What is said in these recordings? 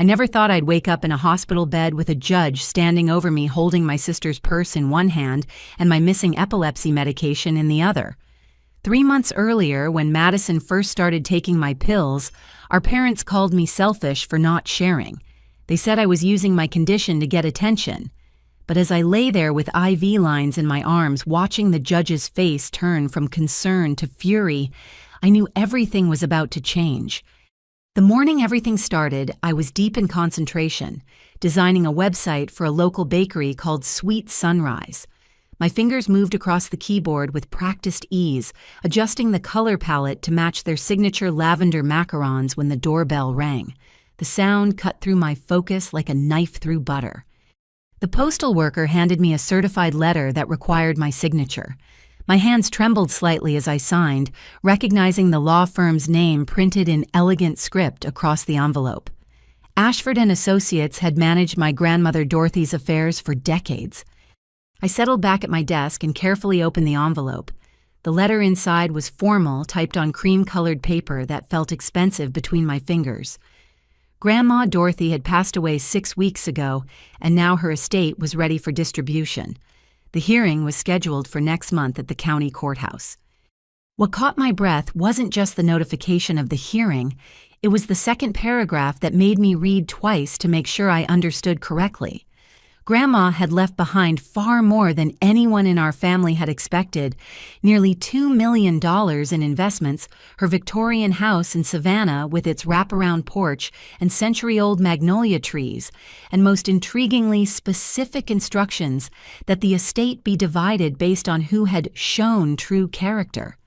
I never thought I'd wake up in a hospital bed with a judge standing over me holding my sister's purse in one hand and my missing epilepsy medication in the other. 3 months earlier, when Madison first started taking my pills, our parents called me selfish for not sharing. They said I was using my condition to get attention. But as I lay there with IV lines in my arms, watching the judge's face turn from concern to fury, I knew everything was about to change. The morning everything started, I was deep in concentration, designing a website for a local bakery called Sweet Sunrise. My fingers moved across the keyboard with practiced ease, adjusting the color palette to match their signature lavender macarons when the doorbell rang. The sound cut through my focus like a knife through butter. The postal worker handed me a certified letter that required my signature. My hands trembled slightly as I signed, recognizing the law firm's name printed in elegant script across the envelope. Ashford and Associates had managed my grandmother Dorothy's affairs for decades. I settled back at my desk and carefully opened the envelope. The letter inside was formal, typed on cream-colored paper that felt expensive between my fingers. Grandma Dorothy had passed away 6 weeks ago, and now her estate was ready for distribution. The hearing was scheduled for next month at the county courthouse. What caught my breath wasn't just the notification of the hearing, it was the second paragraph that made me read twice to make sure I understood correctly. Grandma had left behind far more than anyone in our family had expected, nearly $2 million in investments, her Victorian house in Savannah with its wraparound porch and century-old magnolia trees, and most intriguingly specific instructions that the estate be divided based on who had shown true character.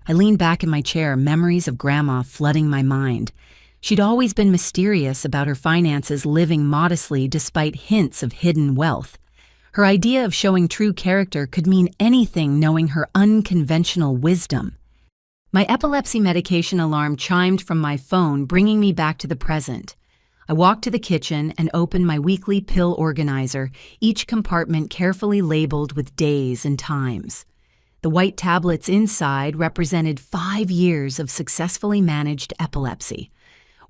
I leaned back in my chair, memories of Grandma flooding my mind. She'd always been mysterious about her finances, living modestly despite hints of hidden wealth. Her idea of showing true character could mean anything, knowing her unconventional wisdom. My epilepsy medication alarm chimed from my phone, bringing me back to the present. I walked to the kitchen and opened my weekly pill organizer, each compartment carefully labeled with days and times. The white tablets inside represented 5 years of successfully managed epilepsy.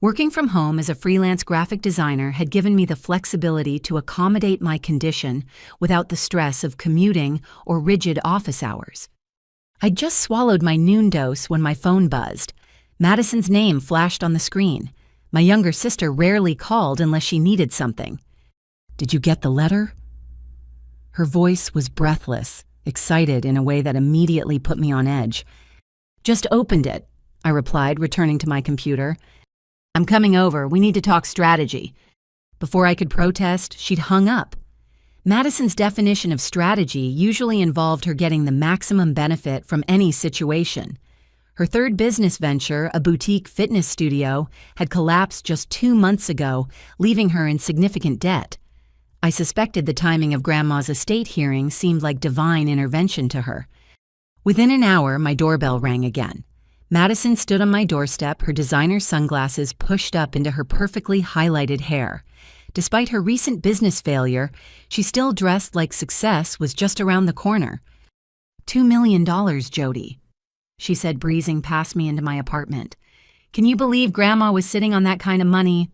Working from home as a freelance graphic designer had given me the flexibility to accommodate my condition without the stress of commuting or rigid office hours. I'd just swallowed my noon dose when my phone buzzed. Madison's name flashed on the screen. My younger sister rarely called unless she needed something. "Did you get the letter?" Her voice was breathless, excited in a way that immediately put me on edge. "Just opened it," I replied, returning to my computer. "I'm coming over. We need to talk strategy." Before I could protest, she'd hung up. Madison's definition of strategy usually involved her getting the maximum benefit from any situation. Her third business venture, a boutique fitness studio, had collapsed just 2 months ago, leaving her in significant debt. I suspected the timing of Grandma's estate hearing seemed like divine intervention to her. Within an hour, my doorbell rang again. Madison stood on my doorstep, her designer sunglasses pushed up into her perfectly highlighted hair. Despite her recent business failure, she still dressed like success was just around the corner. $2 million, Jody," she said, breezing past me into my apartment. "Can you believe Grandma was sitting on that kind of money?"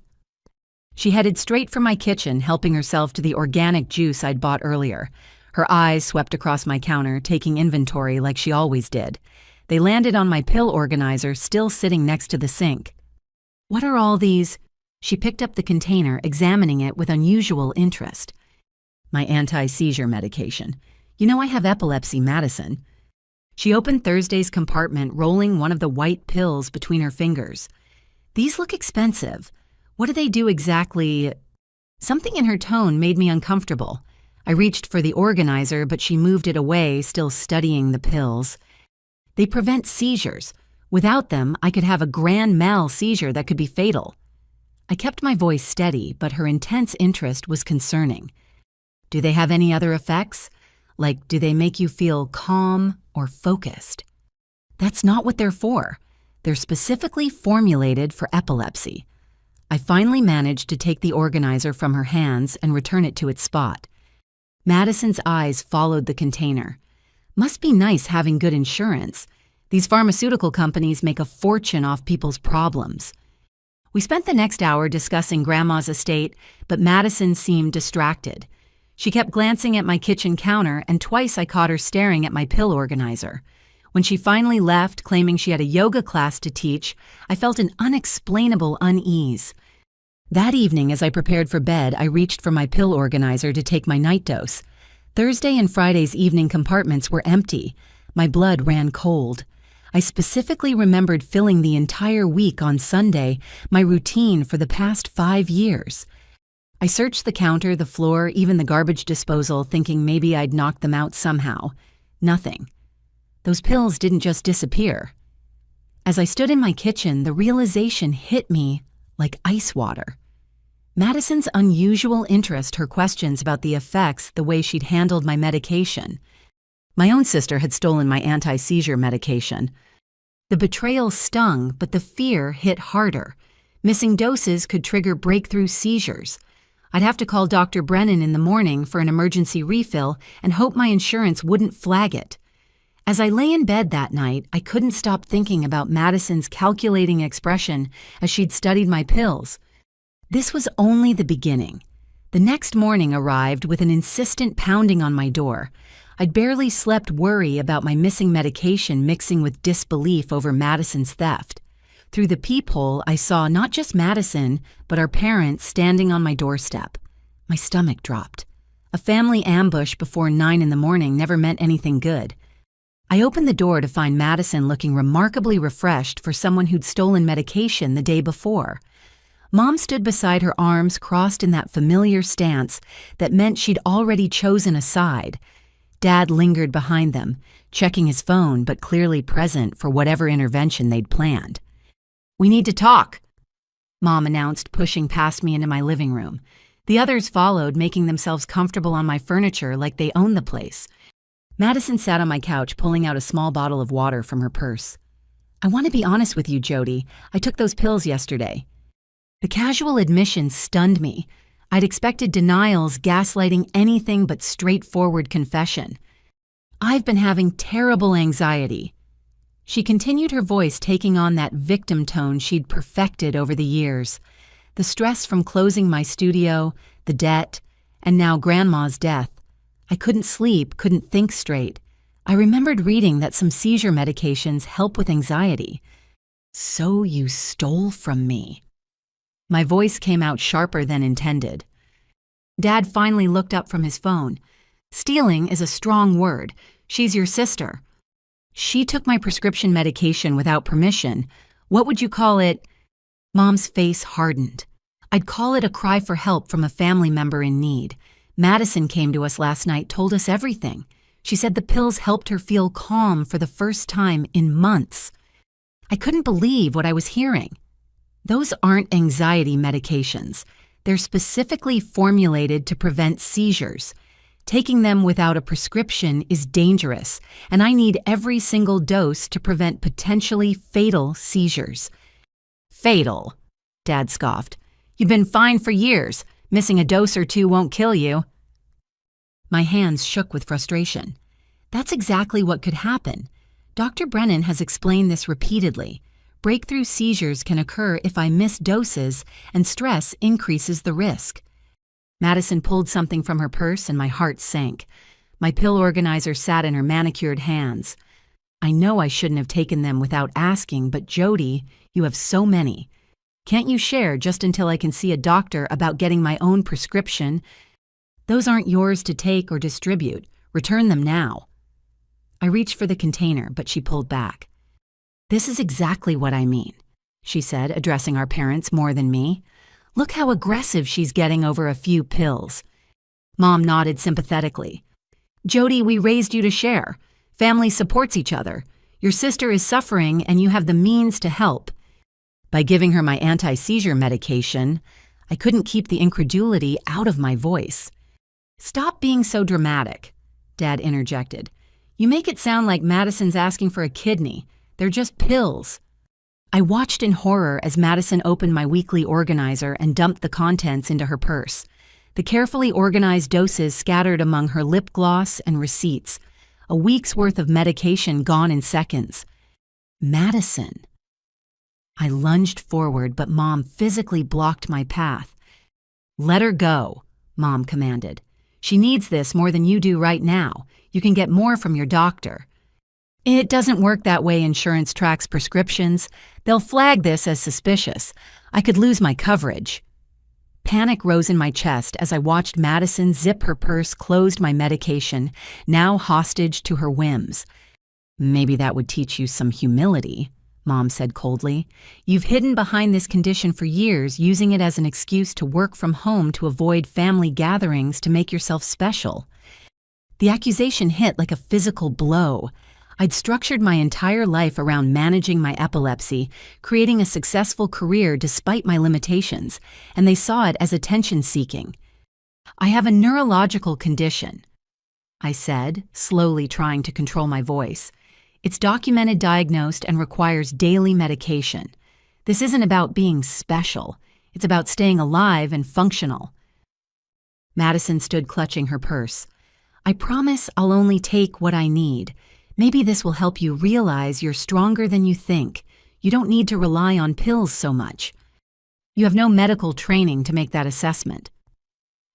She headed straight for my kitchen, helping herself to the organic juice I'd bought earlier. Her eyes swept across my counter, taking inventory like she always did. They landed on my pill organizer, still sitting next to the sink. "What are all these?" She picked up the container, examining it with unusual interest. "My anti-seizure medication. You know I have epilepsy, Madison." She opened Thursday's compartment, rolling one of the white pills between her fingers. "These look expensive. What do they do exactly?" Something in her tone made me uncomfortable. I reached for the organizer, but she moved it away, still studying the pills. "They prevent seizures. Without them, I could have a grand mal seizure that could be fatal." I kept my voice steady, but her intense interest was concerning. "Do they have any other effects? Like, do they make you feel calm or focused?" "That's not what they're for. They're specifically formulated for epilepsy." I finally managed to take the organizer from her hands and return it to its spot. Madison's eyes followed the container. "Must be nice having good insurance. These pharmaceutical companies make a fortune off people's problems." We spent the next hour discussing Grandma's estate, but Madison seemed distracted. She kept glancing at my kitchen counter, and twice I caught her staring at my pill organizer. When she finally left, claiming she had a yoga class to teach, I felt an unexplainable unease. That evening, as I prepared for bed, I reached for my pill organizer to take my night dose. Thursday and Friday's evening compartments were empty. My blood ran cold. I specifically remembered filling the entire week on Sunday, my routine for the past 5 years. I searched the counter, the floor, even the garbage disposal, thinking maybe I'd knocked them out somehow. Nothing. Those pills didn't just disappear. As I stood in my kitchen, the realization hit me like ice water. Madison's unusual interest, her questions about the effects, the way she'd handled my medication. My own sister had stolen my anti-seizure medication. The betrayal stung, but the fear hit harder. Missing doses could trigger breakthrough seizures. I'd have to call Dr. Brennan in the morning for an emergency refill and hope my insurance wouldn't flag it. As I lay in bed that night, I couldn't stop thinking about Madison's calculating expression as she'd studied my pills. This was only the beginning. The next morning arrived with an insistent pounding on my door. I'd barely slept, worry about my missing medication mixing with disbelief over Madison's theft. Through the peephole, I saw not just Madison, but our parents standing on my doorstep. My stomach dropped. A family ambush before 9 in the morning never meant anything good. I opened the door to find Madison looking remarkably refreshed for someone who'd stolen medication the day before. Mom stood beside her, arms crossed in that familiar stance that meant she'd already chosen a side. Dad lingered behind them, checking his phone but clearly present for whatever intervention they'd planned. "We need to talk," Mom announced, pushing past me into my living room. The others followed, making themselves comfortable on my furniture like they owned the place. Madison sat on my couch, pulling out a small bottle of water from her purse. "I want to be honest with you, Jody. I took those pills yesterday." The casual admission stunned me. I'd expected denials, gaslighting, anything but straightforward confession. "I've been having terrible anxiety." She continued, her voice taking on that victim tone she'd perfected over the years. The stress from closing my studio, the debt, and now Grandma's death. I couldn't sleep, couldn't think straight. I remembered reading that some seizure medications help with anxiety. "So you stole from me." My voice came out sharper than intended. Dad finally looked up from his phone. "Stealing is a strong word. She's your sister. She took my prescription medication without permission. What would you call it?" Mom's face hardened. "I'd call it a cry for help from a family member in need. Madison came to us last night, told us everything. She said the pills helped her feel calm for the first time in months." I couldn't believe what I was hearing. Those aren't anxiety medications. They're specifically formulated to prevent seizures. Taking them without a prescription is dangerous, and I need every single dose to prevent potentially fatal seizures. "Fatal?" Dad scoffed. "You've been fine for years. Missing a dose or two won't kill you." My hands shook with frustration. That's exactly what could happen. Dr. Brennan has explained this repeatedly. Breakthrough seizures can occur if I miss doses, and stress increases the risk. Madison pulled something from her purse and my heart sank. My pill organizer sat in her manicured hands. "I know I shouldn't have taken them without asking, but Jody, you have so many. Can't you share just until I can see a doctor about getting my own prescription? Those aren't yours to take or distribute. Return them now." I reached for the container, but she pulled back. "This is exactly what I mean," she said, addressing our parents more than me. "Look how aggressive she's getting over a few pills." Mom nodded sympathetically. "Jody, we raised you to share. Family supports each other. Your sister is suffering and you have the means to help." By giving her my anti-seizure medication, I couldn't keep the incredulity out of my voice. "Stop being so dramatic," Dad interjected. "You make it sound like Madison's asking for a kidney. They're just pills." I watched in horror as Madison opened my weekly organizer and dumped the contents into her purse. The carefully organized doses scattered among her lip gloss and receipts. A week's worth of medication gone in seconds. Madison. I lunged forward, but Mom physically blocked my path. "Let her go," Mom commanded. "She needs this more than you do right now. You can get more from your doctor." "It doesn't work that way. Insurance tracks prescriptions. They'll flag this as suspicious. I could lose my coverage." Panic rose in my chest as I watched Madison zip her purse, closed my medication, now hostage to her whims. "Maybe that would teach you some humility," Mom said coldly. "You've hidden behind this condition for years, using it as an excuse to work from home to avoid family gatherings to make yourself special." The accusation hit like a physical blow. I'd structured my entire life around managing my epilepsy, creating a successful career despite my limitations, and they saw it as attention-seeking. "I have a neurological condition," I said, slowly trying to control my voice. "It's documented, diagnosed, and requires daily medication. This isn't about being special. It's about staying alive and functional." Madison stood clutching her purse. "I promise I'll only take what I need. Maybe this will help you realize you're stronger than you think. You don't need to rely on pills so much. You have no medical training to make that assessment."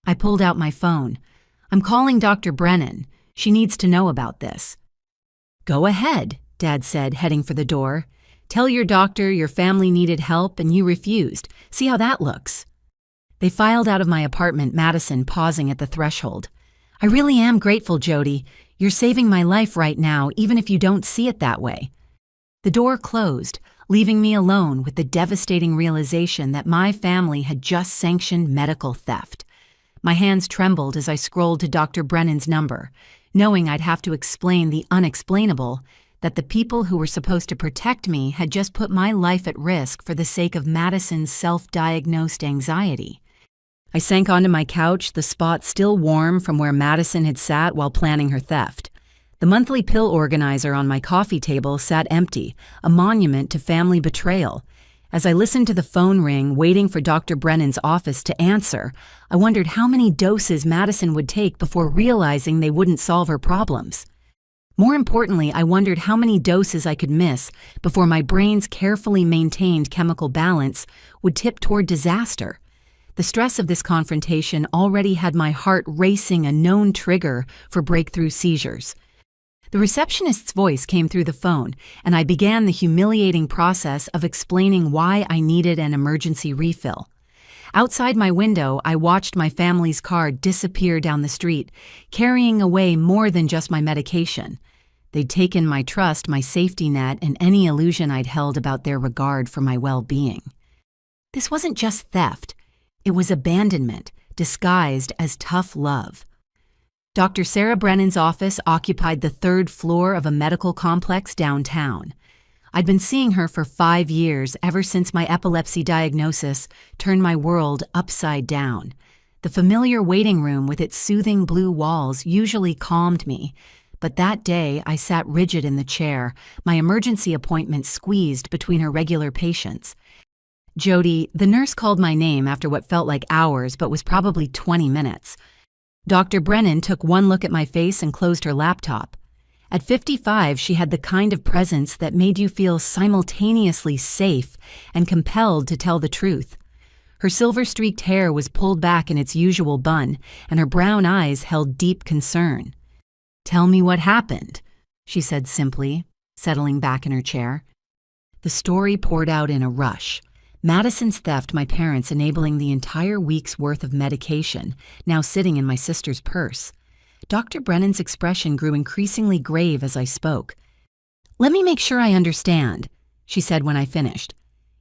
I pulled out my phone. "I'm calling Dr. Brennan. She needs to know about this." "Go ahead," Dad said, heading for the door. "Tell your doctor your family needed help and you refused. See how that looks." They filed out of my apartment, Madison pausing at the threshold. "I really am grateful, Jody. You're saving my life right now, even if you don't see it that way." The door closed, leaving me alone with the devastating realization that my family had just sanctioned medical theft. My hands trembled as I scrolled to Dr. Brennan's number, knowing I'd have to explain the unexplainable, that the people who were supposed to protect me had just put my life at risk for the sake of Madison's self-diagnosed anxiety. I sank onto my couch, the spot still warm from where Madison had sat while planning her theft. The monthly pill organizer on my coffee table sat empty, a monument to family betrayal. As I listened to the phone ring, waiting for Dr. Brennan's office to answer, I wondered how many doses Madison would take before realizing they wouldn't solve her problems. More importantly, I wondered how many doses I could miss before my brain's carefully maintained chemical balance would tip toward disaster. The stress of this confrontation already had my heart racing, a known trigger for breakthrough seizures. The receptionist's voice came through the phone, and I began the humiliating process of explaining why I needed an emergency refill. Outside my window, I watched my family's car disappear down the street, carrying away more than just my medication. They'd taken my trust, my safety net, and any illusion I'd held about their regard for my well-being. This wasn't just theft. It was abandonment, disguised as tough love. Dr. Sarah Brennan's office occupied the third floor of a medical complex downtown. I'd been seeing her for 5 years, ever since my epilepsy diagnosis turned my world upside down. The familiar waiting room with its soothing blue walls usually calmed me, but that day I sat rigid in the chair, my emergency appointment squeezed between her regular patients. "Jody," the nurse called my name after what felt like hours but was probably 20 minutes. Dr. Brennan took one look at my face and closed her laptop. At 55, she had the kind of presence that made you feel simultaneously safe and compelled to tell the truth. Her silver-streaked hair was pulled back in its usual bun, and her brown eyes held deep concern. "Tell me what happened," she said simply, settling back in her chair. The story poured out in a rush. Madison's theft, my parents enabling the entire week's worth of medication, now sitting in my sister's purse. Dr. Brennan's expression grew increasingly grave as I spoke. "Let me make sure I understand," she said when I finished.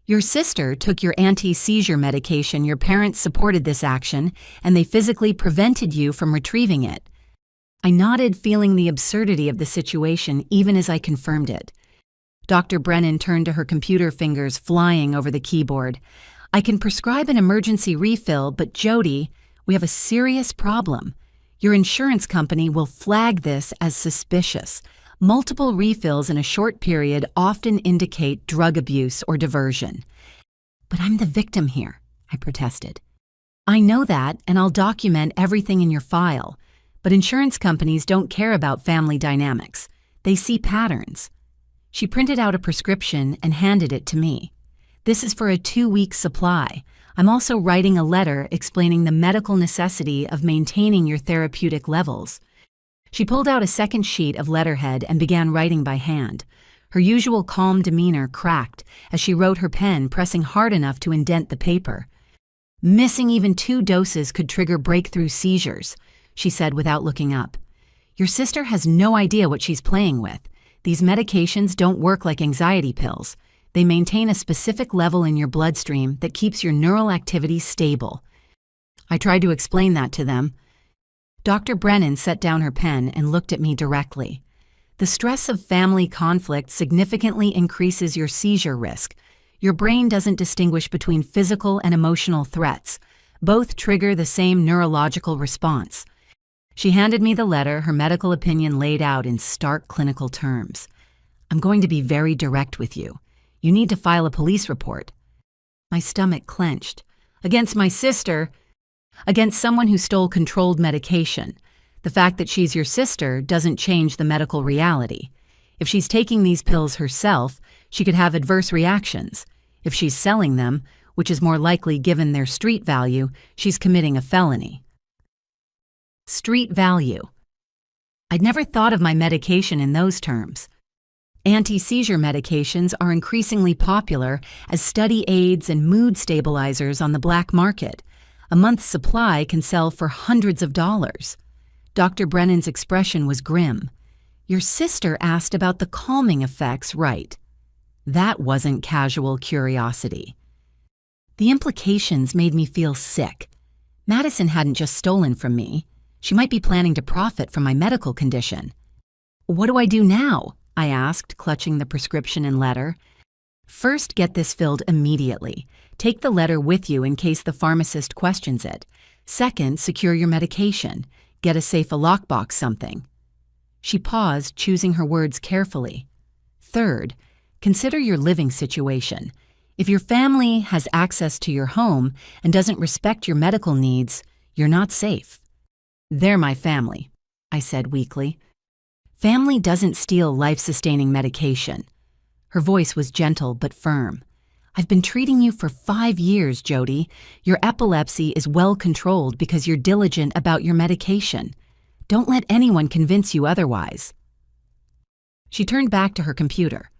"Your sister took your anti-seizure medication, your parents supported this action, and they physically prevented you from retrieving it." I nodded, feeling the absurdity of the situation even as I confirmed it. Dr. Brennan turned to her computer, fingers flying over the keyboard. "I can prescribe an emergency refill, but Jody, we have a serious problem. Your insurance company will flag this as suspicious. Multiple refills in a short period often indicate drug abuse or diversion." "But I'm the victim here," I protested. "I know that, and I'll document everything in your file. But insurance companies don't care about family dynamics. They see patterns." She printed out a prescription and handed it to me. This is for a 2-week supply. I'm also writing a letter explaining the medical necessity of maintaining your therapeutic levels." She pulled out a second sheet of letterhead and began writing by hand. Her usual calm demeanor cracked as she wrote, her pen pressing hard enough to indent the paper. "Missing even 2 doses could trigger breakthrough seizures," she said without looking up. "Your sister has no idea what she's playing with. These medications don't work like anxiety pills. They maintain a specific level in your bloodstream that keeps your neural activity stable." I tried to explain that to them. Dr. Brennan set down her pen and looked at me directly. "The stress of family conflict significantly increases your seizure risk. Your brain doesn't distinguish between physical and emotional threats. Both trigger the same neurological response." She handed me the letter, her medical opinion laid out in stark clinical terms. "I'm going to be very direct with you. You need to file a police report." My stomach clenched. Against my sister? Against someone who stole controlled medication. The fact that she's your sister doesn't change the medical reality. If she's taking these pills herself, she could have adverse reactions. If she's selling them, which is more likely given their street value, she's committing a felony. Street value. I'd never thought of my medication in those terms. Anti-seizure medications are increasingly popular as study aids and mood stabilizers on the black market. A month's supply can sell for hundreds of dollars. Dr. Brennan's expression was grim. "Your sister asked about the calming effects, right?" That wasn't casual curiosity. The implications made me feel sick. Madison hadn't just stolen from me. She might be planning to profit from my medical condition. "What do I do now?" I asked, clutching the prescription and letter. "First, get this filled immediately. Take the letter with you in case the pharmacist questions it. Second, secure your medication. Get a safe lockbox something." She paused, choosing her words carefully. "Third, consider your living situation. If your family has access to your home and doesn't respect your medical needs, you're not safe." "They're my family," I said weakly. "Family doesn't steal life-sustaining medication." Her voice was gentle but firm. "I've been treating you for 5 years, Jody. Your epilepsy is well controlled because you're diligent about your medication. Don't let anyone convince you otherwise." She turned back to her computer.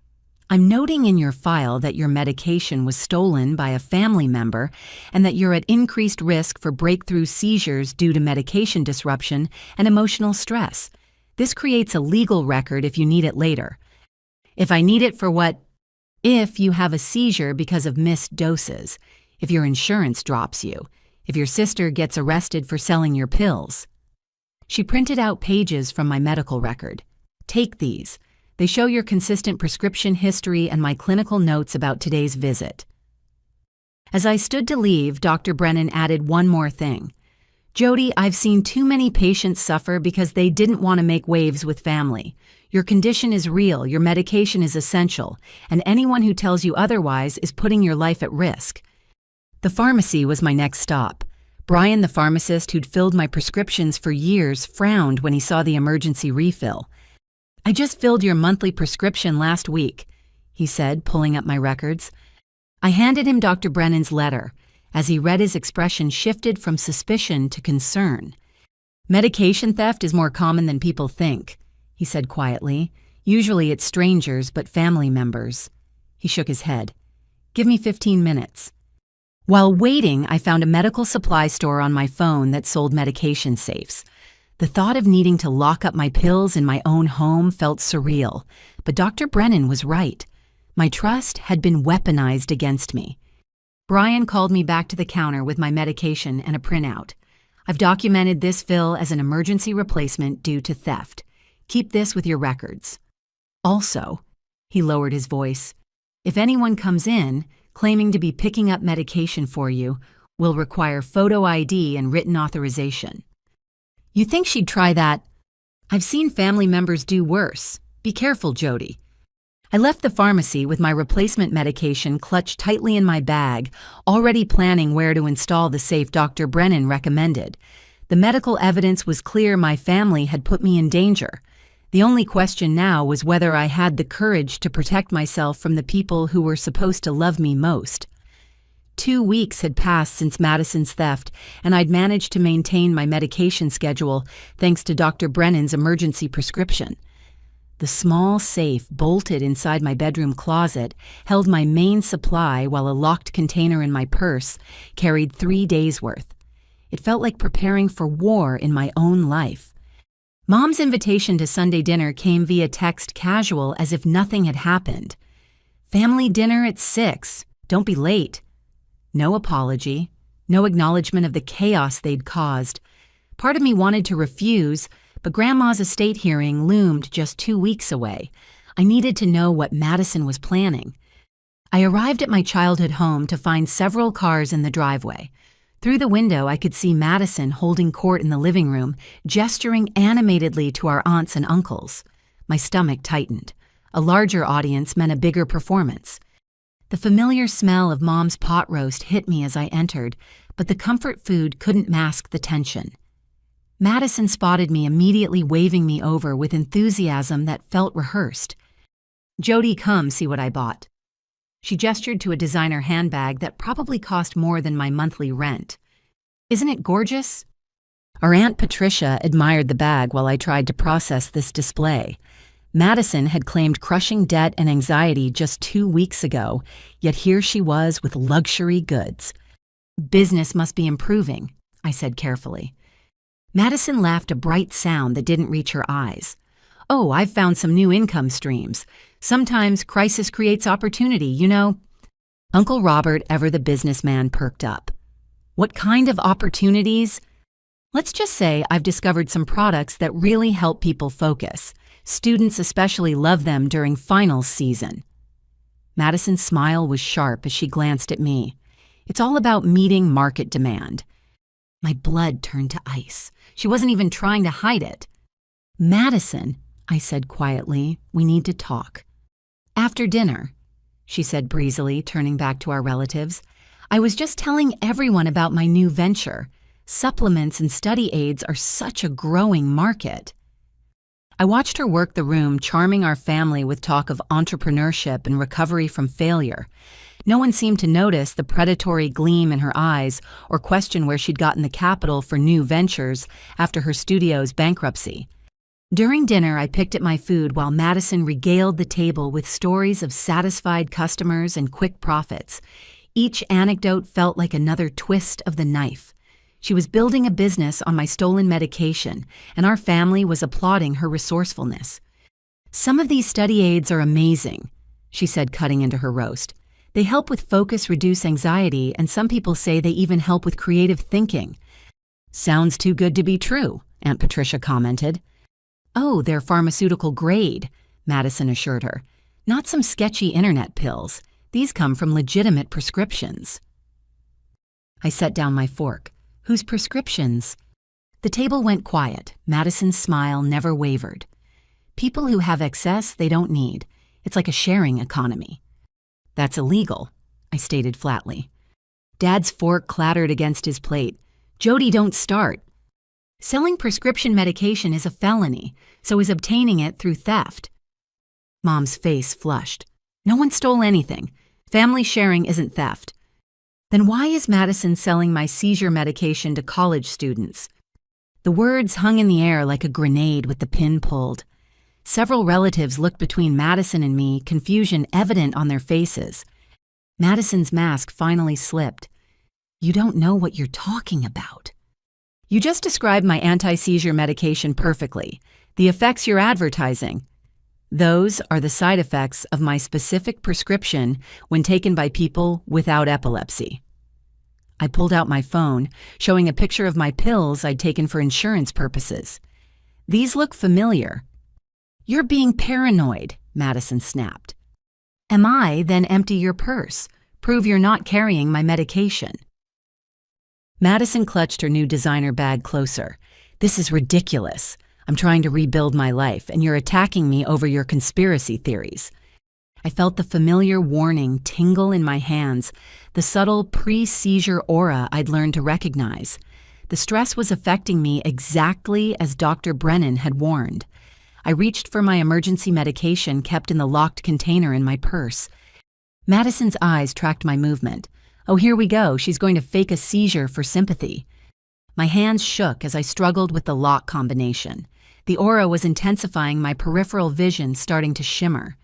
"I'm noting in your file that your medication was stolen by a family member and that you're at increased risk for breakthrough seizures due to medication disruption and emotional stress. This creates a legal record if you need it later. If I need it for what? If you have a seizure because of missed doses, if your insurance drops you, if your sister gets arrested for selling your pills." She printed out pages from my medical record. "Take these. They show your consistent prescription history and my clinical notes about today's visit." As I stood to leave, Dr. Brennan added one more thing. "Jody, I've seen too many patients suffer because they didn't want to make waves with family. Your condition is real, your medication is essential, and anyone who tells you otherwise is putting your life at risk." The pharmacy was my next stop. Brian, the pharmacist who'd filled my prescriptions for years, frowned when he saw the emergency refill. "I just filled your monthly prescription last week," he said, pulling up my records. I handed him Dr. Brennan's letter. As he read, his expression shifted from suspicion to concern. "Medication theft is more common than people think," he said quietly. "Usually it's strangers, but family members." He shook his head. "Give me 15 minutes. While waiting, I found a medical supply store on my phone that sold medication safes. The thought of needing to lock up my pills in my own home felt surreal, but Dr. Brennan was right. My trust had been weaponized against me. Brian called me back to the counter with my medication and a printout. "I've documented this fill as an emergency replacement due to theft. Keep this with your records. Also," he lowered his voice, "if anyone comes in claiming to be picking up medication for you, will require photo ID and written authorization." "You think she'd try that?" "I've seen family members do worse. Be careful, Jody." I left the pharmacy with my replacement medication clutched tightly in my bag, already planning where to install the safe Dr. Brennan recommended. The medical evidence was clear my family had put me in danger. The only question now was whether I had the courage to protect myself from the people who were supposed to love me most. 2 weeks had passed since Madison's theft, and I'd managed to maintain my medication schedule thanks to Dr. Brennan's emergency prescription. The small safe bolted inside my bedroom closet held my main supply, while a locked container in my purse carried 3 days' worth. It felt like preparing for war in my own life. Mom's invitation to Sunday dinner came via text, casual as if nothing had happened. "Family dinner at 6. Don't be late." No apology, no acknowledgement of the chaos they'd caused. Part of me wanted to refuse, but Grandma's estate hearing loomed just 2 weeks away. I needed to know what Madison was planning. I arrived at my childhood home to find several cars in the driveway. Through the window, I could see Madison holding court in the living room, gesturing animatedly to our aunts and uncles. My stomach tightened. A larger audience meant a bigger performance. The familiar smell of Mom's pot roast hit me as I entered, but the comfort food couldn't mask the tension. Madison spotted me, immediately waving me over with enthusiasm that felt rehearsed. "Jody, come see what I bought." She gestured to a designer handbag that probably cost more than my monthly rent. "Isn't it gorgeous?" Our Aunt Patricia admired the bag while I tried to process this display. Madison had claimed crushing debt and anxiety just 2 weeks ago, yet here she was with luxury goods. "Business must be improving," I said carefully. Madison laughed, a bright sound that didn't reach her eyes. "Oh, I've found some new income streams. Sometimes crisis creates opportunity, you know." Uncle Robert, ever the businessman, perked up. "What kind of opportunities?" "Let's just say I've discovered some products that really help people focus. Students especially love them during finals season." Madison's smile was sharp as she glanced at me. "It's all about meeting market demand." My blood turned to ice. She wasn't even trying to hide it. "Madison," I said quietly, "we need to talk." "After dinner," she said breezily, turning back to our relatives. "I was just telling everyone about my new venture. Supplements and study aids are such a growing market." I watched her work the room, charming our family with talk of entrepreneurship and recovery from failure. No one seemed to notice the predatory gleam in her eyes or question where she'd gotten the capital for new ventures after her studio's bankruptcy. During dinner, I picked at my food while Madison regaled the table with stories of satisfied customers and quick profits. Each anecdote felt like another twist of the knife. She was building a business on my stolen medication, and our family was applauding her resourcefulness. "Some of these study aids are amazing," she said, cutting into her roast. "They help with focus, reduce anxiety, and some people say they even help with creative thinking." "Sounds too good to be true," Aunt Patricia commented. "Oh, they're pharmaceutical grade," Madison assured her. "Not some sketchy internet pills. These come from legitimate prescriptions." I set down my fork. "Whose prescriptions?" The table went quiet. Madison's smile never wavered. "People who have excess they don't need. It's like a sharing economy." "That's illegal," I stated flatly. Dad's fork clattered against his plate. "Jody, don't start." "Selling prescription medication is a felony, so is obtaining it through theft." Mom's face flushed. "No one stole anything. Family sharing isn't theft." "Then why is Madison selling my seizure medication to college students?" The words hung in the air like a grenade with the pin pulled. Several relatives looked between Madison and me, confusion evident on their faces. Madison's mask finally slipped. "You don't know what you're talking about." "You just described my anti-seizure medication perfectly. The effects you're advertising. Those are the side effects of my specific prescription when taken by people without epilepsy." I pulled out my phone, showing a picture of my pills I'd taken for insurance purposes. "These look familiar." "You're being paranoid," Madison snapped. "Am I? Then empty your purse. Prove you're not carrying my medication." Madison clutched her new designer bag closer. "This is ridiculous. I'm trying to rebuild my life, and you're attacking me over your conspiracy theories." I felt the familiar warning tingle in my hands, the subtle pre-seizure aura I'd learned to recognize. The stress was affecting me exactly as Dr. Brennan had warned. I reached for my emergency medication kept in the locked container in my purse. Madison's eyes tracked my movement. Oh, here we go. She's going to fake a seizure for sympathy. My hands shook as I struggled with the lock combination. The aura was intensifying, my peripheral vision starting to shimmer.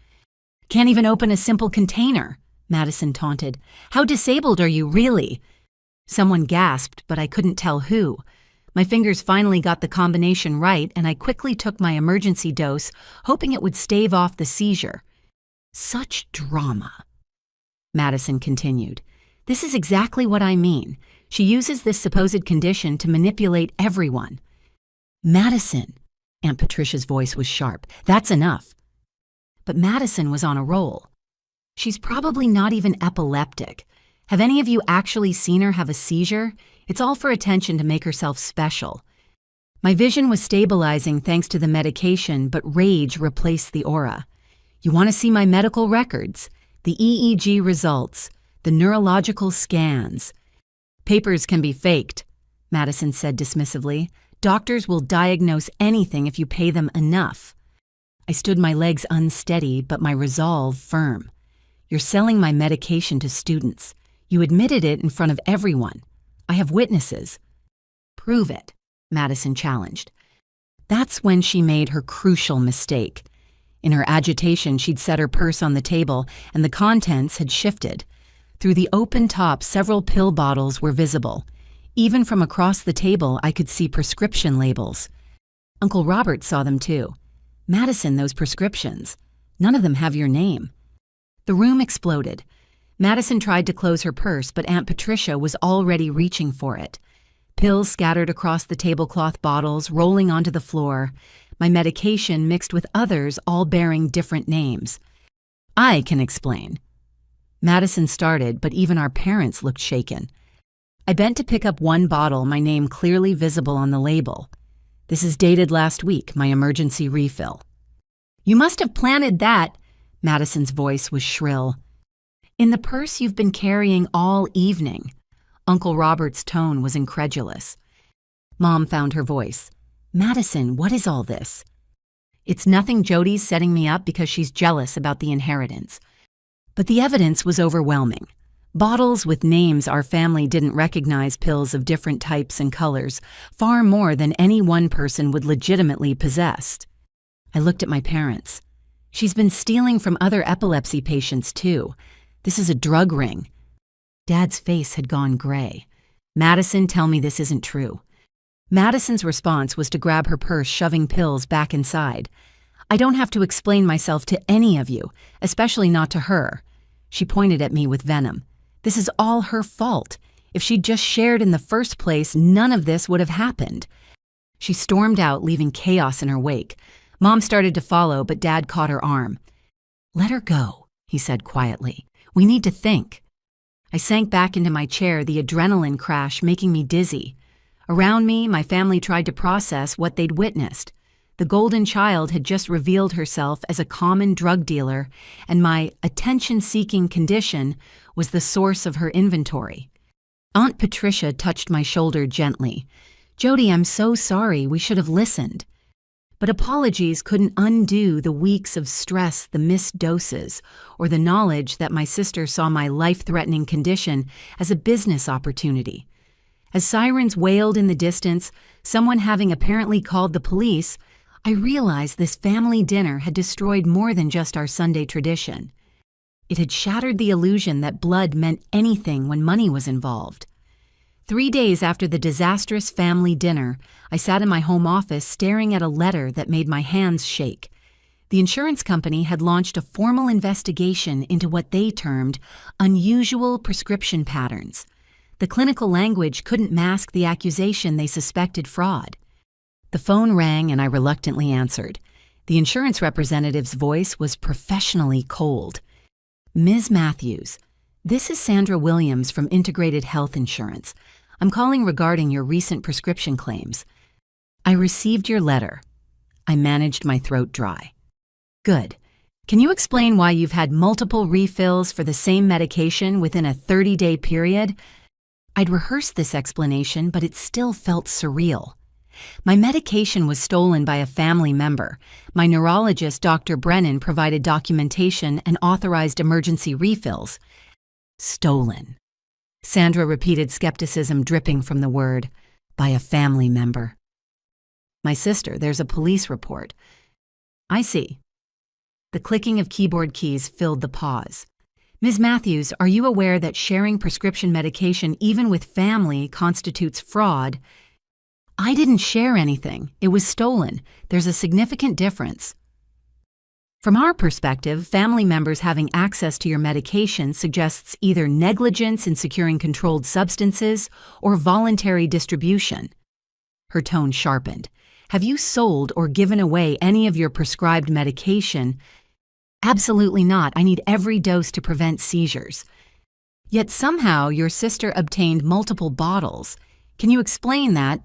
Can't even open a simple container, Madison taunted. How disabled are you, really? Someone gasped, but I couldn't tell who. My fingers finally got the combination right, and I quickly took my emergency dose, hoping it would stave off the seizure. Such drama. Madison continued. This is exactly what I mean. She uses this supposed condition to manipulate everyone. Madison, Aunt Patricia's voice was sharp. That's enough. But Madison was on a roll. She's probably not even epileptic. Have any of you actually seen her have a seizure? It's all for attention to make herself special. My vision was stabilizing thanks to the medication, but rage replaced the aura. You want to see my medical records? The EEG results, the neurological scans. Papers can be faked, Madison said dismissively. Doctors will diagnose anything if you pay them enough. I stood my legs unsteady, but my resolve firm. You're selling my medication to students. You admitted it in front of everyone. I have witnesses. Prove it, Madison challenged. That's when she made her crucial mistake. In her agitation, she'd set her purse on the table, and the contents had shifted. Through the open top, several pill bottles were visible. Even from across the table, I could see prescription labels. Uncle Robert saw them too. Madison, those prescriptions. None of them have your name. The room exploded. Madison tried to close her purse, but Aunt Patricia was already reaching for it. Pills scattered across the tablecloth bottles, rolling onto the floor. My medication mixed with others, all bearing different names. I can explain. Madison started, but even our parents looked shaken. I bent to pick up one bottle, my name clearly visible on the label. This is dated last week, my emergency refill. You must have planted that, Madison's voice was shrill. In the purse you've been carrying all evening. Uncle Robert's tone was incredulous. Mom found her voice. Madison, what is all this? It's nothing. Jody's setting me up because she's jealous about the inheritance. But the evidence was overwhelming. Bottles with names our family didn't recognize, pills of different types and colors, far more than any one person would legitimately possess. I looked at my parents. She's been stealing from other epilepsy patients too. This is a drug ring. Dad's face had gone gray. Madison, tell me this isn't true. Madison's response was to grab her purse, shoving pills back inside. I don't have to explain myself to any of you, especially not to her. She pointed at me with venom. This is all her fault. If she'd just shared in the first place, none of this would have happened. She stormed out, leaving chaos in her wake. Mom started to follow, but Dad caught her arm. Let her go, he said quietly. We need to think. I sank back into my chair, the adrenaline crash making me dizzy. Around me, my family tried to process what they'd witnessed. The golden child had just revealed herself as a common drug dealer, and my attention-seeking condition was the source of her inventory. Aunt Patricia touched my shoulder gently. Jody, I'm so sorry. We should have listened. But apologies couldn't undo the weeks of stress, the missed doses, or the knowledge that my sister saw my life-threatening condition as a business opportunity. As sirens wailed in the distance, someone having apparently called the police, I realized this family dinner had destroyed more than just our Sunday tradition. It had shattered the illusion that blood meant anything when money was involved. 3 days after the disastrous family dinner, I sat in my home office staring at a letter that made my hands shake. The insurance company had launched a formal investigation into what they termed unusual prescription patterns. The clinical language couldn't mask the accusation they suspected fraud. The phone rang and I reluctantly answered. The insurance representative's voice was professionally cold. Ms. Matthews, this is Sandra Williams from Integrated Health Insurance. I'm calling regarding your recent prescription claims. I received your letter. I managed my throat dry. Good. Can you explain why you've had multiple refills for the same medication within a 30-day period? I'd rehearsed this explanation, but it still felt surreal. My medication was stolen by a family member. My neurologist, Dr. Brennan, provided documentation and authorized emergency refills. Stolen. Sandra repeated, skepticism dripping from the word. By a family member. My sister, there's a police report. I see. The clicking of keyboard keys filled the pause. Ms. Matthews, are you aware that sharing prescription medication, even with family, constitutes fraud? I didn't share anything. It was stolen. There's a significant difference. From our perspective, family members having access to your medication suggests either negligence in securing controlled substances or voluntary distribution. Her tone sharpened. Have you sold or given away any of your prescribed medication? Absolutely not. I need every dose to prevent seizures. Yet somehow your sister obtained multiple bottles. Can you explain that?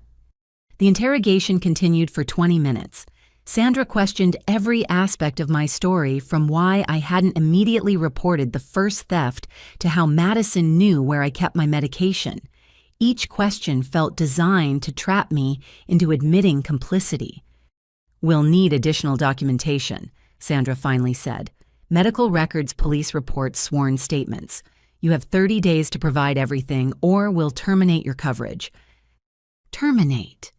The interrogation continued for 20 minutes. Sandra questioned every aspect of my story, from why I hadn't immediately reported the first theft to how Madison knew where I kept my medication. Each question felt designed to trap me into admitting complicity. We'll need additional documentation, Sandra finally said. Medical records, police reports, sworn statements. You have 30 days to provide everything, or we'll terminate your coverage. Terminate.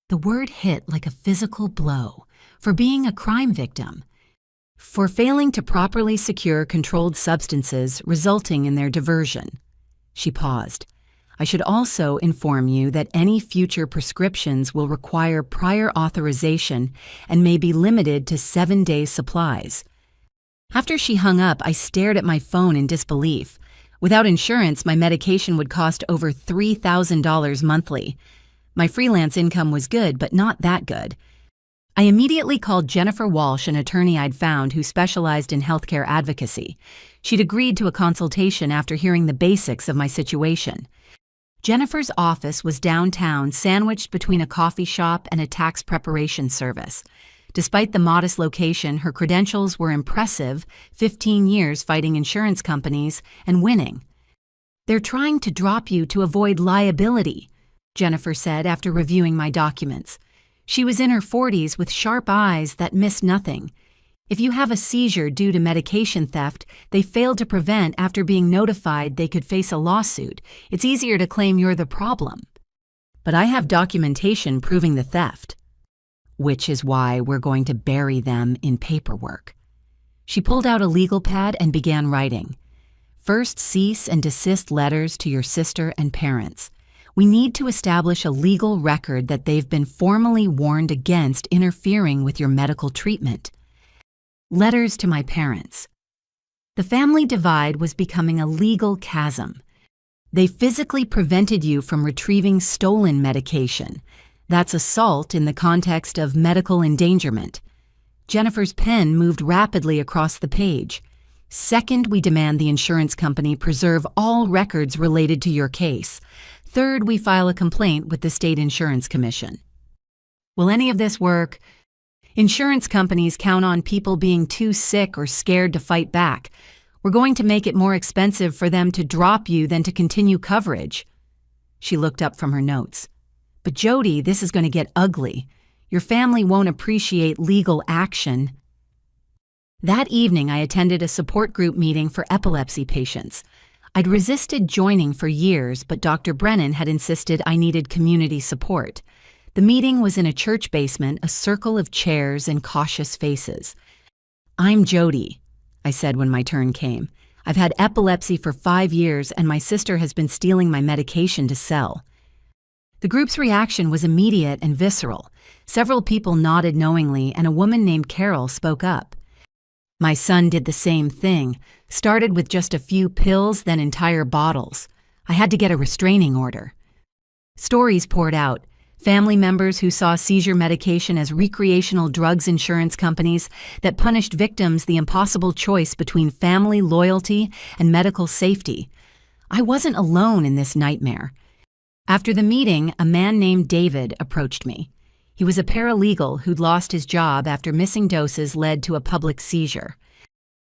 The word hit like a physical blow. For being a crime victim. For failing to properly secure controlled substances, resulting in their diversion. She paused. I should also inform you that any future prescriptions will require prior authorization and may be limited to 7-day supplies. After she hung up, I stared at my phone in disbelief. Without insurance, my medication would cost over $3,000 monthly. My freelance income was good, but not that good. I immediately called Jennifer Walsh, an attorney I'd found who specialized in healthcare advocacy. She'd agreed to a consultation after hearing the basics of my situation. Jennifer's office was downtown, sandwiched between a coffee shop and a tax preparation service. Despite the modest location, her credentials were impressive, 15 years fighting insurance companies and winning. They're trying to drop you to avoid liability, Jennifer said after reviewing my documents. She was in her 40s with sharp eyes that missed nothing. If you have a seizure due to medication theft they failed to prevent after being notified they could face a lawsuit, it's easier to claim you're the problem. But I have documentation proving the theft, which is why we're going to bury them in paperwork. She pulled out a legal pad and began writing. First, cease and desist letters to your sister and parents. We need to establish a legal record that they've been formally warned against interfering with your medical treatment. Letters to my parents. The family divide was becoming a legal chasm. They physically prevented you from retrieving stolen medication. That's assault in the context of medical endangerment. Jennifer's pen moved rapidly across the page. Second, we demand the insurance company preserve all records related to your case. Third, we file a complaint with the State Insurance Commission. Will any of this work? Insurance companies count on people being too sick or scared to fight back. We're going to make it more expensive for them to drop you than to continue coverage. She looked up from her notes. But Jody, this is going to get ugly. Your family won't appreciate legal action. That evening, I attended a support group meeting for epilepsy patients. I'd resisted joining for years, but Dr. Brennan had insisted I needed community support. The meeting was in a church basement, a circle of chairs and cautious faces. I'm Jody, I said when my turn came. I've had epilepsy for 5 years and my sister has been stealing my medication to sell. The group's reaction was immediate and visceral. Several people nodded knowingly and a woman named Carol spoke up. My son did the same thing, started with just a few pills, then entire bottles. I had to get a restraining order. Stories poured out. Family members who saw seizure medication as recreational drugs, insurance companies that punished victims, the impossible choice between family loyalty and medical safety. I wasn't alone in this nightmare. After the meeting, a man named David approached me. He was a paralegal who'd lost his job after missing doses led to a public seizure.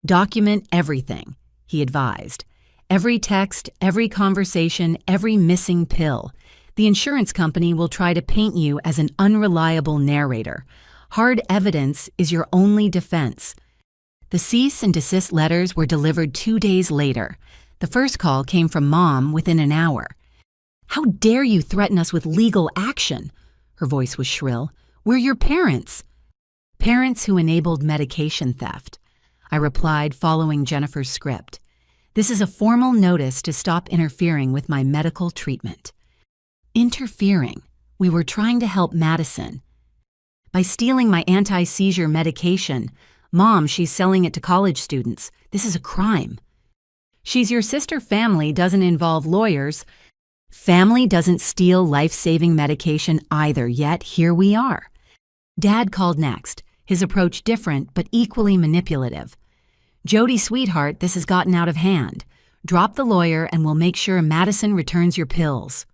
Document everything, he advised. Every text, every conversation, every missing pill. The insurance company will try to paint you as an unreliable narrator. Hard evidence is your only defense. The cease and desist letters were delivered 2 days later. The first call came from Mom within an hour. "How dare you threaten us with legal action?" Her voice was shrill. "We're your parents." "Parents who enabled medication theft," I replied, following Jennifer's script. "This is a formal notice to stop interfering with my medical treatment." Interfering? We were trying to help Madison. By stealing my anti-seizure medication. "Mom, she's selling it to college students. This is a crime." "She's your sister. Family doesn't involve lawyers." Family doesn't steal life-saving medication either, yet here we are. Dad called next, his approach different but equally manipulative. "Jody, sweetheart, this has gotten out of hand. Drop the lawyer and we'll make sure Madison returns your pills."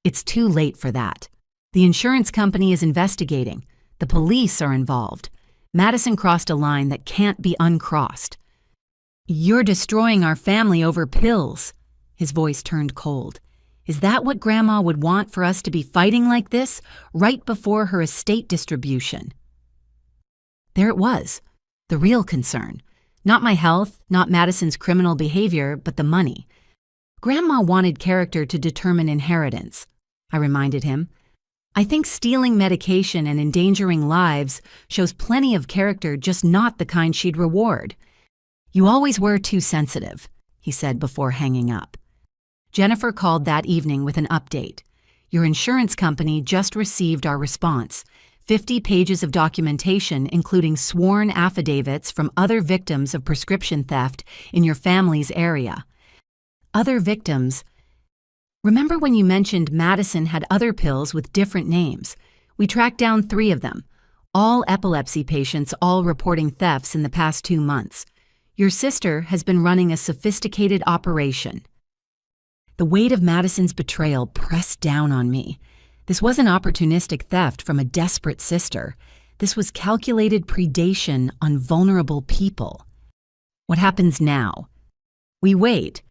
It's too late for that. The insurance company is investigating. The police are involved. Madison crossed a line that can't be uncrossed. "You're destroying our family over pills." His voice turned cold. "Is that what Grandma would want for us to be fighting like this, right before her estate distribution?" There it was, the real concern. Not my health, not Madison's criminal behavior, but the money. Grandma wanted character to determine inheritance, I reminded him. I think stealing medication and endangering lives shows plenty of character, just not the kind she'd reward. "You always were too sensitive," he said before hanging up. Jennifer called that evening with an update. "Your insurance company just received our response. 50 pages of documentation, including sworn affidavits from other victims of prescription theft in your family's area." Other victims? Remember when you mentioned Madison had other pills with different names? We tracked down 3 of them. All epilepsy patients, all reporting thefts in the past 2 months. Your sister has been running a sophisticated operation. The weight of Madison's betrayal pressed down on me. This wasn't opportunistic theft from a desperate sister. This was calculated predation on vulnerable people. What happens now? We wait.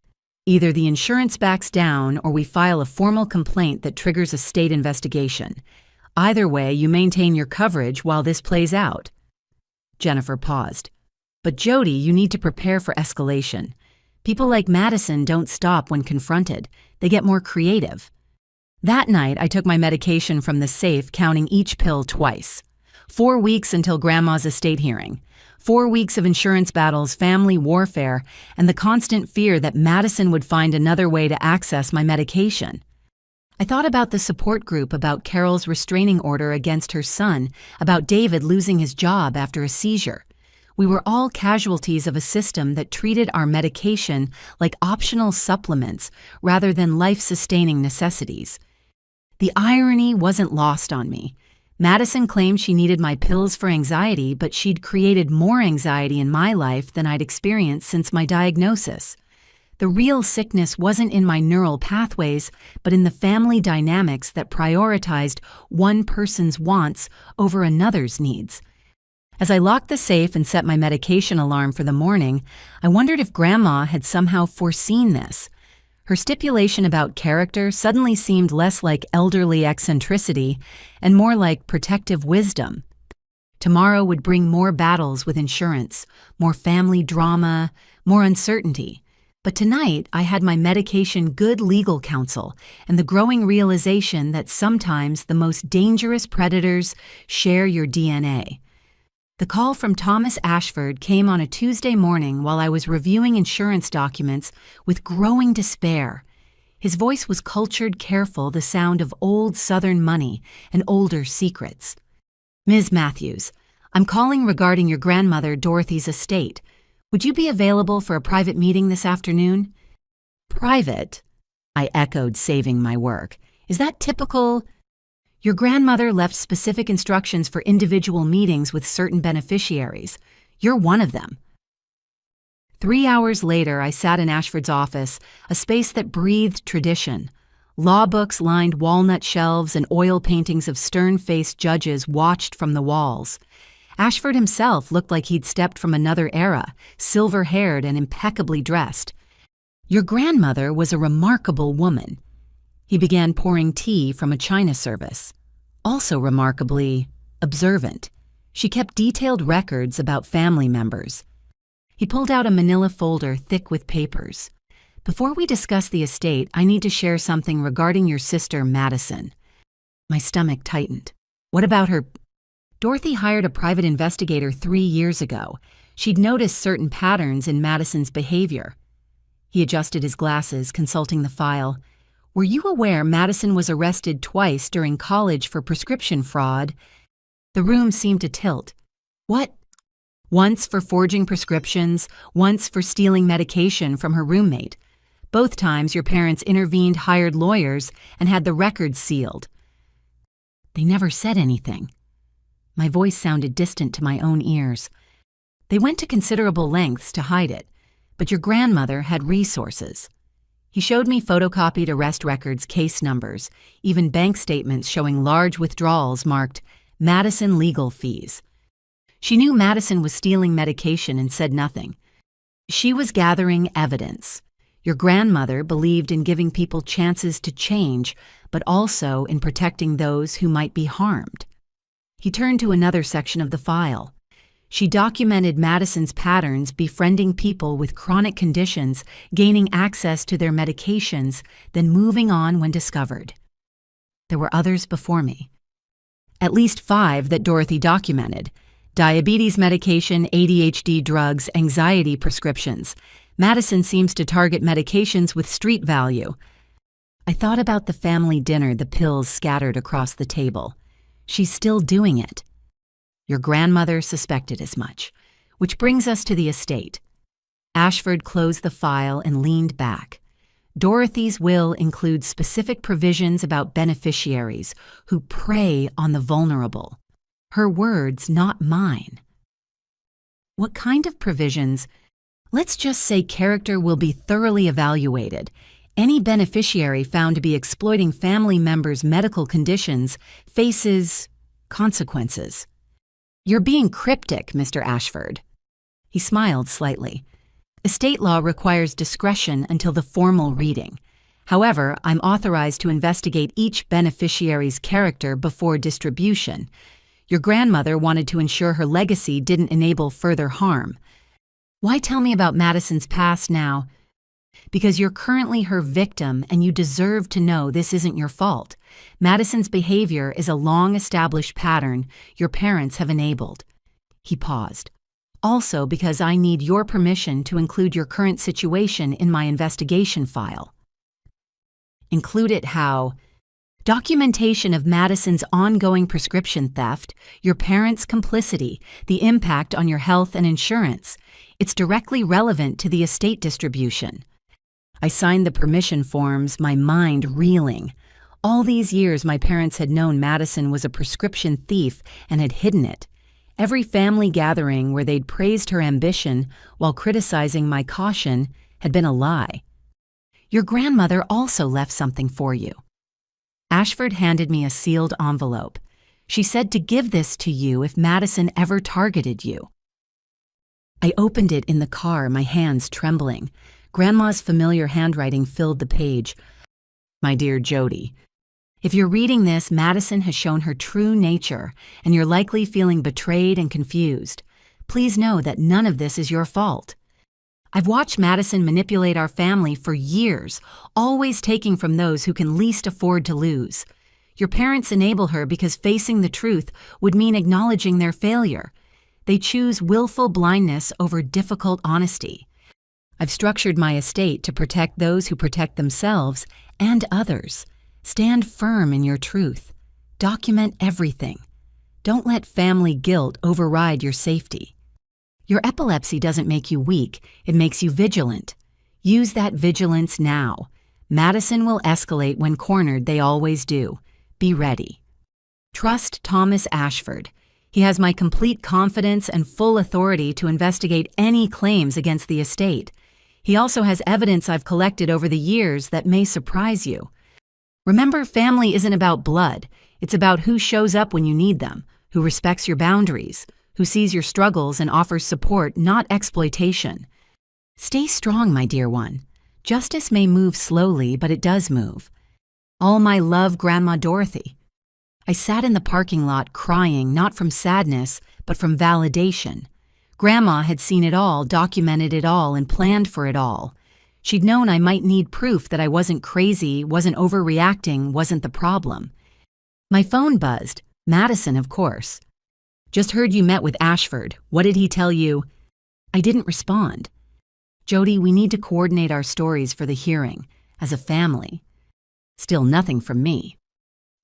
Either the insurance backs down or we file a formal complaint that triggers a state investigation. Either way, you maintain your coverage while this plays out. Jennifer paused. "But Jody, you need to prepare for escalation. People like Madison don't stop when confronted. They get more creative." That night, I took my medication from the safe, counting each pill twice. 4 weeks until Grandma's estate hearing. 4 weeks of insurance battles, family warfare, and the constant fear that Madison would find another way to access my medication. I thought about the support group, about Carol's restraining order against her son, about David losing his job after a seizure. We were all casualties of a system that treated our medication like optional supplements rather than life-sustaining necessities. The irony wasn't lost on me. Madison claimed she needed my pills for anxiety, but she'd created more anxiety in my life than I'd experienced since my diagnosis. The real sickness wasn't in my neural pathways, but in the family dynamics that prioritized one person's wants over another's needs. As I locked the safe and set my medication alarm for the morning, I wondered if Grandma had somehow foreseen this. Her stipulation about character suddenly seemed less like elderly eccentricity and more like protective wisdom. Tomorrow would bring more battles with insurance, more family drama, more uncertainty. But tonight, I had my medication good legal counsel and the growing realization that sometimes the most dangerous predators share your DNA. The call from Thomas Ashford came on a Tuesday morning while I was reviewing insurance documents with growing despair. His voice was cultured, careful, the sound of old Southern money and older secrets. "Ms. Matthews, I'm calling regarding your grandmother Dorothy's estate. Would you be available for a private meeting this afternoon?" "Private?" I echoed, saving my work. "Is that typical?" "Your grandmother left specific instructions for individual meetings with certain beneficiaries. You're one of them." 3 hours later, I sat in Ashford's office, a space that breathed tradition. Law books lined walnut shelves and oil paintings of stern-faced judges watched from the walls. Ashford himself looked like he'd stepped from another era, silver-haired and impeccably dressed. "Your grandmother was a remarkable woman." He began pouring tea from a china service. Also remarkably observant, she kept detailed records about family members. He pulled out a manila folder thick with papers. Before we discuss the estate, I need to share something regarding your sister, Madison. My stomach tightened. What about her? Dorothy hired a private investigator 3 years ago. She'd noticed certain patterns in Madison's behavior. He adjusted his glasses, consulting the file. Were you aware Madison was arrested twice during college for prescription fraud? The room seemed to tilt. What? Once for forging prescriptions, once for stealing medication from her roommate. Both times your parents intervened, hired lawyers, and had the records sealed. They never said anything. My voice sounded distant to my own ears. They went to considerable lengths to hide it, but your grandmother had resources. He showed me photocopied arrest records, case numbers, even bank statements showing large withdrawals marked Madison legal fees. She knew Madison was stealing medication and said nothing. She was gathering evidence. Your grandmother believed in giving people chances to change, but also in protecting those who might be harmed. He turned to another section of the file. She documented Madison's patterns, befriending people with chronic conditions, gaining access to their medications, then moving on when discovered. There were others before me. At least 5 that Dorothy documented. Diabetes medication, ADHD drugs, anxiety prescriptions. Madison seems to target medications with street value. I thought about the family dinner, the pills scattered across the table. She's still doing it. Your grandmother suspected as much, which brings us to the estate. Ashford closed the file and leaned back. Dorothy's will includes specific provisions about beneficiaries who prey on the vulnerable. Her words, not mine. What kind of provisions? Let's just say character will be thoroughly evaluated. Any beneficiary found to be exploiting family members' medical conditions faces consequences. You're being cryptic, Mr. Ashford. He smiled slightly. Estate law requires discretion until the formal reading. However, I'm authorized to investigate each beneficiary's character before distribution. Your grandmother wanted to ensure her legacy didn't enable further harm. Why tell me about Madison's past now? Because you're currently her victim and you deserve to know this isn't your fault. Madison's behavior is a long-established pattern your parents have enabled. He paused. Also because I need your permission to include your current situation in my investigation file. Include it how? Documentation of Madison's ongoing prescription theft, your parents' complicity, the impact on your health and insurance. It's directly relevant to the estate distribution. I signed the permission forms, my mind reeling. All these years my parents had known Madison was a prescription thief and had hidden it. Every family gathering where they'd praised her ambition while criticizing my caution had been a lie. Your grandmother also left something for you. Ashford handed me a sealed envelope. She said to give this to you if Madison ever targeted you. I opened it in the car, my hands trembling. Grandma's familiar handwriting filled the page. My dear Jody, if you're reading this, Madison has shown her true nature, and you're likely feeling betrayed and confused. Please know that none of this is your fault. I've watched Madison manipulate our family for years, always taking from those who can least afford to lose. Your parents enable her because facing the truth would mean acknowledging their failure. They choose willful blindness over difficult honesty. I've structured my estate to protect those who protect themselves and others. Stand firm in your truth. Document everything. Don't let family guilt override your safety. Your epilepsy doesn't make you weak, it makes you vigilant. Use that vigilance now. Madison will escalate when cornered, they always do. Be ready. Trust Thomas Ashford. He has my complete confidence and full authority to investigate any claims against the estate. He also has evidence I've collected over the years that may surprise you. Remember, family isn't about blood. It's about who shows up when you need them, who respects your boundaries, who sees your struggles and offers support, not exploitation. Stay strong, my dear one. Justice may move slowly, but it does move. All my love, Grandma Dorothy. I sat in the parking lot crying, not from sadness, but from validation. Grandma had seen it all, documented it all, and planned for it all. She'd known I might need proof that I wasn't crazy, wasn't overreacting, wasn't the problem. My phone buzzed. Madison, of course. Just heard you met with Ashford. What did he tell you? I didn't respond. Jody, we need to coordinate our stories for the hearing, as a family. Still nothing from me.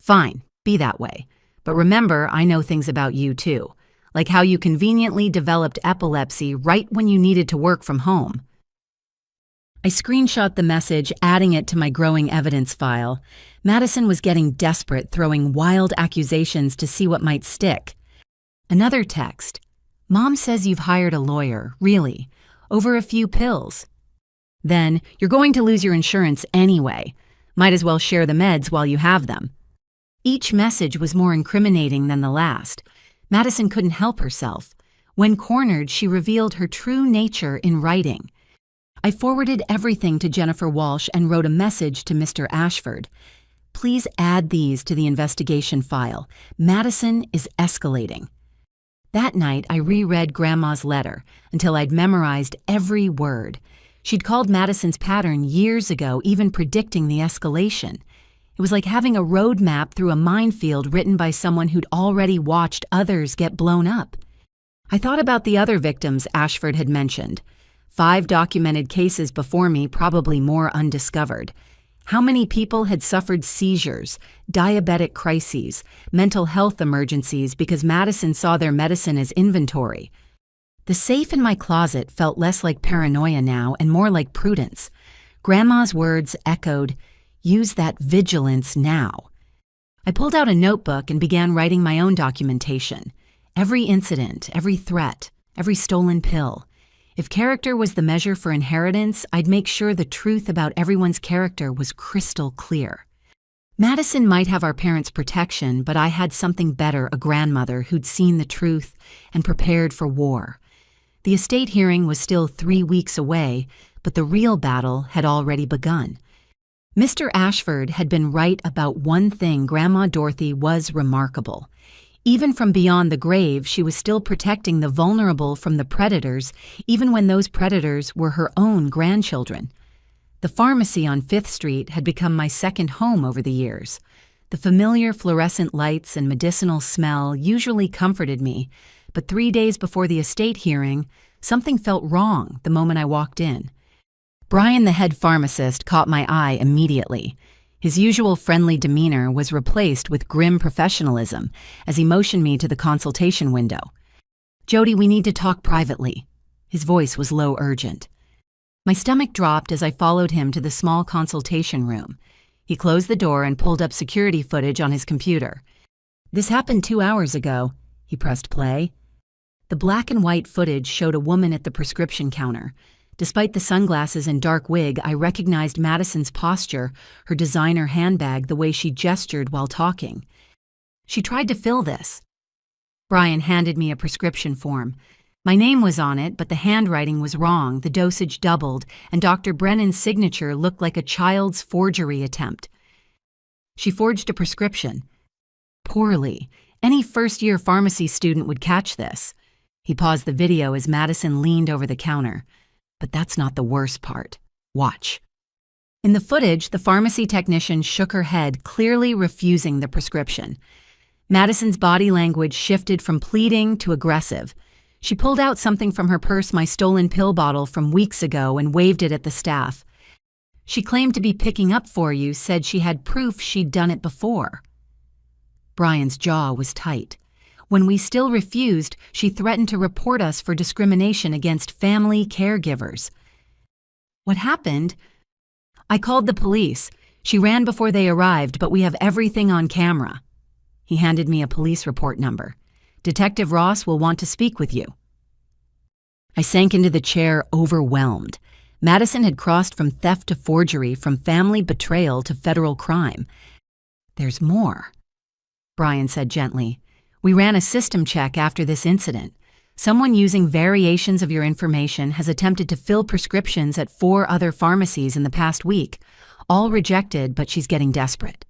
Fine, be that way. But remember, I know things about you too, like how you conveniently developed epilepsy right when you needed to work from home. I screenshot the message, adding it to my growing evidence file. Madison was getting desperate, throwing wild accusations to see what might stick. Another text. Mom says you've hired a lawyer, really, over a few pills. Then, you're going to lose your insurance anyway. Might as well share the meds while you have them. Each message was more incriminating than the last. Madison couldn't help herself. When cornered, she revealed her true nature in writing. I forwarded everything to Jennifer Walsh and wrote a message to Mr. Ashford. Please add these to the investigation file. Madison is escalating. That night, I reread Grandma's letter until I'd memorized every word. She'd called Madison's pattern years ago, even predicting the escalation. It was like having a road map through a minefield written by someone who'd already watched others get blown up. I thought about the other victims Ashford had mentioned. 5 documented cases before me, probably more undiscovered. How many people had suffered seizures, diabetic crises, mental health emergencies because Madison saw their medicine as inventory? The safe in my closet felt less like paranoia now and more like prudence. Grandma's words echoed, "Use that vigilance now." I pulled out a notebook and began writing my own documentation. Every incident, every threat, every stolen pill. If character was the measure for inheritance, I'd make sure the truth about everyone's character was crystal clear. Madison might have our parents' protection, but I had something better, a grandmother who'd seen the truth and prepared for war. The estate hearing was still 3 weeks away, but the real battle had already begun. Mr. Ashford had been right about one thing: Grandma Dorothy was remarkable. Even from beyond the grave, she was still protecting the vulnerable from the predators, even when those predators were her own grandchildren. The pharmacy on 5th Street had become my second home over the years. The familiar fluorescent lights and medicinal smell usually comforted me, but 3 days before the estate hearing, something felt wrong the moment I walked in. Brian, the head pharmacist, caught my eye immediately. His usual friendly demeanor was replaced with grim professionalism as he motioned me to the consultation window. "Jody, we need to talk privately." His voice was low, urgent. My stomach dropped as I followed him to the small consultation room. He closed the door and pulled up security footage on his computer. "This happened 2 hours ago." He pressed play. The black and white footage showed a woman at the prescription counter. Despite the sunglasses and dark wig, I recognized Madison's posture, her designer handbag, the way she gestured while talking. She tried to fill this. Brian handed me a prescription form. My name was on it, but the handwriting was wrong, the dosage doubled, and Dr. Brennan's signature looked like a child's forgery attempt. She forged a prescription. Poorly. Any first-year pharmacy student would catch this. He paused the video as Madison leaned over the counter. But that's not the worst part. Watch. In the footage, the pharmacy technician shook her head, clearly refusing the prescription. Madison's body language shifted from pleading to aggressive. She pulled out something from her purse, my stolen pill bottle from weeks ago, and waved it at the staff. She claimed to be picking up for you, said she had proof she'd done it before. Brian's jaw was tight. When we still refused, she threatened to report us for discrimination against family caregivers. What happened? I called the police. She ran before they arrived, but we have everything on camera. He handed me a police report number. Detective Ross will want to speak with you. I sank into the chair, overwhelmed. Madison had crossed from theft to forgery, from family betrayal to federal crime. There's more, Brian said gently. We ran a system check after this incident. Someone using variations of your information has attempted to fill prescriptions at 4 other pharmacies in the past week, All rejected, but she's getting desperate.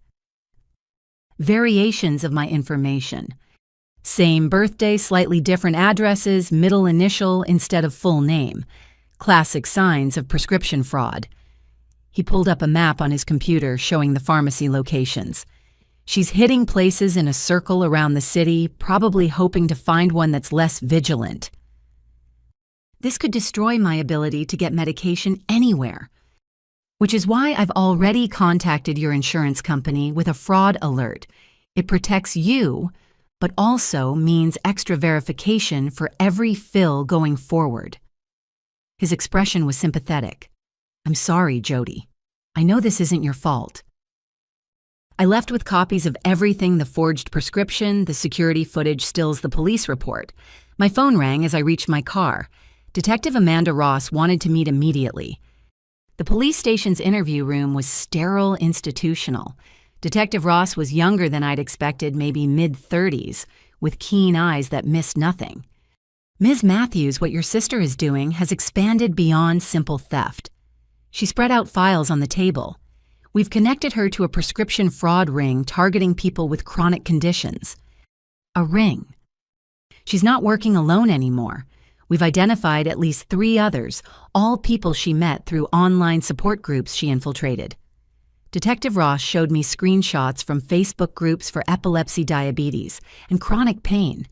Variations of my information. Same birthday, slightly different addresses, middle initial instead of full name. Classic signs of prescription fraud. He pulled up a map on his computer showing the pharmacy locations. She's hitting places in a circle around the city, probably hoping to find one that's less vigilant. This could destroy my ability to get medication anywhere, which is why I've already contacted your insurance company with a fraud alert. It protects you, but also means extra verification for every fill going forward. His expression was sympathetic. I'm sorry, Jody. I know this isn't your fault. I left with copies of everything: the forged prescription, the security footage stills, the police report. My phone rang as I reached my car. Detective Amanda Ross wanted to meet immediately. The police station's interview room was sterile, institutional. Detective Ross was younger than I'd expected, maybe mid-30s, with keen eyes that missed nothing. Ms. Matthews, what your sister is doing has expanded beyond simple theft. She spread out files on the table. We've connected her to a prescription fraud ring targeting people with chronic conditions. A ring. She's not working alone anymore. We've identified at least 3 others, all people she met through online support groups she infiltrated. Detective Ross showed me screenshots from Facebook groups for epilepsy, diabetes, and chronic pain.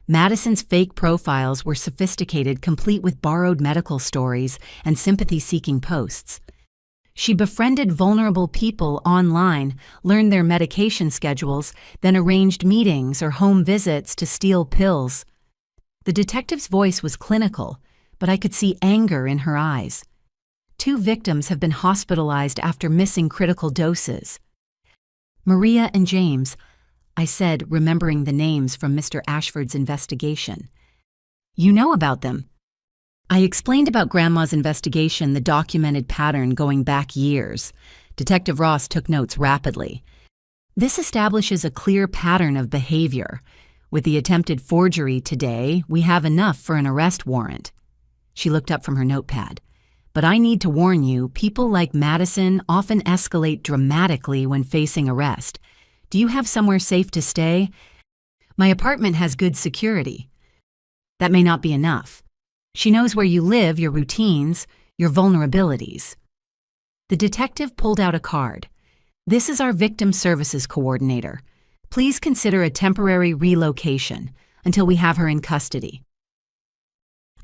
Madison's fake profiles were sophisticated, complete with borrowed medical stories and sympathy-seeking posts. She befriended vulnerable people online, learned their medication schedules, then arranged meetings or home visits to steal pills. The detective's voice was clinical, but I could see anger in her eyes. 2 victims have been hospitalized after missing critical doses. Maria and James, I said, remembering the names from Mr. Ashford's investigation. You know about them. I explained about Grandma's investigation, the documented pattern going back years. Detective Ross took notes rapidly. This establishes a clear pattern of behavior. With the attempted forgery today, we have enough for an arrest warrant. She looked up from her notepad. But I need to warn you, people like Madison often escalate dramatically when facing arrest. Do you have somewhere safe to stay? My apartment has good security. That may not be enough. She knows where you live, your routines, your vulnerabilities. The detective pulled out a card. This is our victim services coordinator. Please consider a temporary relocation until we have her in custody.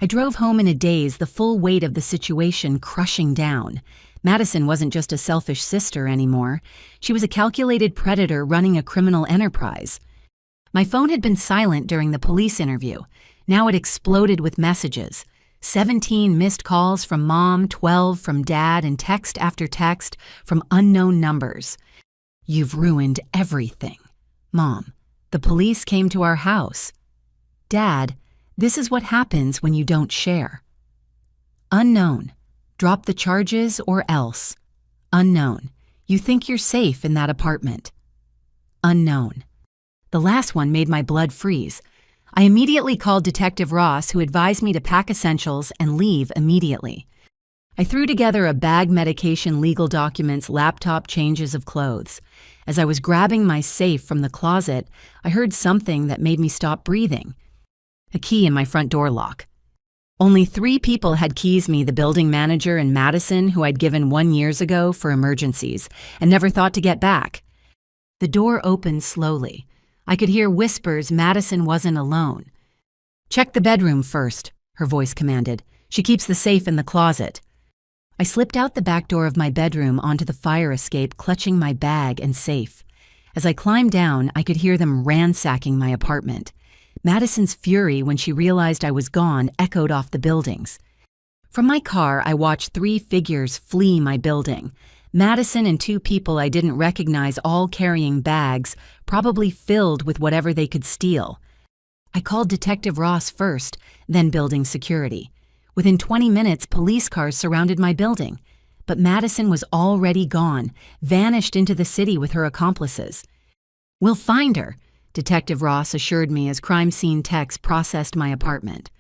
I drove home in a daze, the full weight of the situation crushing down. Madison wasn't just a selfish sister anymore. She was a calculated predator running a criminal enterprise. My phone had been silent during the police interview. Now it exploded with messages. 17 missed calls from Mom, 12 from Dad, and text after text from unknown numbers. You've ruined everything. Mom, the police came to our house. Dad, this is what happens when you don't share. Unknown. Drop the charges or else. Unknown. You think you're safe in that apartment. Unknown. The last one made my blood freeze. I immediately called Detective Ross, who advised me to pack essentials and leave immediately. I threw together a bag, medication, legal documents, laptop, changes of clothes. As I was grabbing my safe from the closet, I heard something that made me stop breathing. A key in my front door lock. Only 3 people had keys: me, the building manager, and Madison, who I'd given 1 year ago for emergencies, and never thought to get back. The door opened slowly. I could hear whispers Madison wasn't alone. Check the bedroom first, her voice commanded. She keeps the safe in the closet. I slipped out the back door of my bedroom onto the fire escape, clutching my bag and safe. As I climbed down, I could hear them ransacking my apartment. Madison's fury when she realized I was gone echoed off the buildings. From my car, I watched 3 figures flee my building. Madison and 2 people I didn't recognize, all carrying bags, probably filled with whatever they could steal. I called Detective Ross first, then building security. Within 20 minutes, police cars surrounded my building. But Madison was already gone, vanished into the city with her accomplices. We'll find her, Detective Ross assured me as crime scene techs processed my apartment.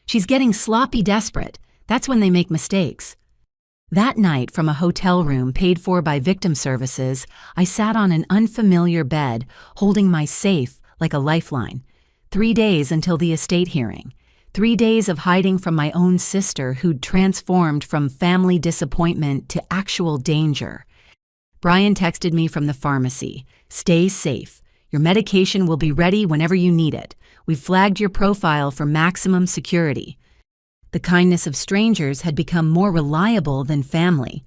She's getting sloppy desperate. That's when they make mistakes. That night, from a hotel room paid for by victim services, I sat on an unfamiliar bed, holding my safe like a lifeline. 3 days until the estate hearing. 3 days of hiding from my own sister who'd transformed from family disappointment to actual danger. Brian texted me from the pharmacy. "Stay safe. Your medication will be ready whenever you need it. We've flagged your profile for maximum security." The kindness of strangers had become more reliable than family.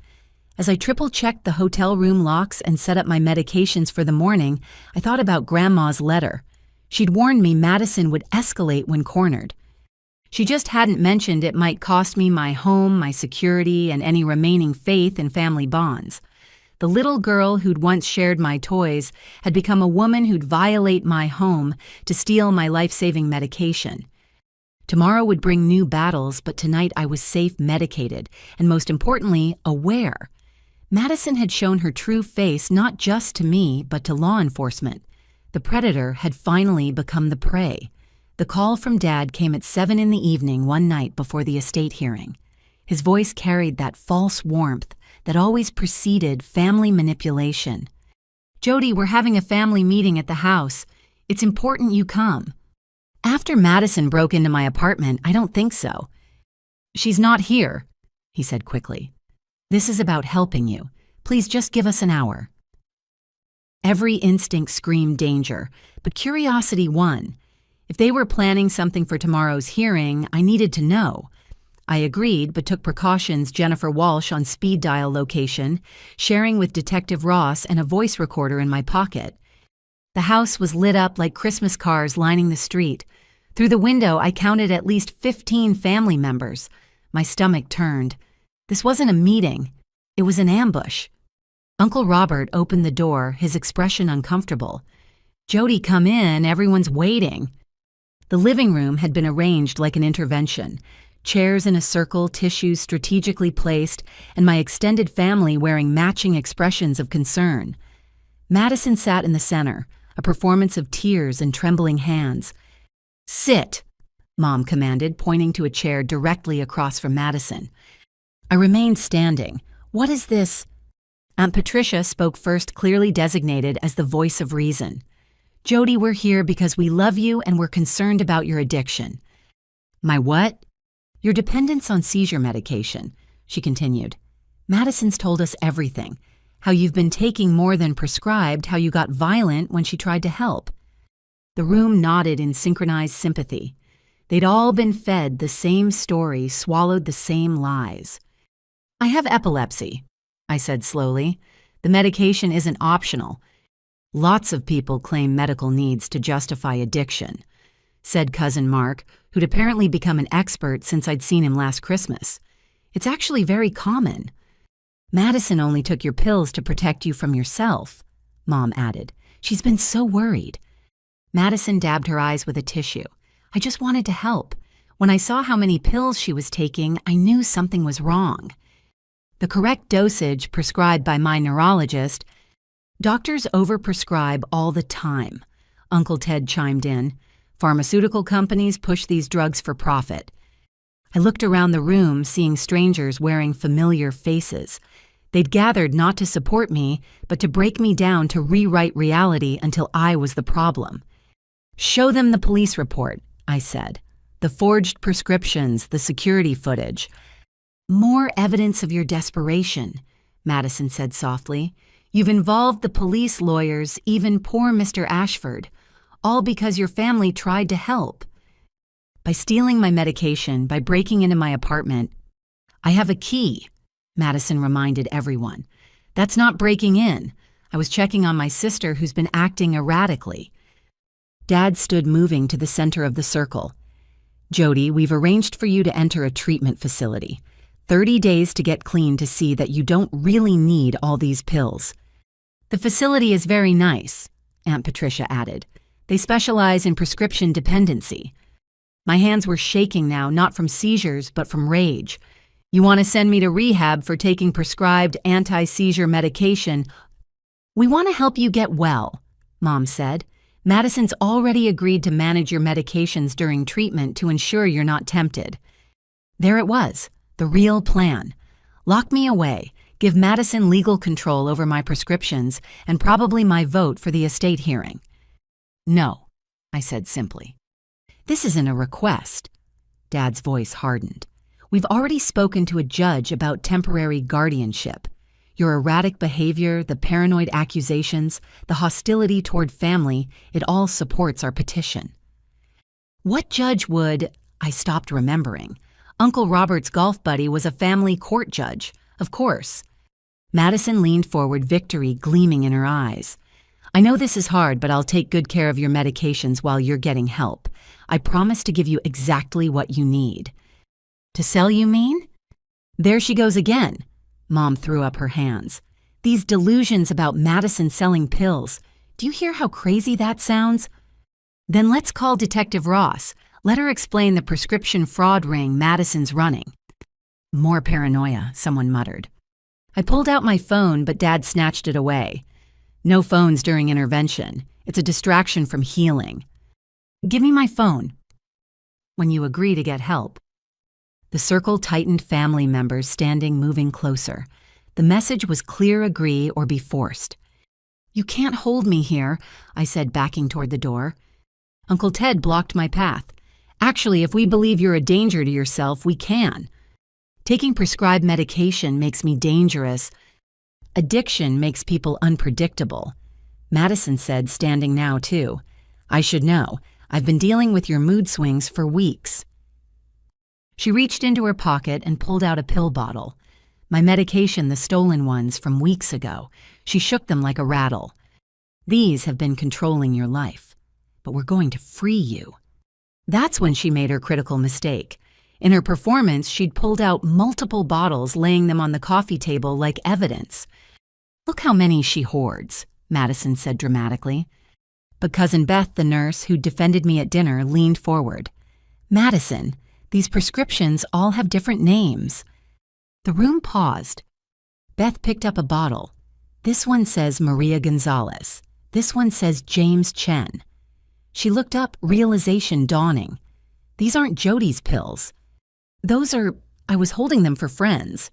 As I triple-checked the hotel room locks and set up my medications for the morning, I thought about Grandma's letter. She'd warned me Madison would escalate when cornered. She just hadn't mentioned it might cost me my home, my security, and any remaining faith in family bonds. The little girl who'd once shared my toys had become a woman who'd violate my home to steal my life-saving medication. Tomorrow would bring new battles, but tonight I was safe, medicated, and most importantly, aware. Madison had shown her true face not just to me, but to law enforcement. The predator had finally become the prey. The call from Dad came at 7 in the evening one night before the estate hearing. His voice carried that false warmth that always preceded family manipulation. "Jody, we're having a family meeting at the house. It's important you come." After Madison broke into my apartment, I don't think so. "She's not here," he said quickly. "This is about helping you. Please just give us an hour." Every instinct screamed danger, but curiosity won. If they were planning something for tomorrow's hearing, I needed to know. I agreed, but took precautions Jennifer Walsh on speed dial location, sharing with Detective Ross and a voice recorder in my pocket. The house was lit up like Christmas cars lining the street. Through the window, I counted at least 15 family members. My stomach turned. This wasn't a meeting. It was an ambush. Uncle Robert opened the door, his expression uncomfortable. "Jody, come in. Everyone's waiting." The living room had been arranged like an intervention. Chairs in a circle, tissues strategically placed, and my extended family wearing matching expressions of concern. Madison sat in the center, a performance of tears and trembling hands. "Sit," Mom commanded, pointing to a chair directly across from Madison. I remained standing. "What is this?" Aunt Patricia spoke first, clearly designated as the voice of reason. "Jody, we're here because we love you and we're concerned about your addiction." "My what?" "Your dependence on seizure medication," she continued. "Madison's told us everything. How you've been taking more than prescribed, how you got violent when she tried to help." The room nodded in synchronized sympathy. They'd all been fed the same story, swallowed the same lies. "I have epilepsy," I said slowly. "The medication isn't optional. Lots of people claim medical needs to justify addiction," said Cousin Mark, who'd apparently become an expert since I'd seen him last Christmas. "It's actually very common." "Madison only took your pills to protect you from yourself," Mom added. "She's been so worried." Madison dabbed her eyes with a tissue. "I just wanted to help. When I saw how many pills she was taking, I knew something was wrong." The correct dosage prescribed by my neurologist. "Doctors overprescribe all the time," Uncle Ted chimed in. "Pharmaceutical companies push these drugs for profit." I looked around the room, seeing strangers wearing familiar faces. They'd gathered not to support me, but to break me down to rewrite reality until I was the problem. "Show them the police report," I said. "The forged prescriptions, the security footage." "More evidence of your desperation," Madison said softly. "You've involved the police, lawyers, even poor Mr. Ashford, all because your family tried to help. By stealing my medication, by breaking into my apartment." "I have a key," Madison reminded everyone. "That's not breaking in. I was checking on my sister who's been acting erratically." Dad stood moving to the center of the circle. "Jody, we've arranged for you to enter a treatment facility. 30 days to get clean to see that you don't really need all these pills." "The facility is very nice," Aunt Patricia added. "They specialize in prescription dependency." My hands were shaking now, not from seizures, but from rage. "You want to send me to rehab for taking prescribed anti-seizure medication?" "We want to help you get well," Mom said. "Madison's already agreed to manage your medications during treatment to ensure you're not tempted." There it was, the real plan. Lock me away, give Madison legal control over my prescriptions, and probably my vote for the estate hearing. No, I said simply. This isn't a request. Dad's voice hardened. We've already spoken to a judge about temporary guardianship. Your erratic behavior, the paranoid accusations, the hostility toward family, it all supports our petition. What judge would... I stopped remembering. Uncle Robert's golf buddy was a family court judge, of course. Madison leaned forward, victory gleaming in her eyes. I know this is hard, but I'll take good care of your medications while you're getting help. I promise to give you exactly what you need. To sell, you mean? There she goes again. Mom threw up her hands. These delusions about Madison selling pills. Do you hear how crazy that sounds? Then let's call Detective Ross. Let her explain the prescription fraud ring Madison's running. More paranoia, someone muttered. I pulled out my phone, but Dad snatched it away. No phones during intervention. It's a distraction from healing. Give me my phone. When you agree to get help. The circle tightened, family members standing, moving closer. The message was clear: agree or be forced. You can't hold me here, I said, backing toward the door. Uncle Ted blocked my path. Actually, if we believe you're a danger to yourself, we can. Taking prescribed medication makes me dangerous. Addiction makes people unpredictable. Madison said, standing now too. I should know. I've been dealing with your mood swings for weeks. She reached into her pocket and pulled out a pill bottle. My medication, the stolen ones from weeks ago. She shook them like a rattle. These have been controlling your life, but we're going to free you. That's when she made her critical mistake. In her performance, she'd pulled out multiple bottles, laying them on the coffee table like evidence. Look how many she hoards, Madison said dramatically. But Cousin Beth, the nurse who defended me at dinner, leaned forward. Madison, these prescriptions all have different names. The room paused. Beth picked up a bottle. This one says Maria Gonzalez. This one says James Chen. She looked up, realization dawning. These aren't Jody's pills. I was holding them for friends,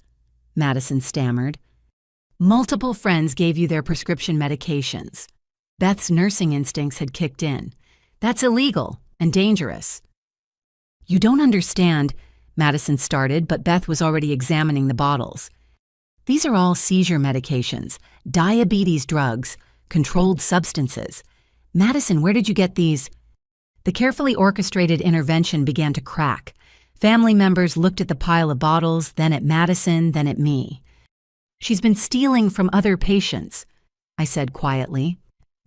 Madison stammered. Multiple friends gave you their prescription medications. Beth's nursing instincts had kicked in. That's illegal and dangerous. You don't understand, Madison started, but Beth was already examining the bottles. These are all seizure medications, diabetes drugs, controlled substances. Madison, where did you get these? The carefully orchestrated intervention began to crack. Family members looked at the pile of bottles, then at Madison, then at me. She's been stealing from other patients, I said quietly.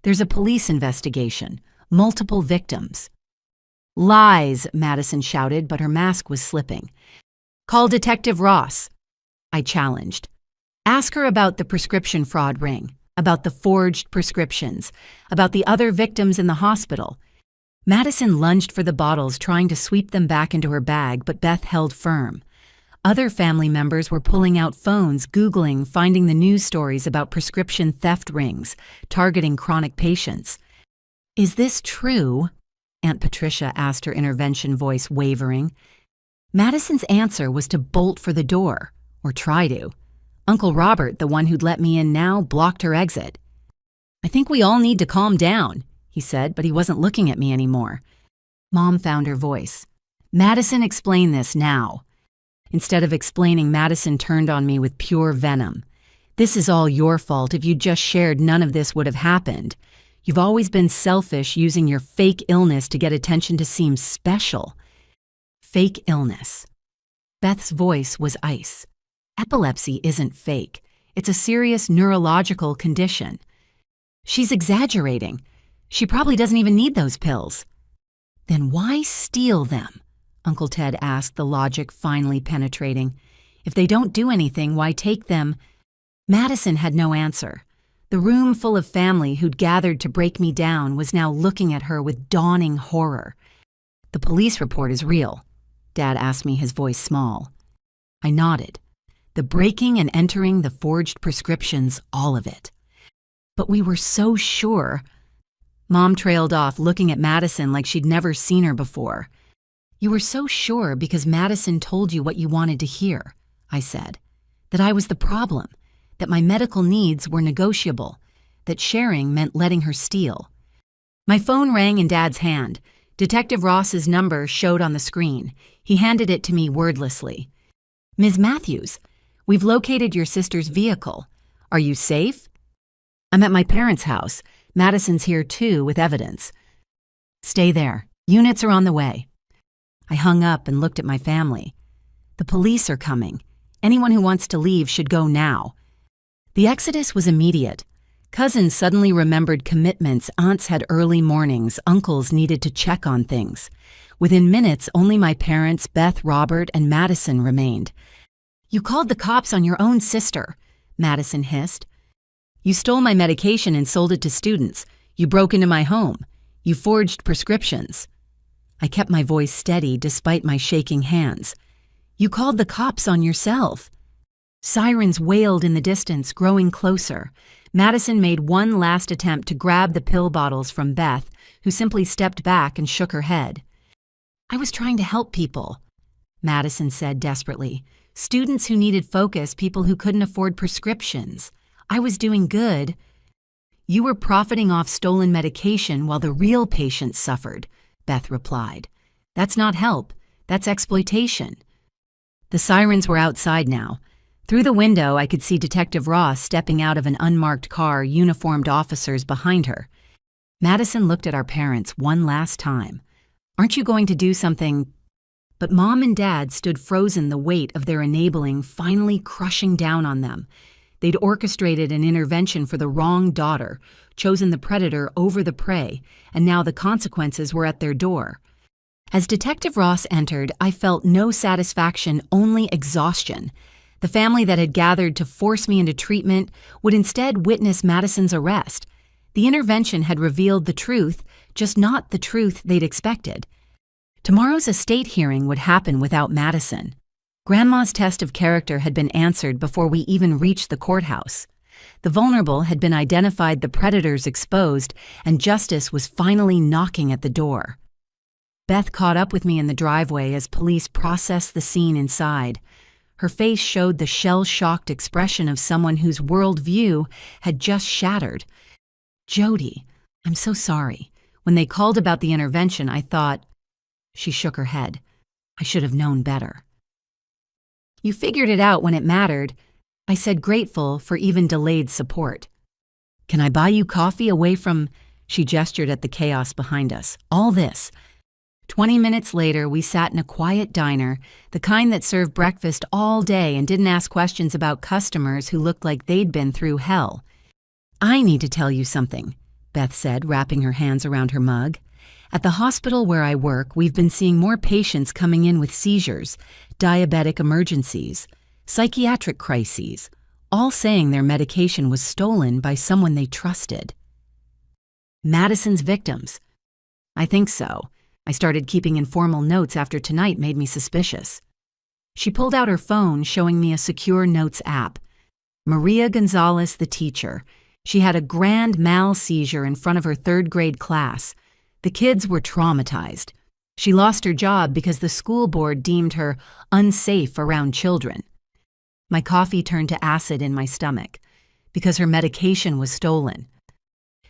There's a police investigation, multiple victims. Lies, Madison shouted, but her mask was slipping. Call Detective Ross, I challenged. Ask her about the prescription fraud ring, about the forged prescriptions, about the other victims in the hospital. Madison lunged for the bottles, trying to sweep them back into her bag, but Beth held firm. Other family members were pulling out phones, Googling, finding the news stories about prescription theft rings, targeting chronic patients. Is this true? Aunt Patricia asked, her intervention voice wavering. Madison's answer was to bolt for the door, or try to. Uncle Robert, the one who'd let me in now, blocked her exit. I think we all need to calm down, he said, but he wasn't looking at me anymore. Mom found her voice. Madison, explain this now. Instead of explaining, Madison turned on me with pure venom. This is all your fault. If you'd just shared, none of this would have happened. You've always been selfish, using your fake illness to get attention to seem special. Fake illness. Beth's voice was ice. Epilepsy isn't fake. It's a serious neurological condition. She's exaggerating. She probably doesn't even need those pills. Then why steal them? Uncle Ted asked, the logic finally penetrating. If they don't do anything, why take them? Madison had no answer. The room full of family who'd gathered to break me down was now looking at her with dawning horror. The police report is real, Dad asked me, his voice small. I nodded. The breaking and entering, the forged prescriptions, all of it. But we were so sure. Mom trailed off, looking at Madison like she'd never seen her before. You were so sure because Madison told you what you wanted to hear, I said. that I was the problem, that my medical needs were negotiable, that sharing meant letting her steal. My phone rang in Dad's hand. Detective Ross's number showed on the screen. He handed it to me wordlessly. "Ms. Matthews, we've located your sister's vehicle. Are you safe?" "I'm at my parents' house. Madison's here too with evidence." "Stay there. Units are on the way." I hung up and looked at my family. "The police are coming. Anyone who wants to leave should go now." The exodus was immediate. Cousins suddenly remembered commitments, aunts had early mornings, uncles needed to check on things. Within minutes, only my parents, Beth, Robert, and Madison remained. "You called the cops on your own sister," Madison hissed. "You stole my medication and sold it to students. You broke into my home. You forged prescriptions." I kept my voice steady despite my shaking hands. "You called the cops on yourself." Sirens wailed in the distance, growing closer. Madison made one last attempt to grab the pill bottles from Beth, who simply stepped back and shook her head. "I was trying to help people," Madison said desperately. "Students who needed focus, people who couldn't afford prescriptions. I was doing good." "You were profiting off stolen medication while the real patients suffered," Beth replied. "That's not help. That's exploitation." The sirens were outside now. Through the window, I could see Detective Ross stepping out of an unmarked car, uniformed officers behind her. Madison looked at our parents one last time. "Aren't you going to do something?" But Mom and Dad stood frozen, the weight of their enabling finally crushing down on them. They'd orchestrated an intervention for the wrong daughter, chosen the predator over the prey, and now the consequences were at their door. As Detective Ross entered, I felt no satisfaction, only exhaustion. The family that had gathered to force me into treatment would instead witness Madison's arrest. The intervention had revealed the truth, just not the truth they'd expected. Tomorrow's estate hearing would happen without Madison. Grandma's test of character had been answered before we even reached the courthouse. The vulnerable had been identified, the predators exposed, and justice was finally knocking at the door. Beth caught up with me in the driveway as police processed the scene inside. Her face showed the shell-shocked expression of someone whose worldview had just shattered. "Jody, I'm so sorry. When they called about the intervention, I thought—" She shook her head. "I should have known better." "You figured it out when it mattered," I said, grateful for even delayed support. "Can I buy you coffee away from—" She gestured at the chaos behind us. "All this." 20 minutes later, we sat in a quiet diner, the kind that served breakfast all day and didn't ask questions about customers who looked like they'd been through hell. "I need to tell you something," Beth said, wrapping her hands around her mug. "At the hospital where I work, we've been seeing more patients coming in with seizures, diabetic emergencies, psychiatric crises, all saying their medication was stolen by someone they trusted." "Madison's victims?" "I think so. I started keeping informal notes after tonight made me suspicious." She pulled out her phone, showing me a secure notes app. Maria Gonzalez, the teacher. She had a grand mal seizure in front of her third-grade class. The kids were traumatized. She lost her job because the school board deemed her unsafe around children. My coffee turned to acid in my stomach because her medication was stolen.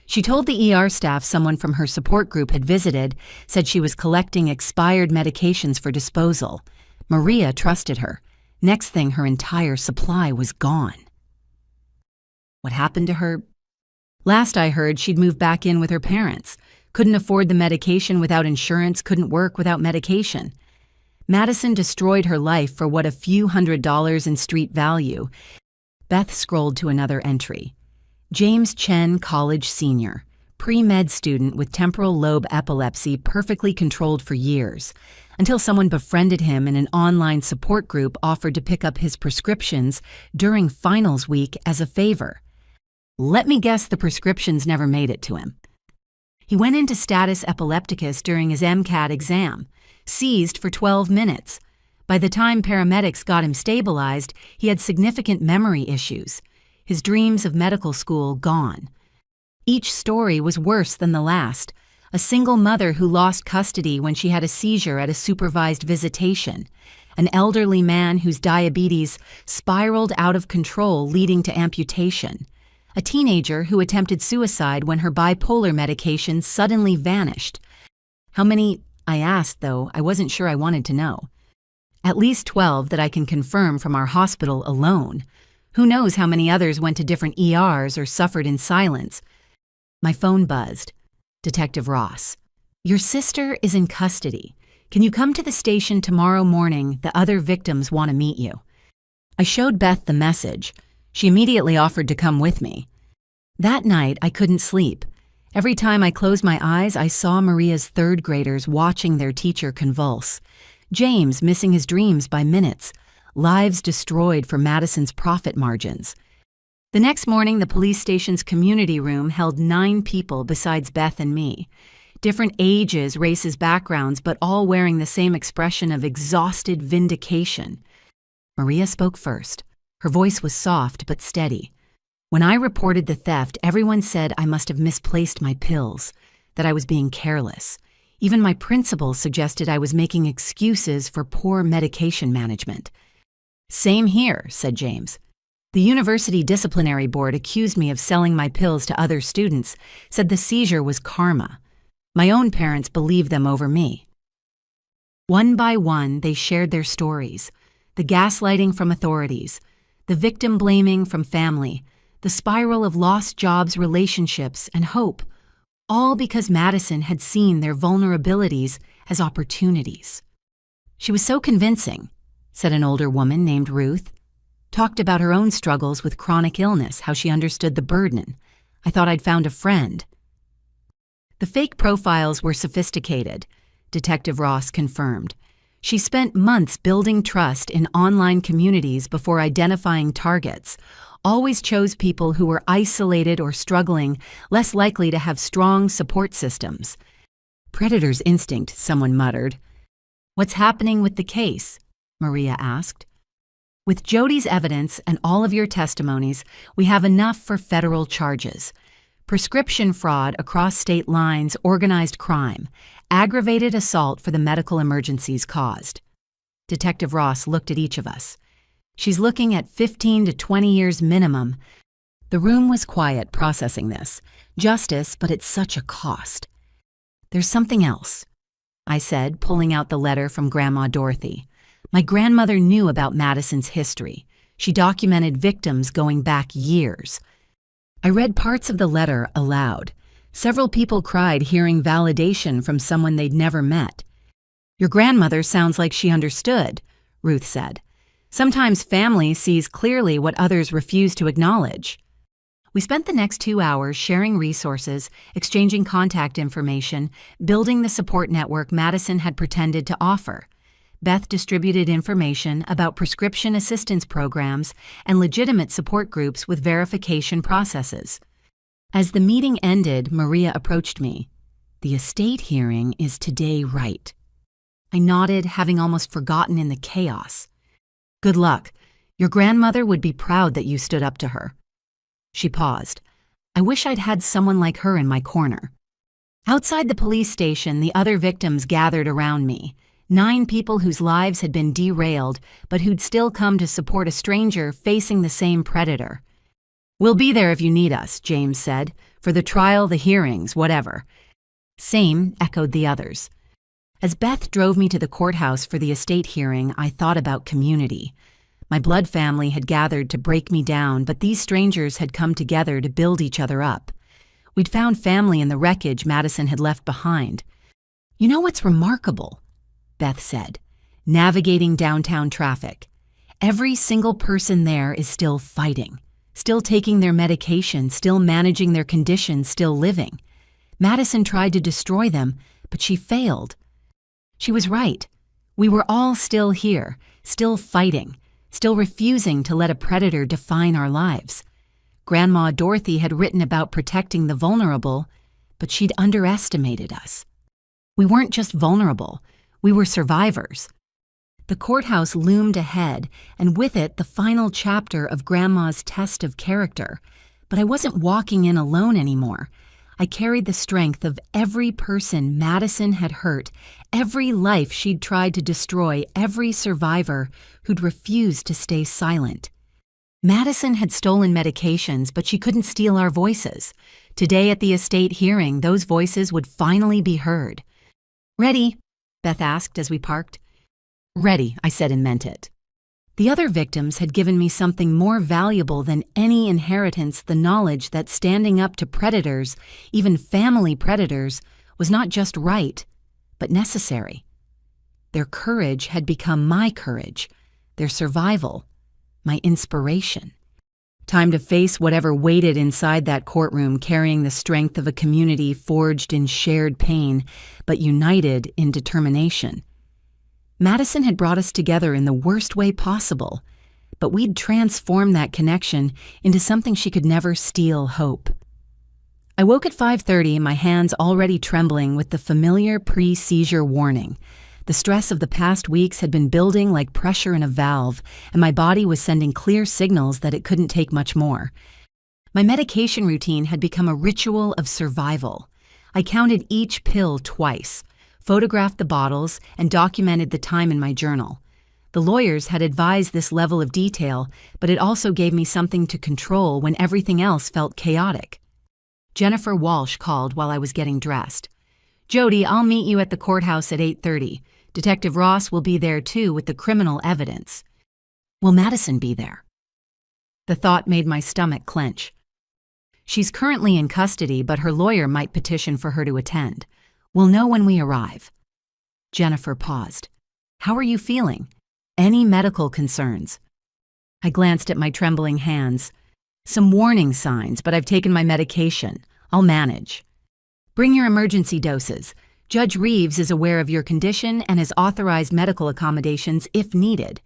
She told the ER staff someone from her support group had visited, said she was collecting expired medications for disposal. Maria trusted her. Next thing, her entire supply was gone. What happened to her? Last I heard, she'd moved back in with her parents. Couldn't afford the medication without insurance, couldn't work without medication. Madison destroyed her life for what, a few $100s in street value. Beth scrolled to another entry. James Chen, college senior, pre-med student with temporal lobe epilepsy, perfectly controlled for years, until someone befriended him in an online support group, offered to pick up his prescriptions during finals week as a favor. Let me guess, the prescriptions never made it to him. He went into status epilepticus during his MCAT exam, seized for 12 minutes. By the time paramedics got him stabilized, he had significant memory issues. His dreams of medical school gone. Each story was worse than the last. A single mother who lost custody when she had a seizure at a supervised visitation. an elderly man whose diabetes spiraled out of control, leading to amputation, a teenager who attempted suicide when her bipolar medication suddenly vanished. How many? I asked, though I wasn't sure I wanted to know. At least 12 that I can confirm from our hospital alone. Who knows how many others went to different ERs or suffered in silence. My phone buzzed. Detective Ross. Your sister is in custody. Can you come to the station tomorrow morning? The other victims want to meet you. I showed Beth the message. She immediately offered to come with me. That night, I couldn't sleep. Every time I closed my eyes, I saw Maria's third graders watching their teacher convulse. James missing his dreams by minutes. Lives destroyed for Madison's profit margins. The next morning, the police station's community room held 9 people besides Beth and me. Different ages, races, backgrounds, but all wearing the same expression of exhausted vindication. Maria spoke first. Her voice was soft but steady. When I reported the theft, everyone said I must have misplaced my pills, that I was being careless. Even my principal suggested I was making excuses for poor medication management. Same here, said James. The university disciplinary board accused me of selling my pills to other students, said the seizure was karma. My own parents believed them over me. One by one, they shared their stories. The gaslighting from authorities, the victim blaming from family, the spiral of lost jobs, relationships, and hope, all because Madison had seen their vulnerabilities as opportunities. She was so convincing, said an older woman named Ruth. Talked about her own struggles with chronic illness, how she understood the burden. I thought I'd found a friend. The fake profiles were sophisticated, Detective Ross confirmed. She spent months building trust in online communities before identifying targets, always chose people who were isolated or struggling, less likely to have strong support systems. Predator's instinct, someone muttered. What's happening with the case? Maria asked. With Jody's evidence and all of your testimonies, we have enough for federal charges. Prescription fraud across state lines, organized crime, aggravated assault for the medical emergencies caused. Detective Ross looked at each of us. She's looking at 15 to 20 years minimum. The room was quiet, processing this. Justice, but at such a cost. There's something else, I said, pulling out the letter from Grandma Dorothy. My grandmother knew about Madison's history. She documented victims going back years. I read parts of the letter aloud. Several people cried hearing validation from someone they'd never met. Your grandmother sounds like she understood, Ruth said. Sometimes family sees clearly what others refuse to acknowledge. We spent the next 2 hours sharing resources, exchanging contact information, building the support network Madison had pretended to offer. Beth distributed information about prescription assistance programs and legitimate support groups with verification processes. As the meeting ended, Maria approached me. The estate hearing is today, right? I nodded, having almost forgotten in the chaos. Good luck. Your grandmother would be proud that you stood up to her. She paused. I wish I'd had someone like her in my corner. Outside the police station, the other victims gathered around me. 9 people whose lives had been derailed, but who'd still come to support a stranger facing the same predator. We'll be there if you need us, James said. For the trial, the hearings, whatever. Same, echoed the others. As Beth drove me to the courthouse for the estate hearing, I thought about community. My blood family had gathered to break me down, but these strangers had come together to build each other up. We'd found family in the wreckage Madison had left behind. You know what's remarkable? Beth said, navigating downtown traffic. Every single person there is still fighting, still taking their medication, still managing their conditions, still living. Madison tried to destroy them, but she failed. She was right. We were all still here, still fighting, still refusing to let a predator define our lives. Grandma Dorothy had written about protecting the vulnerable, but she'd underestimated us. We weren't just vulnerable, we were survivors. The courthouse loomed ahead, and with it the final chapter of Grandma's test of character. But I wasn't walking in alone anymore. I carried the strength of every person Madison had hurt, every life she'd tried to destroy, every survivor who'd refused to stay silent. Madison had stolen medications, but she couldn't steal our voices. Today at the estate hearing, those voices would finally be heard. "Ready?" Beth asked as we parked. "Ready," I said and meant it. The other victims had given me something more valuable than any inheritance, the knowledge that standing up to predators, even family predators, was not just right, but necessary. Their courage had become my courage, their survival, my inspiration. Time to face whatever waited inside that courtroom, carrying the strength of a community forged in shared pain, but united in determination. Madison had brought us together in the worst way possible, but we'd transformed that connection into something she could never steal: hope. I woke at 5:30, my hands already trembling with the familiar pre-seizure warning. The stress of the past weeks had been building like pressure in a valve, and my body was sending clear signals that it couldn't take much more. My medication routine had become a ritual of survival. I counted each pill twice, photographed the bottles, and documented the time in my journal. The lawyers had advised this level of detail, but it also gave me something to control when everything else felt chaotic. Jennifer Walsh called while I was getting dressed. "Jody, I'll meet you at the courthouse at 8:30. Detective Ross will be there too with the criminal evidence." "Will Madison be there?" The thought made my stomach clench. "She's currently in custody, but her lawyer might petition for her to attend. We'll know when we arrive." Jennifer paused. "How are you feeling? Any medical concerns?" I glanced at my trembling hands. "Some warning signs, but I've taken my medication. I'll manage." "Bring your emergency doses. Judge Reeves is aware of your condition and has authorized medical accommodations if needed."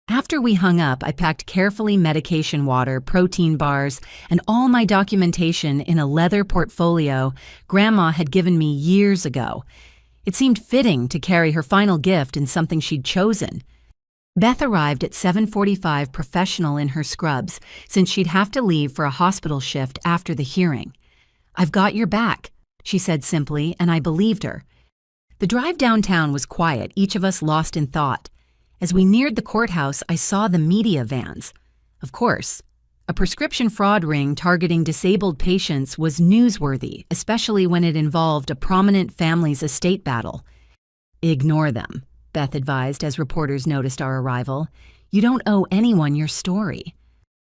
After we hung up, I packed carefully medication water, protein bars, and all my documentation in a leather portfolio Grandma had given me years ago. It seemed fitting to carry her final gift in something she'd chosen. Beth arrived at 7:45, professional in her scrubs, since she'd have to leave for a hospital shift after the hearing. "I've got your back," she said simply, and I believed her. The drive downtown was quiet, each of us lost in thought. As we neared the courthouse, I saw the media vans. Of course, a prescription fraud ring targeting disabled patients was newsworthy, especially when it involved a prominent family's estate battle. "Ignore them," Beth advised as reporters noticed our arrival. "You don't owe anyone your story."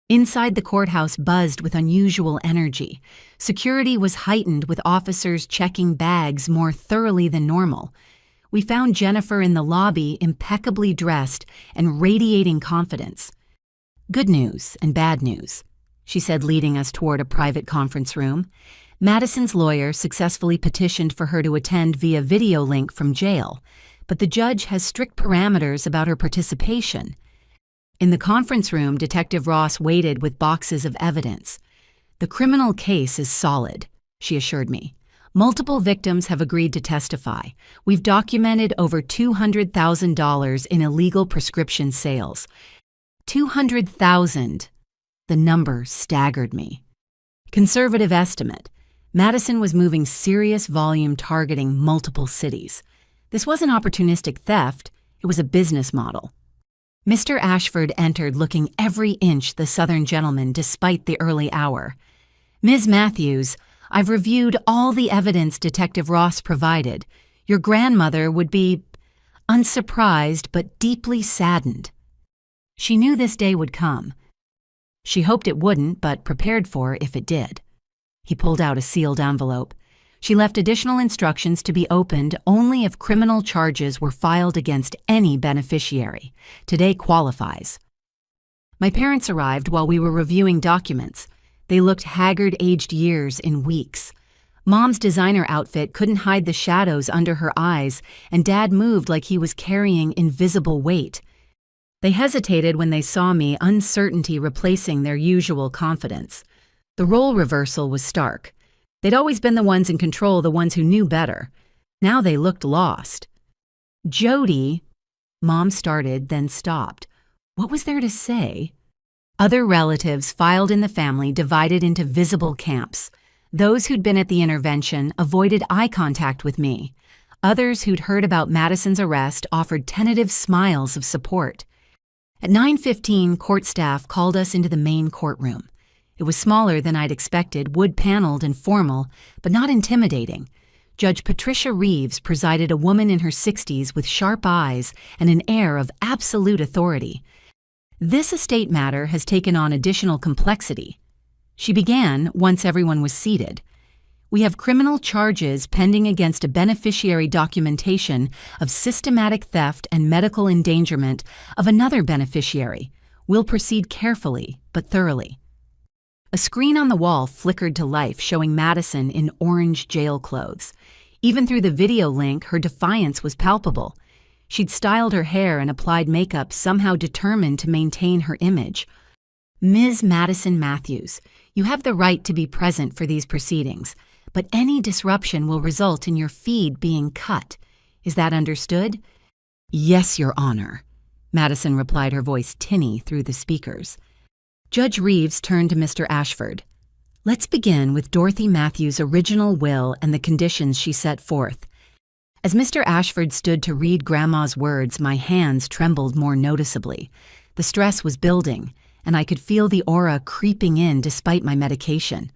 Inside the courthouse buzzed with unusual energy. Security was heightened with officers checking bags more thoroughly than normal. We found Jennifer in the lobby, impeccably dressed and radiating confidence. "Good news and bad news," she said, leading us toward a private conference room. Madison's lawyer successfully petitioned for her to attend via video link from jail, but the judge has strict parameters about her participation. In the conference room, Detective Ross waited with boxes of evidence. "The criminal case is solid," she assured me. "Multiple victims have agreed to testify. We've documented over $200,000 in illegal prescription sales." 200,000. The number staggered me. Conservative estimate. Madison was moving serious volume targeting multiple cities. This wasn't opportunistic theft, it was a business model. Mr. Ashford entered looking every inch the Southern gentleman despite the early hour. "Ms. Matthews, I've reviewed all the evidence Detective Ross provided. Your grandmother would be unsurprised but deeply saddened." She knew this day would come. She hoped it wouldn't, but prepared for if it did. He pulled out a sealed envelope. She left additional instructions to be opened only if criminal charges were filed against any beneficiary. Today qualifies. My parents arrived while we were reviewing documents. They looked haggard, aged years in weeks. Mom's designer outfit couldn't hide the shadows under her eyes, and Dad moved like he was carrying invisible weight. They hesitated when they saw me, uncertainty replacing their usual confidence. The role reversal was stark. They'd always been the ones in control, the ones who knew better. Now they looked lost. "Jody," Mom started, then stopped. What was there to say? Other relatives filed in the family, divided into visible camps. Those who'd been at the intervention avoided eye contact with me. Others who'd heard about Madison's arrest offered tentative smiles of support. At 9:15, court staff called us into the main courtroom. It was smaller than I'd expected, wood-paneled and formal, but not intimidating. Judge Patricia Reeves presided, a woman in her 60s with sharp eyes and an air of absolute authority. This estate matter has taken on additional complexity. She began once everyone was seated. We have criminal charges pending against a beneficiary documentation of systematic theft and medical endangerment of another beneficiary. We'll proceed carefully but thoroughly. A screen on the wall flickered to life, showing Madison in orange jail clothes. Even through the video link, her defiance was palpable. She'd styled her hair and applied makeup, somehow determined to maintain her image. Ms. Madison Matthews, you have the right to be present for these proceedings, but any disruption will result in your feed being cut. Is that understood? Yes, Your Honor, Madison replied, her voice tinny through the speakers. Judge Reeves turned to Mr. Ashford. Let's begin with Dorothy Matthews' original will and the conditions she set forth. As Mr. Ashford stood to read Grandma's words, my hands trembled more noticeably. The stress was building, and I could feel the aura creeping in despite my medication.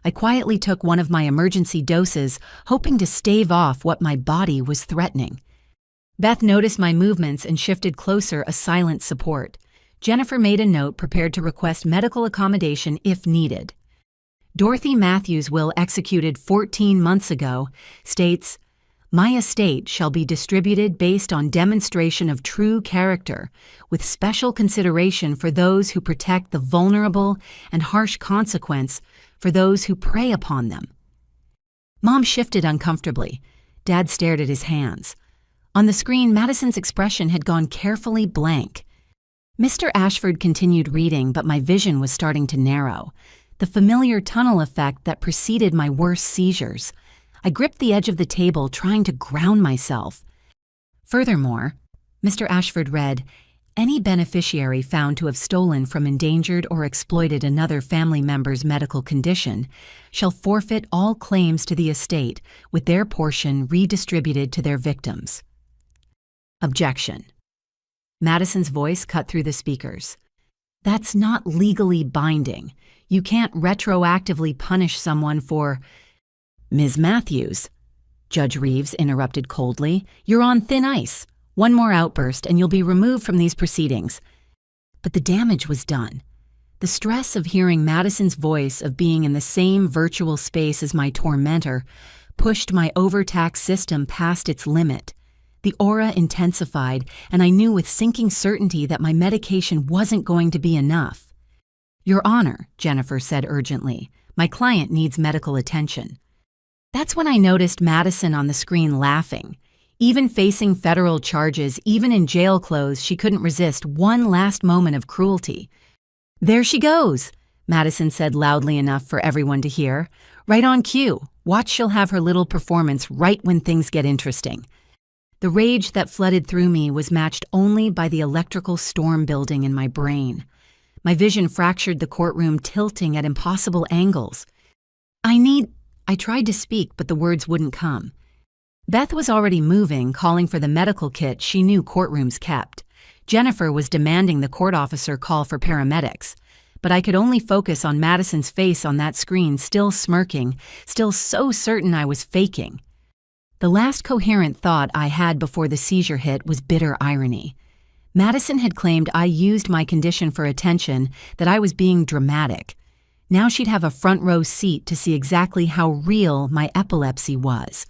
I quietly took one of my emergency doses, hoping to stave off what my body was threatening. Beth noticed my movements and shifted closer, a silent support. Jennifer made a note, prepared to request medical accommodation if needed. Dorothy Matthews' will, executed 14 months ago, states, "My estate shall be distributed based on demonstration of true character, with special consideration for those who protect the vulnerable and harsh consequence for those who prey upon them." Mom shifted uncomfortably. Dad stared at his hands. On the screen, Madison's expression had gone carefully blank. Mr. Ashford continued reading, but my vision was starting to narrow. The familiar tunnel effect that preceded my worst seizures. I gripped the edge of the table, trying to ground myself. Furthermore, Mr. Ashford read, any beneficiary found to have stolen from, endangered, or exploited another family member's medical condition shall forfeit all claims to the estate, with their portion redistributed to their victims. Objection. Madison's voice cut through the speakers. That's not legally binding. You can't retroactively punish someone for... Ms. Matthews, Judge Reeves interrupted coldly, you're on thin ice. One more outburst and you'll be removed from these proceedings. But the damage was done. The stress of hearing Madison's voice, of being in the same virtual space as my tormentor, pushed my overtaxed system past its limit. The aura intensified, and I knew with sinking certainty that my medication wasn't going to be enough. Your Honor, Jennifer said urgently, my client needs medical attention. That's when I noticed Madison on the screen laughing. Even facing federal charges, even in jail clothes, she couldn't resist one last moment of cruelty. There she goes, Madison said loudly enough for everyone to hear. Right on cue. Watch, she'll have her little performance right when things get interesting. The rage that flooded through me was matched only by the electrical storm building in my brain. My vision fractured the courtroom, tilting at impossible angles. I tried to speak, but the words wouldn't come. Beth was already moving, calling for the medical kit she knew courtrooms kept. Jennifer was demanding the court officer call for paramedics. But I could only focus on Madison's face on that screen, still smirking, still so certain I was faking. The last coherent thought I had before the seizure hit was bitter irony. Madison had claimed I used my condition for attention, that I was being dramatic. Now she'd have a front row seat to see exactly how real my epilepsy was.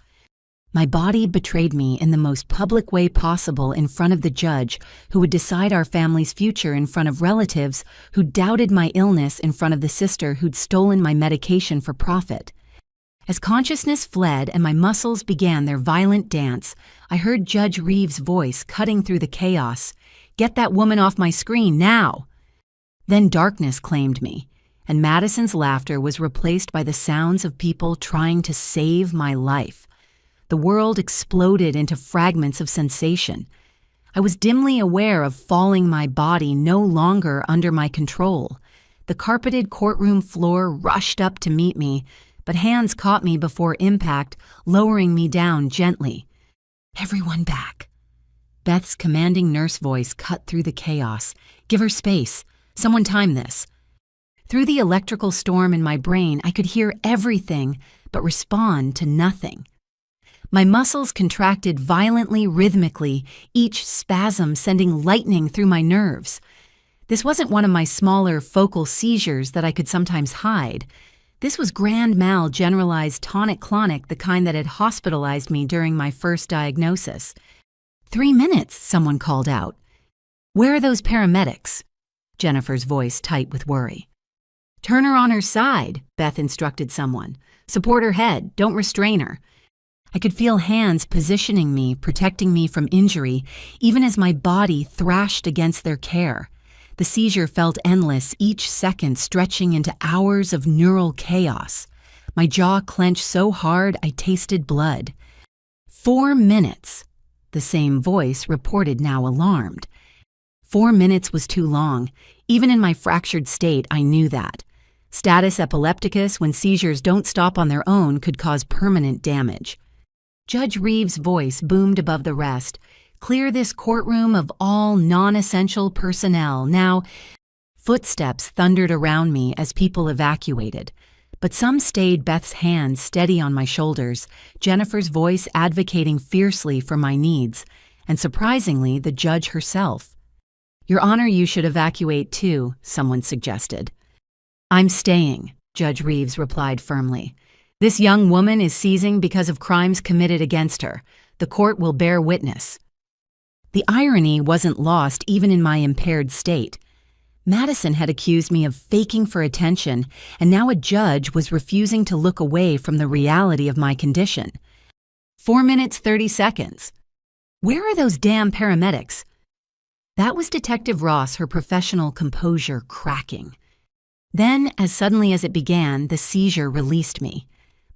My body betrayed me in the most public way possible in front of the judge who would decide our family's future, in front of relatives who doubted my illness, in front of the sister who'd stolen my medication for profit. As consciousness fled and my muscles began their violent dance, I heard Judge Reeves' voice cutting through the chaos. Get that woman off my screen, now! Then darkness claimed me, and Madison's laughter was replaced by the sounds of people trying to save my life. The world exploded into fragments of sensation. I was dimly aware of falling, my body no longer under my control. The carpeted courtroom floor rushed up to meet me, but hands caught me before impact, lowering me down gently. "Everyone back." Beth's commanding nurse voice cut through the chaos. "Give her space. Someone time this." Through the electrical storm in my brain, I could hear everything, but respond to nothing. My muscles contracted violently, rhythmically, each spasm sending lightning through my nerves. This wasn't one of my smaller focal seizures that I could sometimes hide. This was grand mal generalized tonic-clonic, the kind that had hospitalized me during my first diagnosis. 3 minutes, someone called out. "Where are those paramedics?" Jennifer's voice tight with worry. "Turn her on her side," Beth instructed someone. "Support her head, don't restrain her." I could feel hands positioning me, protecting me from injury, even as my body thrashed against their care. The seizure felt endless, each second stretching into hours of neural chaos. My jaw clenched so hard I tasted blood. 4 minutes, the same voice reported, now alarmed. 4 minutes was too long. Even in my fractured state, I knew that. Status epilepticus, when seizures don't stop on their own, could cause permanent damage. Judge Reeves' voice boomed above the rest. "Clear this courtroom of all non-essential personnel. Now," footsteps thundered around me as people evacuated. But some stayed, Beth's hands steady on my shoulders, Jennifer's voice advocating fiercely for my needs, and surprisingly, the judge herself. "Your Honor, you should evacuate too," someone suggested. "I'm staying," Judge Reeves replied firmly. "This young woman is seizing because of crimes committed against her. The court will bear witness." The irony wasn't lost even in my impaired state. Madison had accused me of faking for attention, and now a judge was refusing to look away from the reality of my condition. 4 minutes, 30 seconds. "Where are those damn paramedics?" That was Detective Ross, her professional composure cracking. Then, as suddenly as it began, the seizure released me.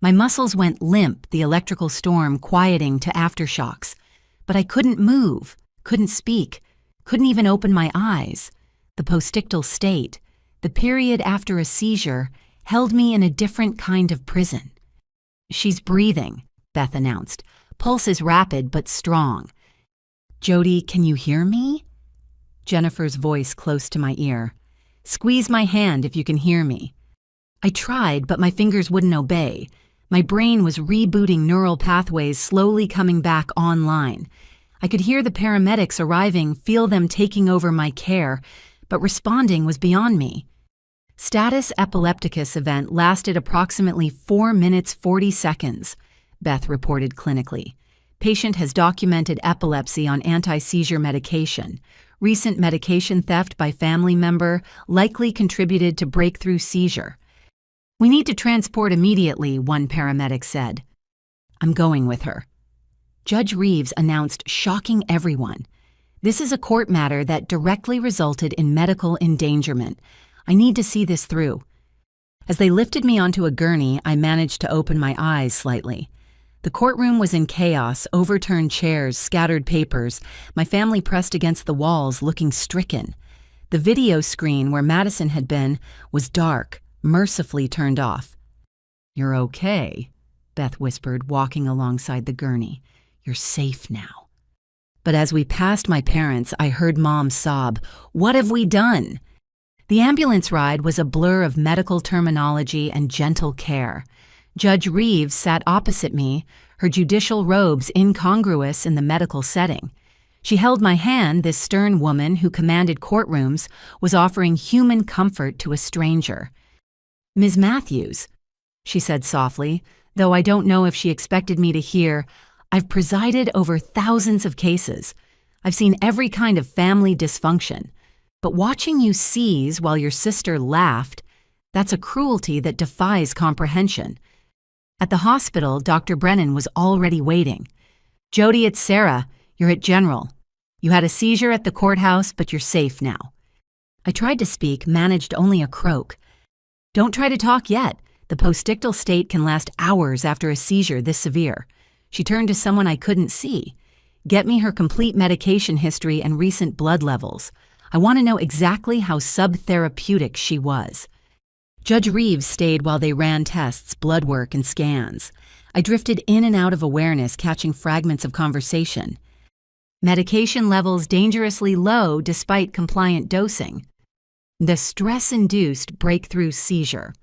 My muscles went limp, the electrical storm quieting to aftershocks. But I couldn't move, couldn't speak, couldn't even open my eyes. The postictal state, the period after a seizure, held me in a different kind of prison. "She's breathing," Beth announced. "Pulse is rapid but strong." "Jody, can you hear me?" Jennifer's voice close to my ear. "Squeeze my hand if you can hear me." I tried, but my fingers wouldn't obey. My brain was rebooting neural pathways, slowly coming back online. I could hear the paramedics arriving, feel them taking over my care, but responding was beyond me. Status epilepticus event lasted approximately 4 minutes 40 seconds, Beth reported clinically. Patient has documented epilepsy on anti-seizure medication. Recent medication theft by family member likely contributed to breakthrough seizure. "We need to transport immediately," one paramedic said. "I'm going with her." Judge Reeves announced, shocking everyone. "This is a court matter that directly resulted in medical endangerment. I need to see this through." As they lifted me onto a gurney, I managed to open my eyes slightly. The courtroom was in chaos, overturned chairs, scattered papers, my family pressed against the walls, looking stricken. The video screen where Madison had been was dark, mercifully turned off. "You're okay," Beth whispered, walking alongside the gurney. "You're safe now." But as we passed my parents, I heard Mom sob, "What have we done?" The ambulance ride was a blur of medical terminology and gentle care. Judge Reeves sat opposite me, her judicial robes incongruous in the medical setting. She held my hand. This stern woman who commanded courtrooms was offering human comfort to a stranger. "Ms. Matthews," she said softly, though I don't know if she expected me to hear, "I've presided over thousands of cases. I've seen every kind of family dysfunction. But watching you seize while your sister laughed, that's a cruelty that defies comprehension." At the hospital, Dr. Brennan was already waiting. "Jody, it's Sarah. You're at General. You had a seizure at the courthouse, but you're safe now." I tried to speak, managed only a croak. "Don't try to talk yet. The postictal state can last hours after a seizure this severe." She turned to someone I couldn't see. "Get me her complete medication history and recent blood levels. I want to know exactly how subtherapeutic she was." Judge Reeves stayed while they ran tests, blood work, and scans. I drifted in and out of awareness, catching fragments of conversation. Medication levels dangerously low despite compliant dosing. The stress-induced breakthrough seizure.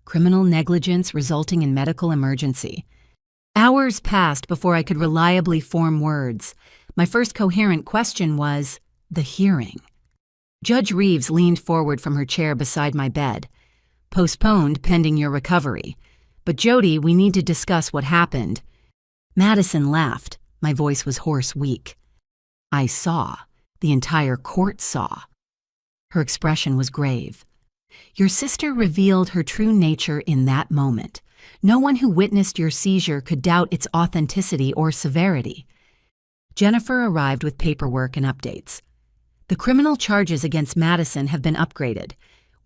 Criminal negligence resulting in medical emergency. Hours passed before I could reliably form words. My first coherent question was, the hearing. Judge Reeves leaned forward from her chair beside my bed. Postponed pending your recovery. But Jody, we need to discuss what happened. Madison laughed. My voice was hoarse, weak. I saw. The entire court saw. Her expression was grave. Your sister revealed her true nature in that moment. No one who witnessed your seizure could doubt its authenticity or severity. Jennifer arrived with paperwork and updates. The criminal charges against Madison have been upgraded.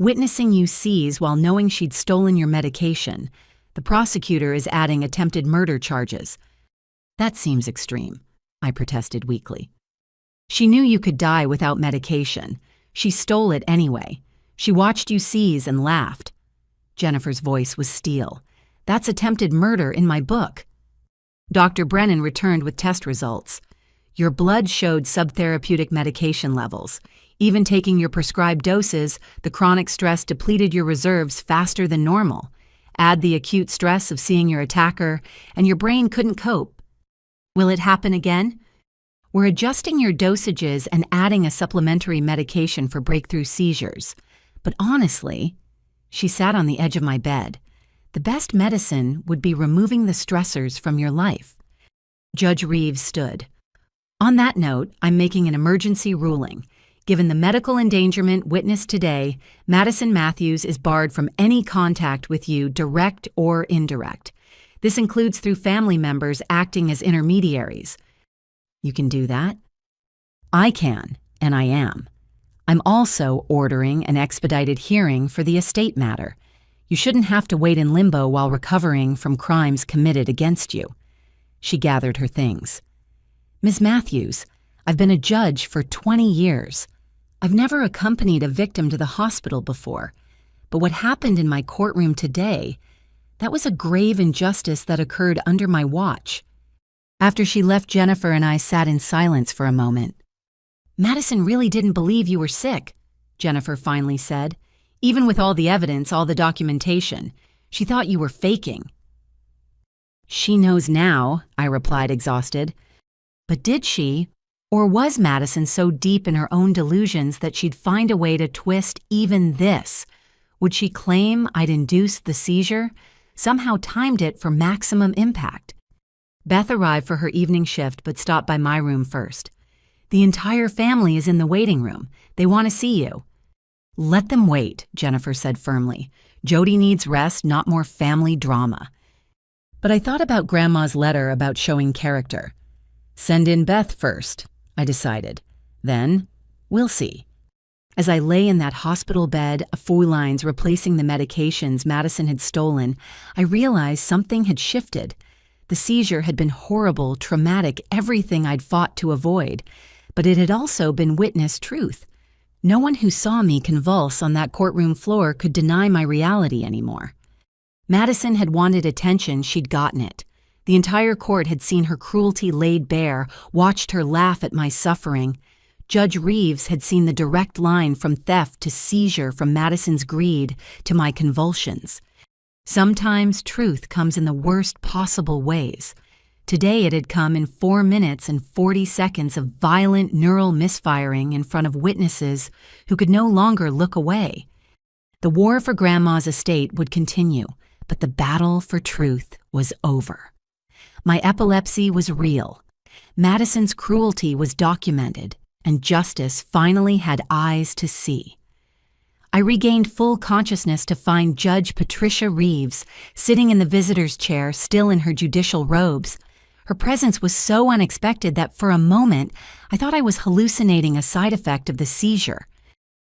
Witnessing you seize while knowing she'd stolen your medication. The prosecutor is adding attempted murder charges. That seems extreme, I protested weakly. She knew you could die without medication. She stole it anyway. She watched you seize and laughed. Jennifer's voice was steel. That's attempted murder in my book. Dr. Brennan returned with test results. Your blood showed subtherapeutic medication levels. Even taking your prescribed doses, the chronic stress depleted your reserves faster than normal. Add the acute stress of seeing your attacker, and your brain couldn't cope. Will it happen again? We're adjusting your dosages and adding a supplementary medication for breakthrough seizures. But honestly, she sat on the edge of my bed. The best medicine would be removing the stressors from your life. Judge Reeves stood. On that note, I'm making an emergency ruling. Given the medical endangerment witnessed today, Madison Matthews is barred from any contact with you, direct or indirect. This includes through family members acting as intermediaries. You can do that? I can, and I am. I'm also ordering an expedited hearing for the estate matter. You shouldn't have to wait in limbo while recovering from crimes committed against you. She gathered her things. Ms. Matthews, I've been a judge for 20 years. I've never accompanied a victim to the hospital before, but what happened in my courtroom today, that was a grave injustice that occurred under my watch. After she left, Jennifer and I sat in silence for a moment. Madison really didn't believe you were sick, Jennifer finally said. Even with all the evidence, all the documentation, she thought you were faking. She knows now, I replied, exhausted. But did she? Or was Madison so deep in her own delusions that she'd find a way to twist even this? Would she claim I'd induced the seizure? Somehow timed it for maximum impact. Beth arrived for her evening shift but stopped by my room first. The entire family is in the waiting room. They want to see you. Let them wait, Jennifer said firmly. Jody needs rest, not more family drama. But I thought about Grandma's letter about showing character. Send in Beth first, I decided. Then, we'll see. As I lay in that hospital bed, a few lines replacing the medications Madison had stolen, I realized something had shifted. The seizure had been horrible, traumatic, everything I'd fought to avoid. But it had also been witnessed truth. No one who saw me convulse on that courtroom floor could deny my reality anymore. Madison had wanted attention, she'd gotten it. The entire court had seen her cruelty laid bare, watched her laugh at my suffering. Judge Reeves had seen the direct line from theft to seizure, from Madison's greed to my convulsions. Sometimes truth comes in the worst possible ways. Today it had come in 4 minutes and 40 seconds of violent neural misfiring in front of witnesses who could no longer look away. The war for Grandma's estate would continue, but the battle for truth was over. My epilepsy was real. Madison's cruelty was documented, and justice finally had eyes to see. I regained full consciousness to find Judge Patricia Reeves sitting in the visitor's chair, still in her judicial robes. Her presence was so unexpected that for a moment I thought I was hallucinating a side effect of the seizure.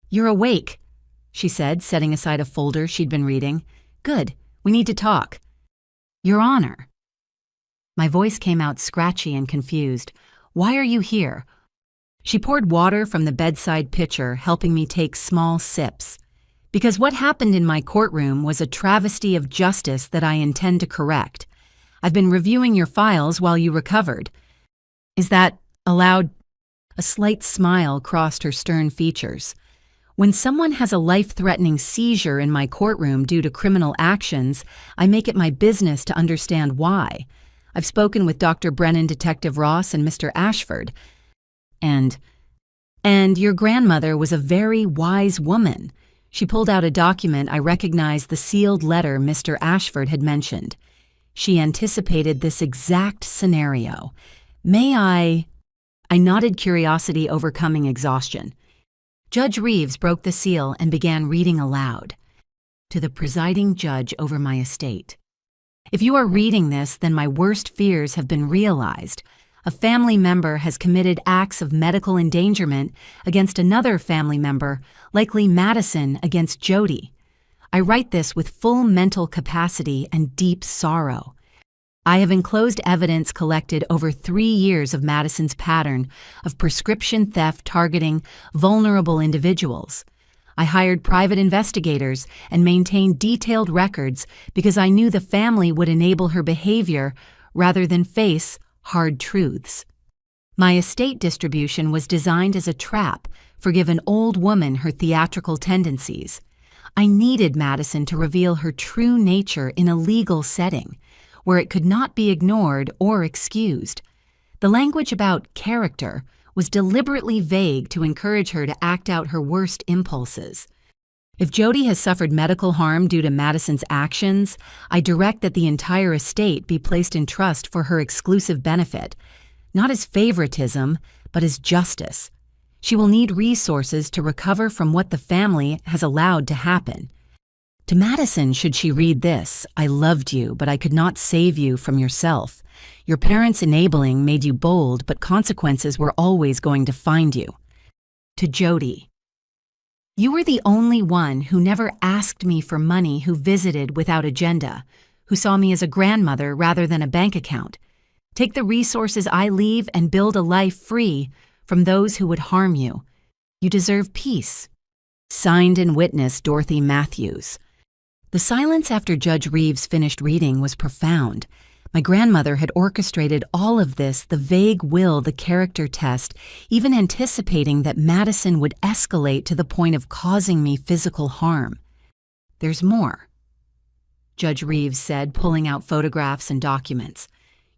"You're awake," she said, setting aside a folder she'd been reading. "Good, we need to talk." "Your Honor." My voice came out scratchy and confused. "Why are you here?" She poured water from the bedside pitcher, helping me take small sips. Because what happened in my courtroom was a travesty of justice that I intend to correct. I've been reviewing your files while you recovered. Is that allowed? A slight smile crossed her stern features. When someone has a life-threatening seizure in my courtroom due to criminal actions, I make it my business to understand why. I've spoken with Dr. Brennan, Detective Ross, and Mr. Ashford. And your grandmother was a very wise woman. She pulled out a document. I recognized the sealed letter Mr. Ashford had mentioned. She anticipated this exact scenario. I nodded, curiosity overcoming exhaustion. Judge Reeves broke the seal and began reading aloud. To the presiding judge over my estate. If you are reading this, then my worst fears have been realized. A family member has committed acts of medical endangerment against another family member, likely Madison against Jody. I write this with full mental capacity and deep sorrow. I have enclosed evidence collected over 3 years of Madison's pattern of prescription theft targeting vulnerable individuals. I hired private investigators and maintained detailed records because I knew the family would enable her behavior rather than face hard truths. My estate distribution was designed as a trap for give an old woman her theatrical tendencies. I needed Madison to reveal her true nature in a legal setting, where it could not be ignored or excused. The language about character was deliberately vague to encourage her to act out her worst impulses. If Jody has suffered medical harm due to Madison's actions, I direct that the entire estate be placed in trust for her exclusive benefit, not as favoritism, but as justice. She will need resources to recover from what the family has allowed to happen. To Madison, should she read this, I loved you, but I could not save you from yourself. Your parents' enabling made you bold, but consequences were always going to find you. To Jody, you were the only one who never asked me for money, who visited without agenda, who saw me as a grandmother rather than a bank account. Take the resources I leave and build a life free from those who would harm you. You deserve peace. Signed and witnessed, Dorothy Matthews. The silence after Judge Reeves finished reading was profound. My grandmother had orchestrated all of this, the vague will, the character test, even anticipating that Madison would escalate to the point of causing me physical harm. There's more, Judge Reeves said, pulling out photographs and documents.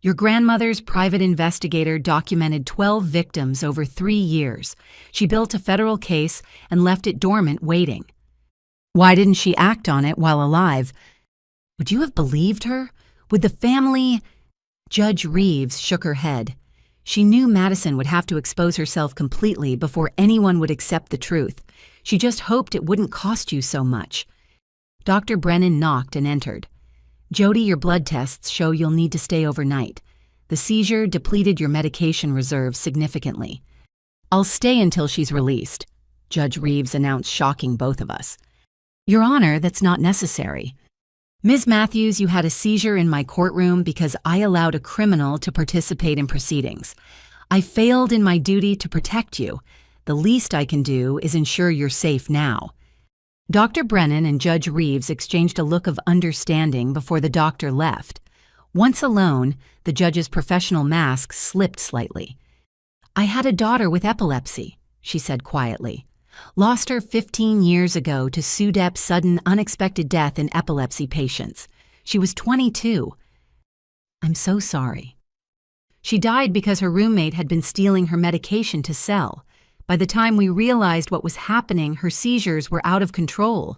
Your grandmother's private investigator documented 12 victims over 3 years. She built a federal case and left it dormant, waiting. Why didn't she act on it while alive? Would you have believed her? Would the family? Judge Reeves shook her head. She knew Madison would have to expose herself completely before anyone would accept the truth. She just hoped it wouldn't cost you so much. Dr. Brennan knocked and entered. Jody, your blood tests show you'll need to stay overnight. The seizure depleted your medication reserves significantly. I'll stay until she's released, Judge Reeves announced, shocking both of us. Your Honor, that's not necessary. Ms. Matthews, you had a seizure in my courtroom because I allowed a criminal to participate in proceedings. I failed in my duty to protect you. The least I can do is ensure you're safe now. Dr. Brennan and Judge Reeves exchanged a look of understanding before the doctor left. Once alone, the judge's professional mask slipped slightly. I had a daughter with epilepsy, she said quietly. Lost her 15 years ago to SUDEP's sudden, unexpected death in epilepsy patients. She was 22. I'm so sorry. She died because her roommate had been stealing her medication to sell. By the time we realized what was happening, her seizures were out of control.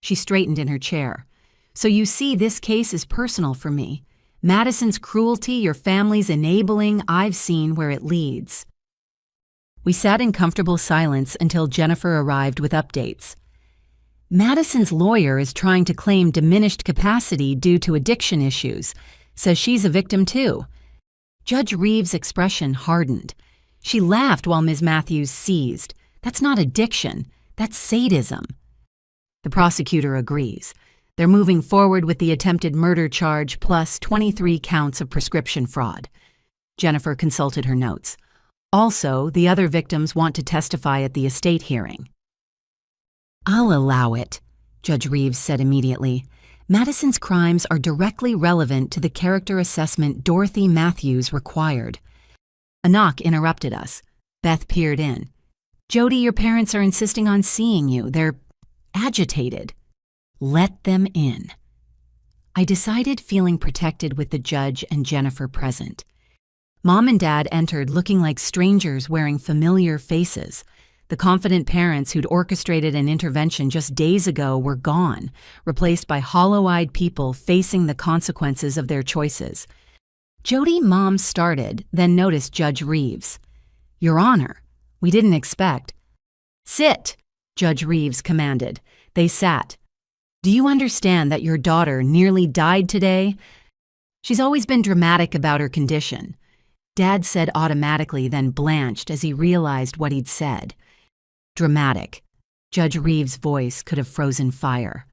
She straightened in her chair. So you see, this case is personal for me. Madison's cruelty, your family's enabling, I've seen where it leads. We sat in comfortable silence until Jennifer arrived with updates. Madison's lawyer is trying to claim diminished capacity due to addiction issues. Says she's a victim too. Judge Reeves' expression hardened. She laughed while Ms. Matthews seized. That's not addiction, that's sadism. The prosecutor agrees. They're moving forward with the attempted murder charge plus 23 counts of prescription fraud. Jennifer consulted her notes. Also, the other victims want to testify at the estate hearing. I'll allow it, Judge Reeves said immediately. Madison's crimes are directly relevant to the character assessment Dorothy Matthews required. A knock interrupted us. Beth peered in. Jody, your parents are insisting on seeing you. They're agitated. Let them in. I decided, feeling protected with the judge and Jennifer present. Mom and Dad entered looking like strangers wearing familiar faces. The confident parents who'd orchestrated an intervention just days ago were gone, replaced by hollow-eyed people facing the consequences of their choices. Jody, Mom started, then noticed Judge Reeves. Your Honor, we didn't expect. Sit, Judge Reeves commanded. They sat. Do you understand that your daughter nearly died today? She's always been dramatic about her condition. Dad said automatically, then blanched as he realized what he'd said. Dramatic. Judge Reeves' voice could have frozen fire.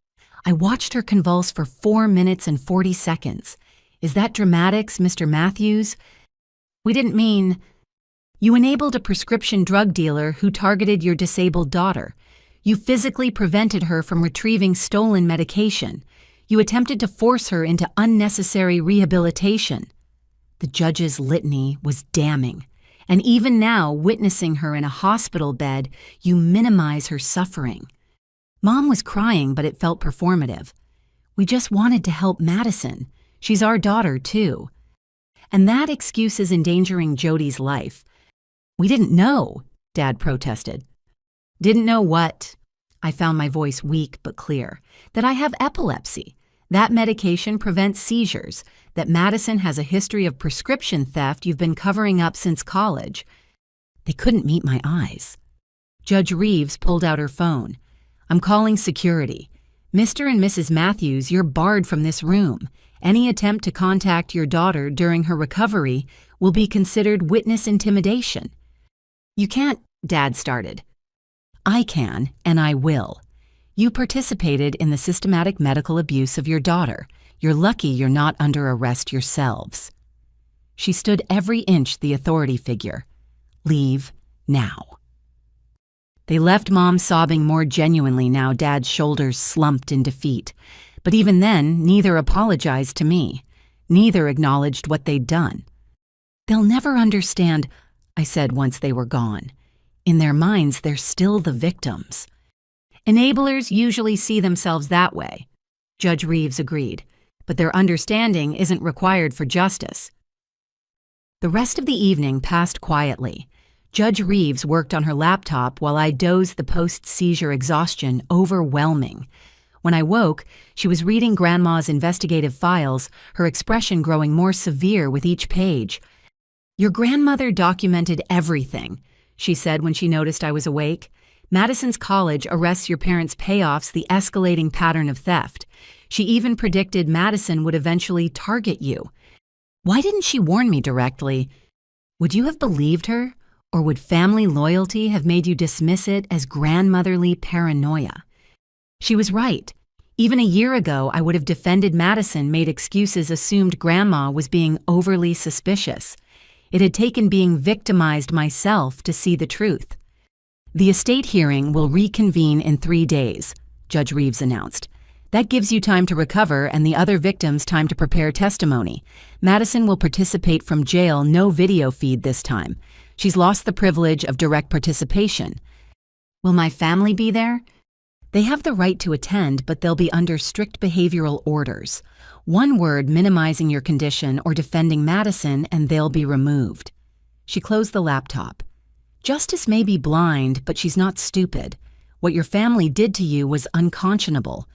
I watched her convulse for 4 minutes and 40 seconds. Is that dramatics, Mr. Matthews? We didn't mean... You enabled a prescription drug dealer who targeted your disabled daughter. You physically prevented her from retrieving stolen medication. You attempted to force her into unnecessary rehabilitation. The judge's litany was damning. And even now, witnessing her in a hospital bed, you minimize her suffering. Mom was crying, but it felt performative. We just wanted to help Madison. She's our daughter, too. And that excuse is endangering Jody's life. We didn't know, Dad protested. Didn't know what? I found my voice weak but clear. That I have epilepsy. That medication prevents seizures. That Madison has a history of prescription theft you've been covering up since college. They couldn't meet my eyes. Judge Reeves pulled out her phone. I'm calling security. Mr. and Mrs. Matthews, you're barred from this room. Any attempt to contact your daughter during her recovery will be considered witness intimidation. You can't, Dad started. I can, and I will. You participated in the systematic medical abuse of your daughter. You're lucky you're not under arrest yourselves. She stood every inch the authority figure. Leave now. They left Mom sobbing more genuinely now Dad's shoulders slumped in defeat. But even then, neither apologized to me. Neither acknowledged what they'd done. They'll never understand, I said once they were gone. In their minds, they're still the victims. Enablers usually see themselves that way, Judge Reeves agreed, but their understanding isn't required for justice. The rest of the evening passed quietly. Judge Reeves worked on her laptop while I dozed, the post-seizure exhaustion overwhelming. When I woke, she was reading Grandma's investigative files, her expression growing more severe with each page. Your grandmother documented everything, she said when she noticed I was awake. Madison's college arrests your parents' payoffs the escalating pattern of theft. She even predicted Madison would eventually target you. Why didn't she warn me directly? Would you have believed her? Or would family loyalty have made you dismiss it as grandmotherly paranoia? She was right. Even a year ago, I would have defended Madison, made excuses, assumed Grandma was being overly suspicious. It had taken being victimized myself to see the truth. The estate hearing will reconvene in 3 days, Judge Reeves announced. That gives you time to recover and the other victims time to prepare testimony. Madison will participate from jail, no video feed this time. She's lost the privilege of direct participation. Will my family be there? They have the right to attend, but they'll be under strict behavioral orders. One word minimizing your condition or defending Madison and they'll be removed. She closed the laptop. Justice may be blind, but she's not stupid. What your family did to you was unconscionable.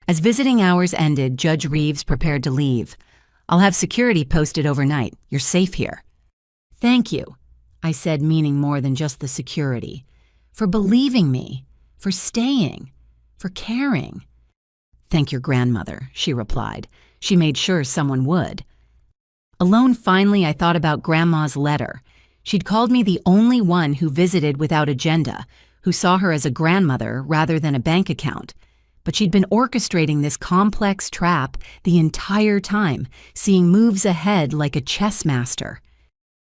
As visiting hours ended, Judge Reeves prepared to leave. I'll have security posted overnight. You're safe here. Thank you, I said, meaning more than just the security. For believing me, for staying, for caring. Thank your grandmother, she replied. She made sure someone would. Alone, finally, I thought about Grandma's letter. She'd called me the only one who visited without agenda, who saw her as a grandmother rather than a bank account. But she'd been orchestrating this complex trap the entire time, seeing moves ahead like a chess master.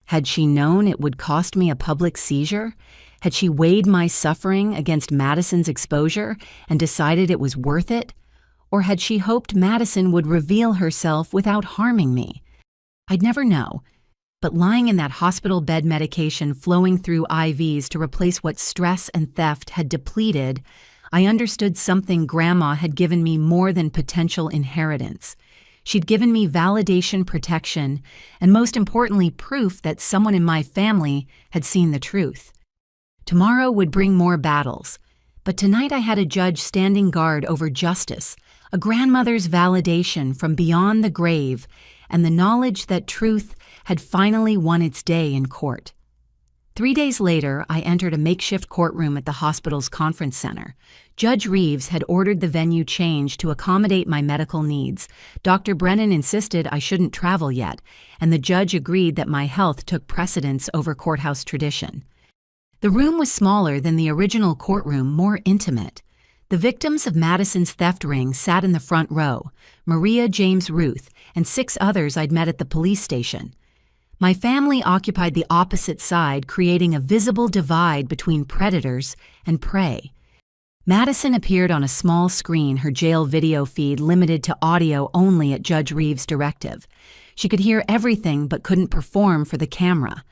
Had she known it would cost me a public seizure? Had she weighed my suffering against Madison's exposure and decided it was worth it? Or had she hoped Madison would reveal herself without harming me? I'd never know. But lying in that hospital bed, medication flowing through IVs to replace what stress and theft had depleted, I understood something Grandma had given me more than potential inheritance. She'd given me validation, protection, and most importantly, proof that someone in my family had seen the truth. Tomorrow would bring more battles, but tonight I had a judge standing guard over justice, a grandmother's validation from beyond the grave, and the knowledge that truth had finally won its day in court. 3 days later, I entered a makeshift courtroom at the hospital's conference center. Judge Reeves had ordered the venue changed to accommodate my medical needs. Dr. Brennan insisted I shouldn't travel yet, and the judge agreed that my health took precedence over courthouse tradition. The room was smaller than the original courtroom, more intimate. The victims of Madison's theft ring sat in the front row, Maria James Ruth and 6 others I'd met at the police station. My family occupied the opposite side, creating a visible divide between predators and prey. Madison appeared on a small screen, her jail video feed limited to audio only at Judge Reeves' directive. She could hear everything but couldn't perform for the camera.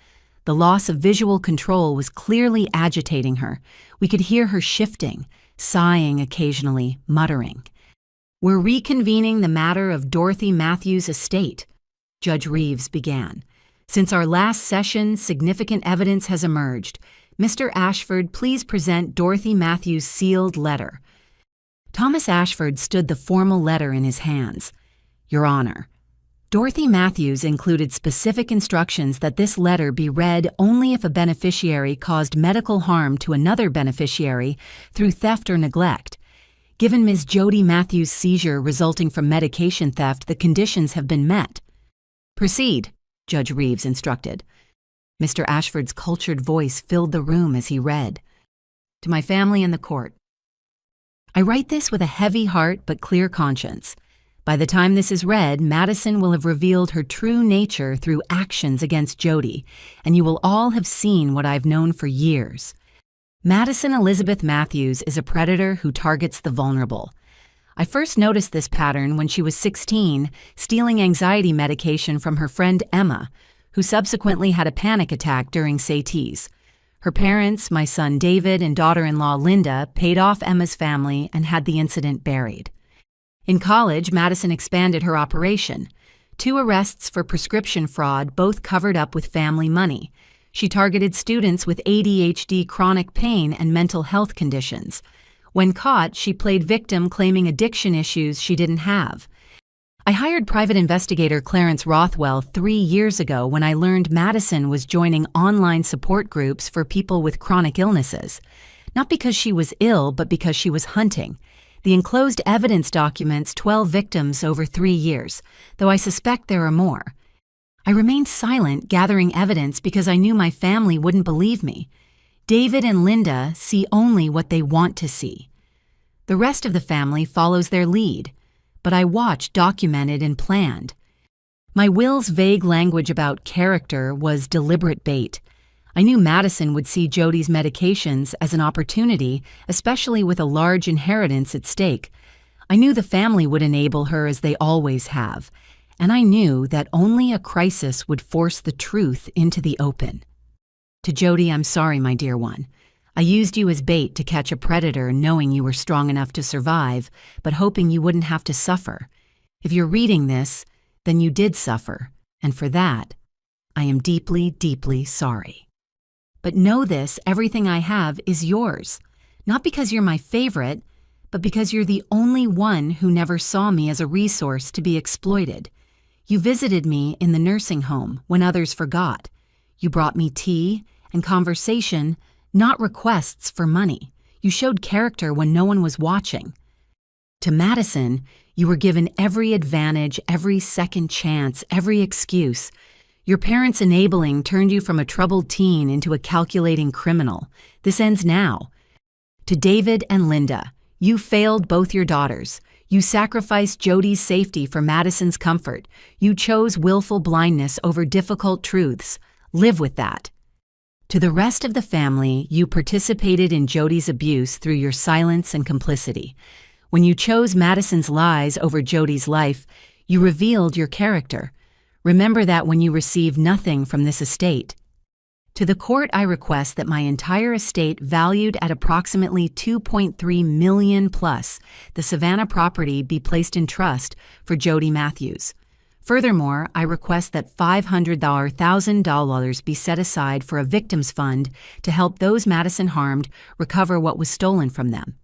The loss of visual control was clearly agitating her. We could hear her shifting, sighing occasionally, muttering. "We're reconvening the matter of Dorothy Matthews' estate," Judge Reeves began. "Since our last session, significant evidence has emerged. Mr. Ashford, please present Dorothy Matthews' sealed letter." Thomas Ashford stood the formal letter in his hands. "Your Honor, Dorothy Matthews included specific instructions that this letter be read only if a beneficiary caused medical harm to another beneficiary through theft or neglect. Given Ms. Jody Matthews' seizure resulting from medication theft, the conditions have been met." "Proceed," Judge Reeves instructed. Mr. Ashford's cultured voice filled the room as he read. "To my family and the court. I write this with a heavy heart but clear conscience. By the time this is read, Madison will have revealed her true nature through actions against Jody, and you will all have seen what I've known for years. Madison Elizabeth Matthews is a predator who targets the vulnerable. I first noticed this pattern when she was 16, stealing anxiety medication from her friend Emma, who subsequently had a panic attack during Sati's. Her parents, my son David and daughter-in-law Linda, paid off Emma's family and had the incident buried. In college, Madison expanded her operation. 2 arrests for prescription fraud, both covered up with family money. She targeted students with ADHD, chronic pain, and mental health conditions. When caught, she played victim, claiming addiction issues she didn't have. I hired private investigator Clarence Rothwell 3 years ago when I learned Madison was joining online support groups for people with chronic illnesses. Not because she was ill, but because she was hunting. The enclosed evidence documents 12 victims over 3 years, though I suspect there are more. I remained silent, gathering evidence because I knew my family wouldn't believe me. David and Linda see only what they want to see. The rest of the family follows their lead, but I watched, documented, and planned. My will's vague language about character was deliberate bait. I knew Madison would see Jody's medications as an opportunity, especially with a large inheritance at stake. I knew the family would enable her as they always have, and I knew that only a crisis would force the truth into the open. To Jody, I'm sorry, my dear one. I used you as bait to catch a predator, knowing you were strong enough to survive, but hoping you wouldn't have to suffer. If you're reading this, then you did suffer, and for that, I am deeply, deeply sorry. But know this, everything I have is yours, not because you're my favorite, but because you're the only one who never saw me as a resource to be exploited. You visited me in the nursing home when others forgot. You brought me tea and conversation, not requests for money. You showed character when no one was watching. To Madison, you were given every advantage, every second chance, every excuse. Your parents' enabling turned you from a troubled teen into a calculating criminal. This ends now. To David and Linda, you failed both your daughters. You sacrificed Jody's safety for Madison's comfort. You chose willful blindness over difficult truths. Live with that. To the rest of the family, you participated in Jody's abuse through your silence and complicity. When you chose Madison's lies over Jody's life, you revealed your character. Remember that when you receive nothing from this estate. To the court, I request that my entire estate, valued at approximately $2.3 million plus, the Savannah property, be placed in trust for Jody Matthews. Furthermore, I request that $500,000 be set aside for a victims fund to help those Madison harmed recover what was stolen from them.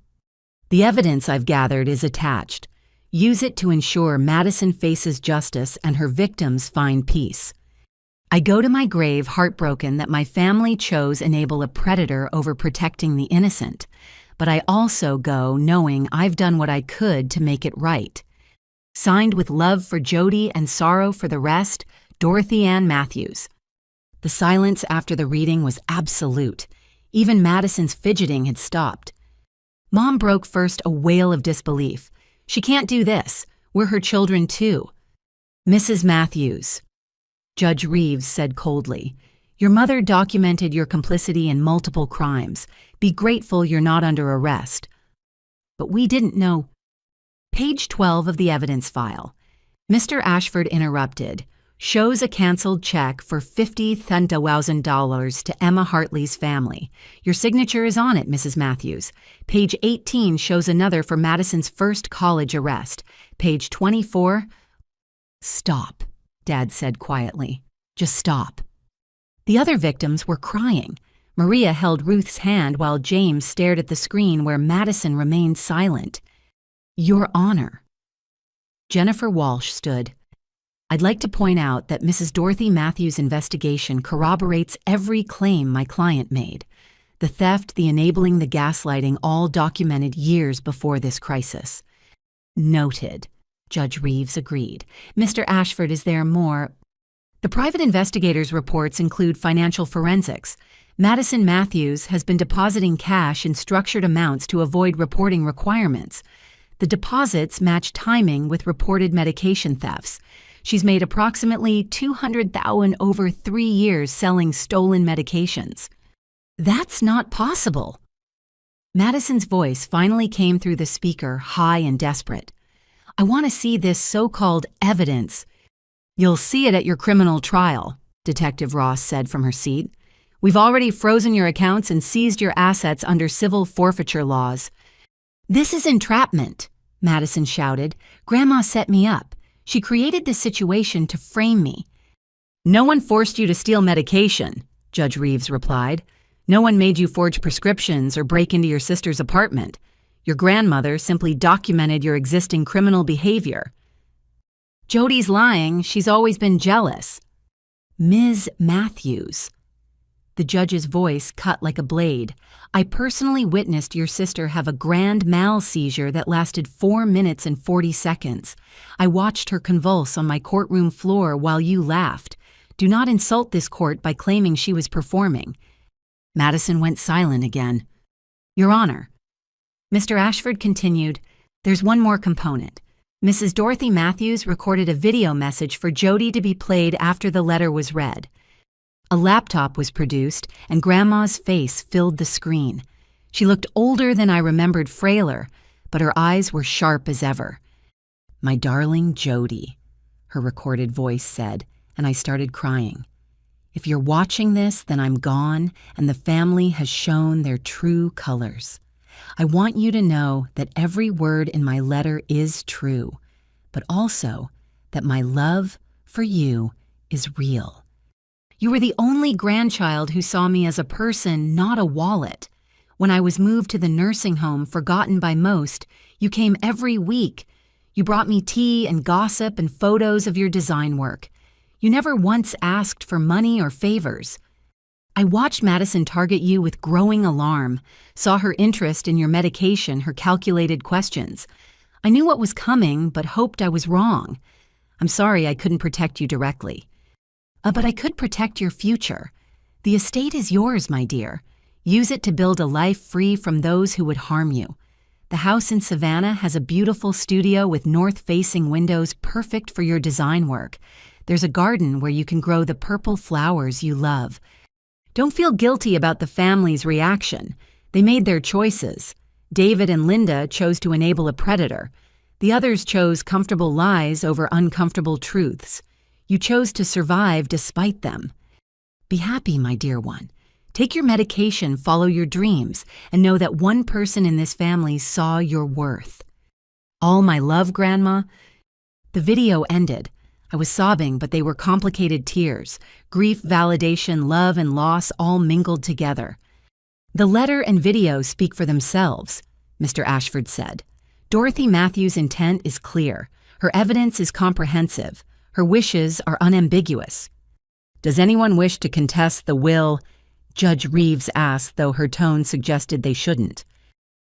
The evidence I've gathered is attached. Use it to ensure Madison faces justice and her victims find peace. I go to my grave heartbroken that my family chose enable a predator over protecting the innocent, but I also go knowing I've done what I could to make it right. Signed with love for Jody and sorrow for the rest, Dorothy Ann Matthews. The silence after the reading was absolute. Even Madison's fidgeting had stopped. Mom broke first, a wail of disbelief. She can't do this. We're her children too. Mrs. Matthews. Judge Reeves said coldly, your mother documented your complicity in multiple crimes. Be grateful you're not under arrest. But we didn't know. Page 12 of the evidence file. Mr. Ashford interrupted. Shows a canceled check for $50,000 to Emma Hartley's family. Your signature is on it, Mrs. Matthews. Page 18 shows another for Madison's first college arrest. Page 24. Stop, Dad said quietly. Just stop. The other victims were crying. Maria held Ruth's hand while James stared at the screen where Madison remained silent. Your Honor. Jennifer Walsh stood. I'd like to point out that Mrs. Dorothy Matthews' investigation corroborates every claim my client made. The theft, the enabling, the gaslighting, all documented years before this crisis. Noted. Judge Reeves agreed. Mr. Ashford, is there more? The private investigators' reports include financial forensics. Madison Matthews has been depositing cash in structured amounts to avoid reporting requirements. The deposits match timing with reported medication thefts. She's made approximately $200,000 over 3 years selling stolen medications. That's not possible. Madison's voice finally came through the speaker, high and desperate. I want to see this so-called evidence. You'll see it at your criminal trial, Detective Ross said from her seat. We've already frozen your accounts and seized your assets under civil forfeiture laws. This is entrapment, Madison shouted. Grandma set me up. She created this situation to frame me. No one forced you to steal medication, Judge Reeves replied. No one made you forge prescriptions or break into your sister's apartment. Your grandmother simply documented your existing criminal behavior. Jody's lying. She's always been jealous. Ms. Matthews. The judge's voice cut like a blade. I personally witnessed your sister have a grand mal seizure that lasted 4 minutes and 40 seconds. I watched her convulse on my courtroom floor while you laughed. Do not insult this court by claiming she was performing. Madison went silent again. Your Honor. Mr. Ashford continued, there's one more component. Mrs. Dorothy Matthews recorded a video message for Jody to be played after the letter was read. A laptop was produced, and Grandma's face filled the screen. She looked older than I remembered, frailer, but her eyes were sharp as ever. My darling Jody, her recorded voice said, and I started crying. If you're watching this, then I'm gone, and the family has shown their true colors. I want you to know that every word in my letter is true, but also that my love for you is real. You were the only grandchild who saw me as a person, not a wallet. When I was moved to the nursing home, forgotten by most, you came every week. You brought me tea and gossip and photos of your design work. You never once asked for money or favors. I watched Madison target you with growing alarm, saw her interest in your medication, her calculated questions. I knew what was coming, but hoped I was wrong. I'm sorry I couldn't protect you directly. But I could protect your future. The estate is yours, my dear. Use it to build a life free from those who would harm you. The house in Savannah has a beautiful studio with north-facing windows perfect for your design work. There's a garden where you can grow the purple flowers you love. Don't feel guilty about the family's reaction. They made their choices. David and Linda chose to enable a predator. The others chose comfortable lies over uncomfortable truths. You chose to survive despite them. Be happy, my dear one. Take your medication, follow your dreams, and know that one person in this family saw your worth. All my love, Grandma. The video ended. I was sobbing, but they were complicated tears. Grief, validation, love, and loss all mingled together. The letter and video speak for themselves, Mr. Ashford said. Dorothy Matthews' intent is clear. Her evidence is comprehensive. Her wishes are unambiguous. Does anyone wish to contest the will? Judge Reeves asked, though her tone suggested they shouldn't.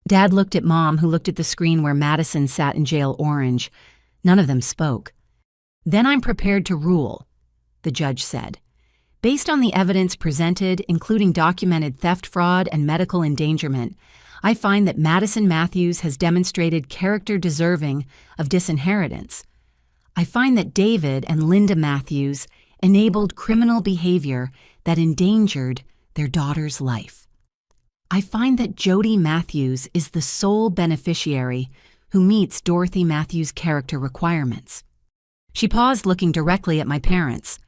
Dad looked at Mom, who looked at the screen where Madison sat in jail orange. None of them spoke. Then I'm prepared to rule, the judge said. Based on the evidence presented, including documented theft, fraud, and medical endangerment, I find that Madison Matthews has demonstrated character deserving of disinheritance. I find that David and Linda Matthews enabled criminal behavior that endangered their daughter's life. I find that Jody Matthews is the sole beneficiary who meets Dorothy Matthews' character requirements. She paused, looking directly at my parents.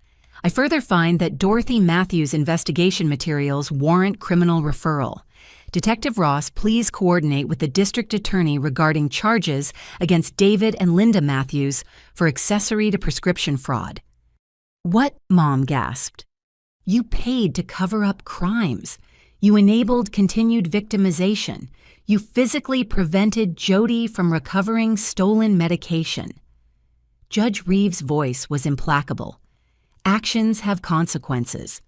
I further find that Dorothy Matthews' investigation materials warrant criminal referral. Detective Ross, please coordinate with the district attorney regarding charges against David and Linda Matthews for accessory to prescription fraud. What? Mom gasped. You paid to cover up crimes. You enabled continued victimization. You physically prevented Jody from recovering stolen medication. Judge Reeves' voice was implacable. Actions have consequences.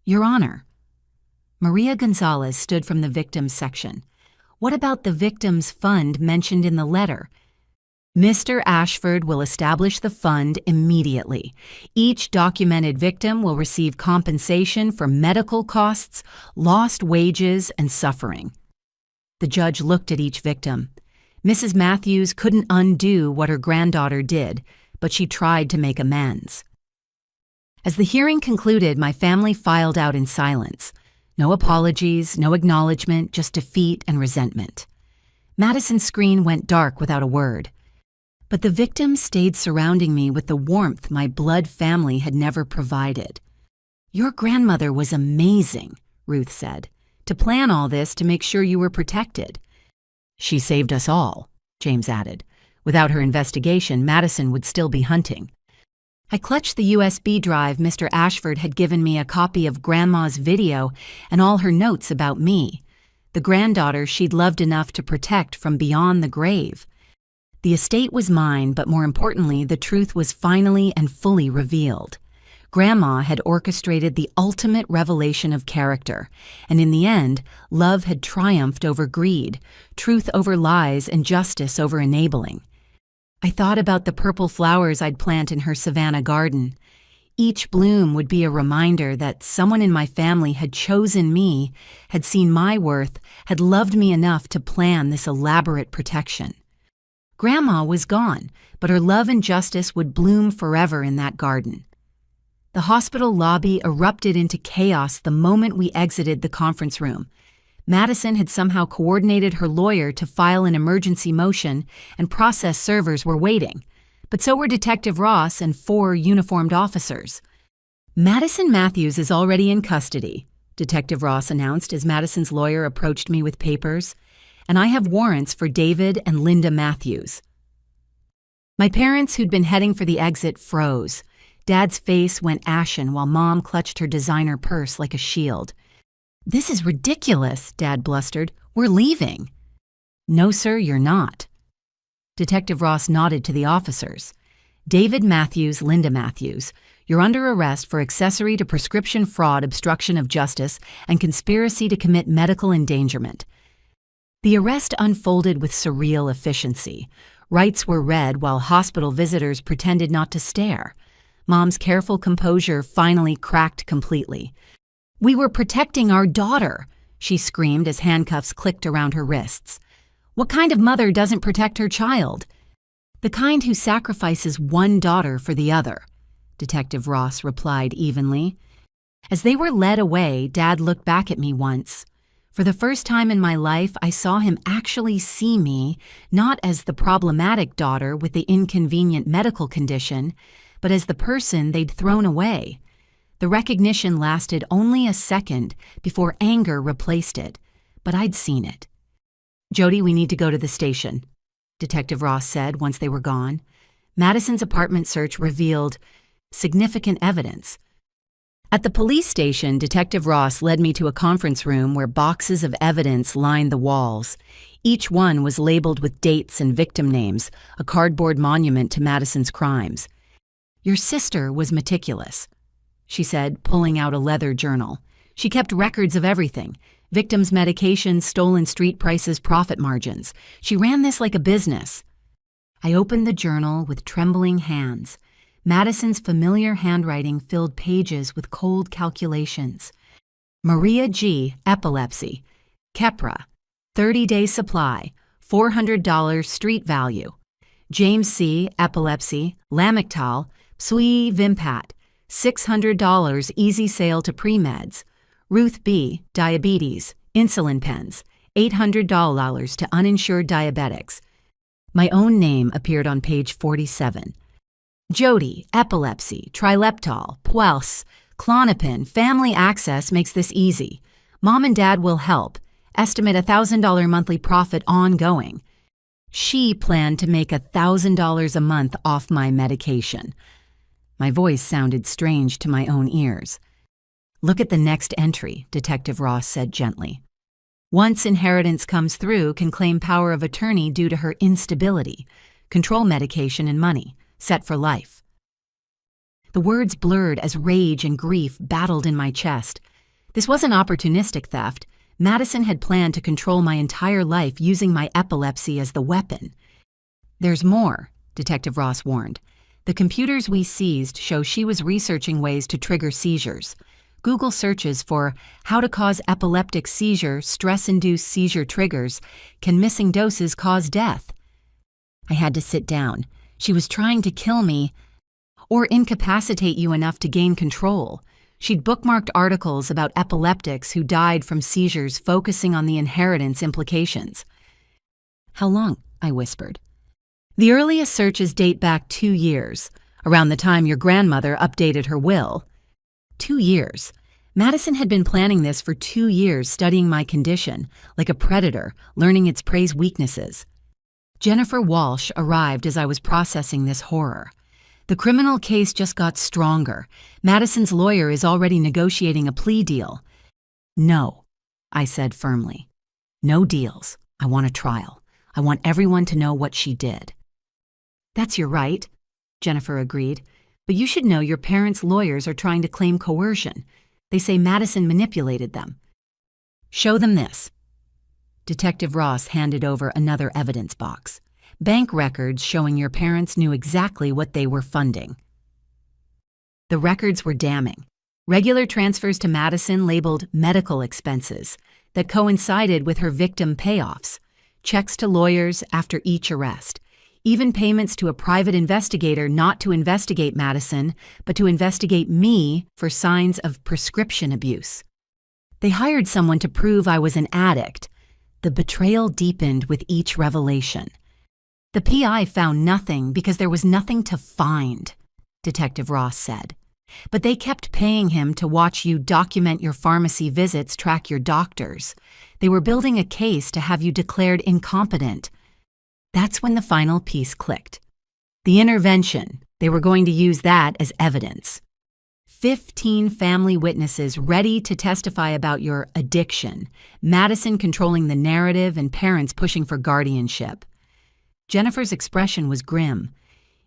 Your Honor. Maria Gonzalez stood from the victims section. What about the victims' fund mentioned in the letter? Mr. Ashford will establish the fund immediately. Each documented victim will receive compensation for medical costs, lost wages, and suffering. The judge looked at each victim. Mrs. Matthews couldn't undo what her granddaughter did, but she tried to make amends. As the hearing concluded, my family filed out in silence. No apologies, no acknowledgement, just defeat and resentment. Madison's screen went dark without a word. But the victims stayed surrounding me with the warmth my blood family had never provided. Your grandmother was amazing, Ruth said, to plan all this to make sure you were protected. She saved us all, James added. Without her investigation, Madison would still be hunting. I clutched the USB drive Mr. Ashford had given me, a copy of Grandma's video and all her notes about me, the granddaughter she'd loved enough to protect from beyond the grave. The estate was mine, but more importantly, the truth was finally and fully revealed. Grandma had orchestrated the ultimate revelation of character, and in the end, love had triumphed over greed, truth over lies, and justice over enabling. I thought about the purple flowers I'd plant in her Savannah garden. Each bloom would be a reminder that someone in my family had chosen me, had seen my worth, had loved me enough to plan this elaborate protection. Grandma was gone, but her love and justice would bloom forever in that garden. The hospital lobby erupted into chaos the moment we exited the conference room. Madison had somehow coordinated her lawyer to file an emergency motion, and process servers were waiting. But so were Detective Ross and 4 uniformed officers. Madison Matthews is already in custody, Detective Ross announced as Madison's lawyer approached me with papers. And I have warrants for David and Linda Matthews. My parents, who'd been heading for the exit, froze. Dad's face went ashen while Mom clutched her designer purse like a shield. This is ridiculous, Dad blustered. We're leaving. No, sir, you're not. Detective Ross nodded to the officers. David Matthews, Linda Matthews, you're under arrest for accessory to prescription fraud, obstruction of justice, and conspiracy to commit medical endangerment. The arrest unfolded with surreal efficiency. Rights were read while hospital visitors pretended not to stare. Mom's careful composure finally cracked completely. We were protecting our daughter, she screamed as handcuffs clicked around her wrists. What kind of mother doesn't protect her child? The kind who sacrifices one daughter for the other, Detective Ross replied evenly. As they were led away, Dad looked back at me once. For the first time in my life, I saw him actually see me, not as the problematic daughter with the inconvenient medical condition, but as the person they'd thrown away. The recognition lasted only a second before anger replaced it, but I'd seen it. "Jody, we need to go to the station," Detective Ross said once they were gone. Madison's apartment search revealed significant evidence. At the police station, Detective Ross led me to a conference room where boxes of evidence lined the walls. Each one was labeled with dates and victim names, a cardboard monument to Madison's crimes. "Your sister was meticulous," she said, pulling out a leather journal. "She kept records of everything: victims' medications, stolen street prices, profit margins. She ran this like a business." I opened the journal with trembling hands. Madison's familiar handwriting filled pages with cold calculations. Maria G., epilepsy. Kepra, 30-day supply, $400 street value. James C., epilepsy. Lamictal, Psui Vimpat, $600 easy sale to pre-meds. Ruth B., diabetes, insulin pens, $800 to uninsured diabetics. My own name appeared on page 47. Jody, epilepsy, trileptal, Puels, Klonopin, family access makes this easy. Mom and Dad will help. Estimate $1,000 monthly profit ongoing. She planned to make $1,000 a month off my medication. My voice sounded strange to my own ears. "Look at the next entry," Detective Ross said gently. "Once inheritance comes through, can claim power of attorney due to her instability, control medication and money, set for life." The words blurred as rage and grief battled in my chest. This wasn't opportunistic theft. Madison had planned to control my entire life using my epilepsy as the weapon. "There's more," Detective Ross warned. "The computers we seized show she was researching ways to trigger seizures. Google searches for how to cause epileptic seizure, stress-induced seizure triggers, can missing doses cause death?" I had to sit down. She was trying to kill me or incapacitate you enough to gain control. She'd bookmarked articles about epileptics who died from seizures, focusing on the inheritance implications. "How long?" I whispered. "The earliest searches date back 2 years, around the time your grandmother updated her will." 2 years. Madison had been planning this for 2 years, studying my condition, like a predator, learning its prey's weaknesses. Jennifer Walsh arrived as I was processing this horror. The criminal case just got stronger. Madison's lawyer is already negotiating a plea deal. "No," I said firmly. "No deals. I want a trial. I want everyone to know what she did." "That's your right," Jennifer agreed. "But you should know your parents' lawyers are trying to claim coercion. They say Madison manipulated them." "Show them this." Detective Ross handed over another evidence box. "Bank records showing your parents knew exactly what they were funding." The records were damning. Regular transfers to Madison labeled medical expenses that coincided with her victim payoffs, checks to lawyers after each arrest, even payments to a private investigator not to investigate Madison, but to investigate me for signs of prescription abuse. They hired someone to prove I was an addict. The betrayal deepened with each revelation. "The PI found nothing because there was nothing to find," Detective Ross said. "But they kept paying him to watch you document your pharmacy visits, track your doctors. They were building a case to have you declared incompetent." That's when the final piece clicked. The intervention, they were going to use that as evidence. 15 family witnesses ready to testify about your addiction, Madison controlling the narrative and parents pushing for guardianship. Jennifer's expression was grim.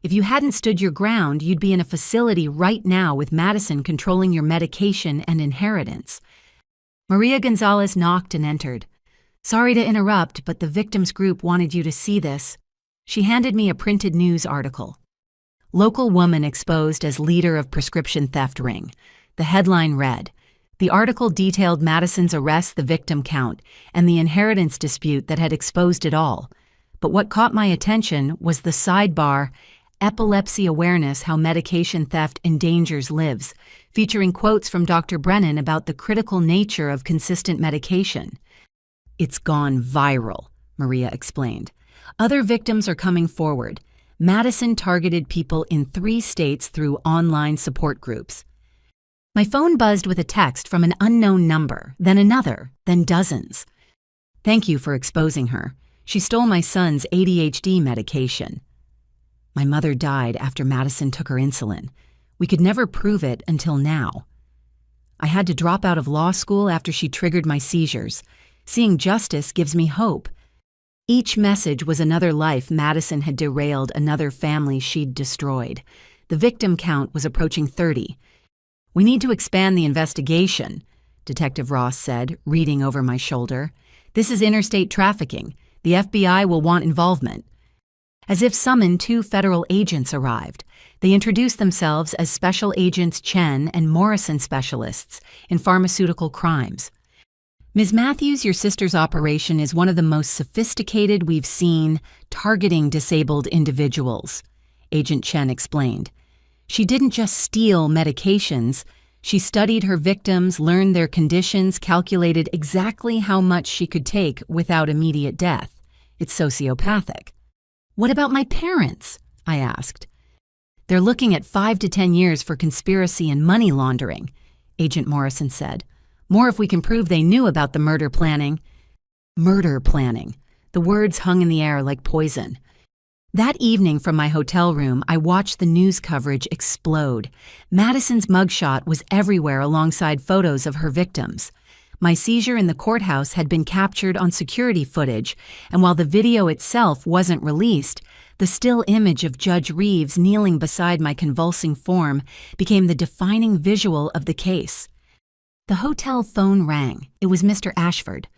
If you hadn't stood your ground, you'd be in a facility right now with Madison controlling your medication and inheritance. Maria Gonzalez knocked and entered. "Sorry to interrupt, but the victims group wanted you to see this." She handed me a printed news article. "Local woman exposed as leader of prescription theft ring." The headline read, The article detailed Madison's arrest, the victim count, and the inheritance dispute that had exposed it all. But what caught my attention was the sidebar, Epilepsy Awareness: How Medication Theft Endangers Lives, featuring quotes from Dr. Brennan about the critical nature of consistent medication. It's gone viral, Maria explained. Other victims are coming forward. Madison targeted people in 3 states through online support groups. My phone buzzed with a text from an unknown number, then another, then dozens. Thank you for exposing her. She stole my son's ADHD medication. My mother died after Madison took her insulin. We could never prove it until now. I had to drop out of law school after she triggered my seizures. Seeing justice gives me hope. Each message was another life Madison had derailed, another family she'd destroyed. The victim count was approaching 30. We need to expand the investigation, Detective Ross said, reading over my shoulder. This is interstate trafficking. The FBI will want involvement. As if summoned, 2 federal agents arrived. They introduced themselves as Special Agents Chen and Morrison specialists in pharmaceutical crimes. Ms. Matthews, your sister's operation is one of the most sophisticated we've seen, targeting disabled individuals, Agent Chen explained. She didn't just steal medications. She studied her victims, learned their conditions, calculated exactly how much she could take without immediate death. It's sociopathic. What about my parents? I asked. They're looking at 5 to 10 years for conspiracy and money laundering, Agent Morrison said. More if we can prove they knew about the murder planning. Murder planning. The words hung in the air like poison. That evening from my hotel room, I watched the news coverage explode. Madison's mugshot was everywhere alongside photos of her victims. My seizure in the courthouse had been captured on security footage, and while the video itself wasn't released, the still image of Judge Reeves kneeling beside my convulsing form became the defining visual of the case. The hotel phone rang. It was Mr. Ashford.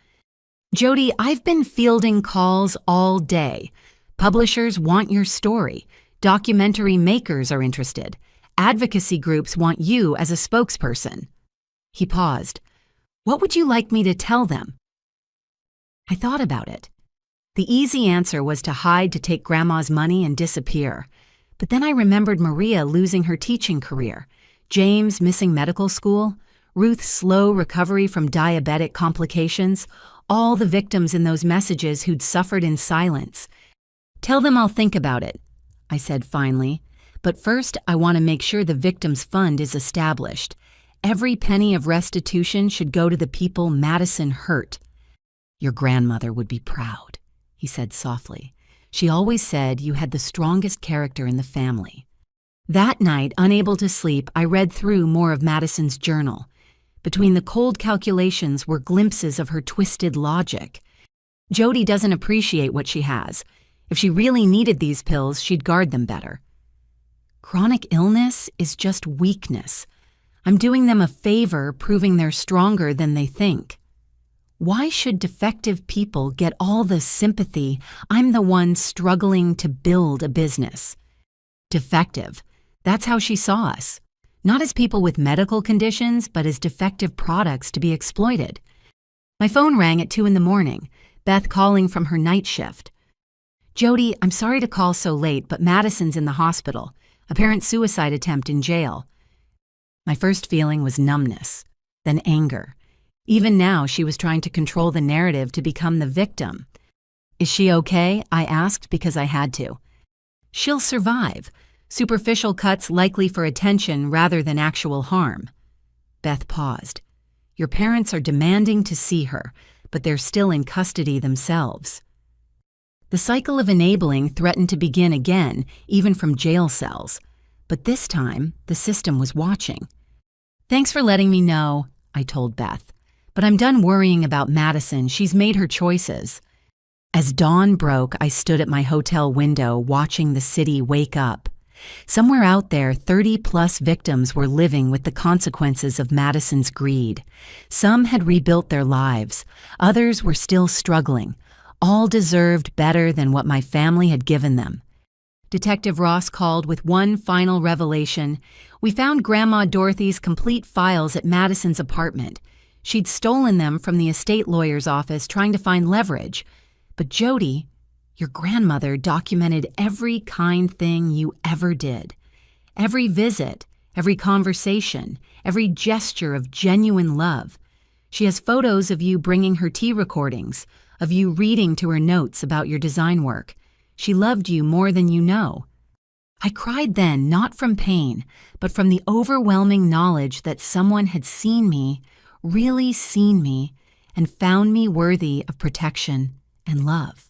Jody, I've been fielding calls all day. Publishers want your story. Documentary makers are interested. Advocacy groups want you as a spokesperson. He paused. What would you like me to tell them? I thought about it. The easy answer was to hide, to take Grandma's money and disappear. But then I remembered Maria losing her teaching career, James missing medical school, Ruth's slow recovery from diabetic complications, all the victims in those messages who'd suffered in silence. Tell them I'll think about it, I said finally. But first, I want to make sure the victims' fund is established. Every penny of restitution should go to the people Madison hurt. Your grandmother would be proud, he said softly. She always said you had the strongest character in the family. That night, unable to sleep, I read through more of Madison's journal. Between the cold calculations were glimpses of her twisted logic. Jody doesn't appreciate what she has. If she really needed these pills, she'd guard them better. Chronic illness is just weakness. I'm doing them a favor, proving they're stronger than they think. Why should defective people get all the sympathy? I'm the one struggling to build a business. Defective. That's how she saw us. Not as people with medical conditions, but as defective products to be exploited. My phone rang at 2 a.m, Beth calling from her night shift. Jody, I'm sorry to call so late, but Madison's in the hospital. Apparent suicide attempt in jail. My first feeling was numbness, then anger. Even now, she was trying to control the narrative to become the victim. Is she okay? I asked because I had to. She'll survive. Superficial cuts likely for attention rather than actual harm. Beth paused. Your parents are demanding to see her, but they're still in custody themselves. The cycle of enabling threatened to begin again, even from jail cells. But this time, the system was watching. Thanks for letting me know, I told Beth. But I'm done worrying about Madison. She's made her choices. As dawn broke, I stood at my hotel window watching the city wake up. Somewhere out there, 30-plus victims were living with the consequences of Madison's greed. Some had rebuilt their lives. Others were still struggling. All deserved better than what my family had given them. Detective Ross called with one final revelation. We found Grandma Dorothy's complete files at Madison's apartment. She'd stolen them from the estate lawyer's office trying to find leverage. But Jody, Your grandmother documented every kind thing you ever did. Every visit, every conversation, every gesture of genuine love. She has photos of you bringing her tea recordings, of you reading to her notes about your design work. She loved you more than you know. I cried then, not from pain, but from the overwhelming knowledge that someone had seen me, really seen me, and found me worthy of protection and love.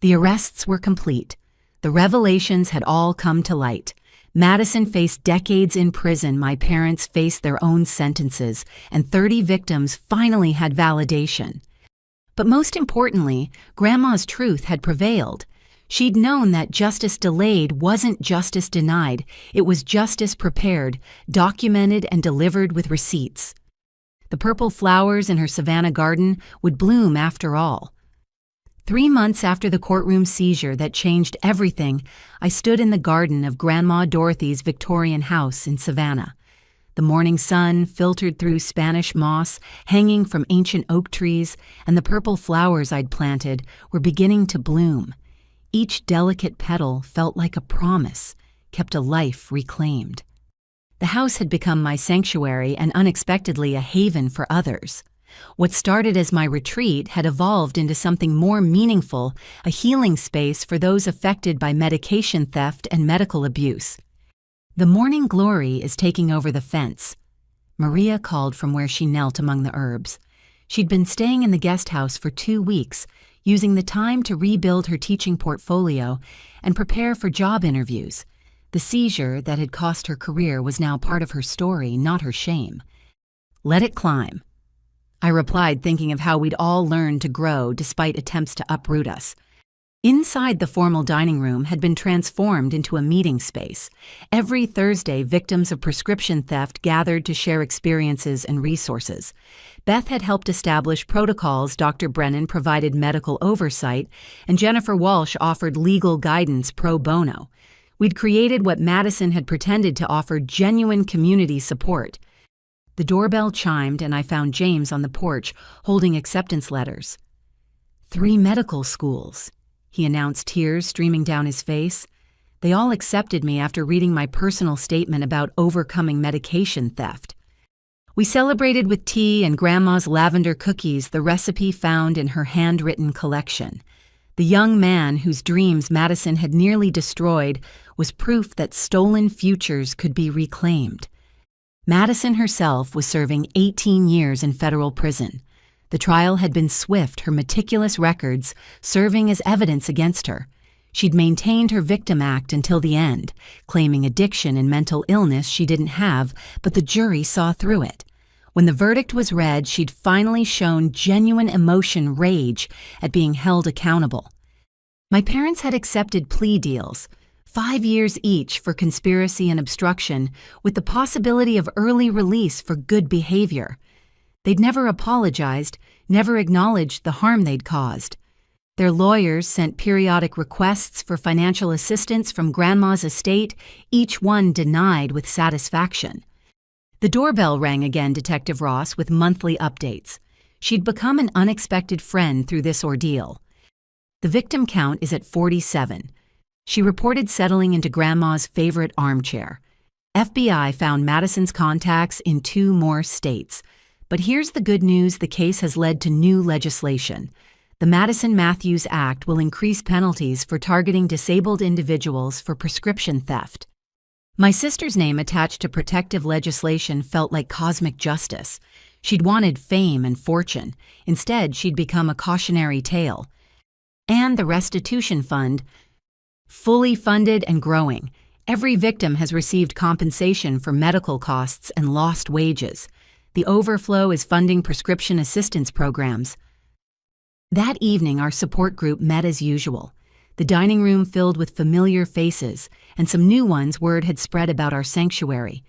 The arrests were complete. The revelations had all come to light. Madison faced decades in prison, my parents faced their own sentences, and 30 victims finally had validation. But most importantly, Grandma's truth had prevailed. She'd known that justice delayed wasn't justice denied, it was justice prepared, documented, and delivered with receipts. The purple flowers in her Savannah garden would bloom after all. 3 months after the courtroom seizure that changed everything, I stood in the garden of Grandma Dorothy's Victorian house in Savannah. The morning sun filtered through Spanish moss hanging from ancient oak trees, and the purple flowers I'd planted were beginning to bloom. Each delicate petal felt like a promise, kept a life reclaimed. The house had become my sanctuary and unexpectedly a haven for others. What started as my retreat had evolved into something more meaningful, a healing space for those affected by medication theft and medical abuse. The morning glory is taking over the fence. Maria called from where she knelt among the herbs. She'd been staying in the guest house for 2 weeks, using the time to rebuild her teaching portfolio and prepare for job interviews. The seizure that had cost her career was now part of her story, not her shame. Let it climb, I replied, thinking of how we'd all learned to grow despite attempts to uproot us. Inside, the formal dining room had been transformed into a meeting space. Every Thursday, victims of prescription theft gathered to share experiences and resources. Beth had helped establish protocols, Dr. Brennan provided medical oversight, and Jennifer Walsh offered legal guidance pro bono. We'd created what Madison had pretended to offer genuine community support. The doorbell chimed, and I found James on the porch, holding acceptance letters. 3 medical schools, he announced, tears streaming down his face. They all accepted me after reading my personal statement about overcoming medication theft. We celebrated with tea and Grandma's lavender cookies, the recipe found in her handwritten collection. The young man whose dreams Madison had nearly destroyed was proof that stolen futures could be reclaimed. Madison herself was serving 18 years in federal prison. The trial had been swift, her meticulous records serving as evidence against her. She'd maintained her victim act until the end, claiming addiction and mental illness she didn't have, but the jury saw through it. When the verdict was read, she'd finally shown genuine emotion, rage at being held accountable. My parents had accepted plea deals, 5 years each for conspiracy and obstruction, with the possibility of early release for good behavior. They'd never apologized, never acknowledged the harm they'd caused. Their lawyers sent periodic requests for financial assistance from Grandma's estate, each one denied with satisfaction. The doorbell rang again, Detective Ross, with monthly updates. She'd become an unexpected friend through this ordeal. The victim count is at 47. She reported settling into Grandma's favorite armchair. FBI found Madison's contacts in 2 more states. But here's the good news: the case has led to new legislation. The Madison-Matthews Act will increase penalties for targeting disabled individuals for prescription theft. My sister's name attached to protective legislation felt like cosmic justice. She'd wanted fame and fortune. Instead, she'd become a cautionary tale. And the restitution fund, fully funded and growing. Every victim has received compensation for medical costs and lost wages. The overflow is funding prescription assistance programs. That evening, our support group met as usual. The dining room filled with familiar faces, and some new ones word had spread about our sanctuary.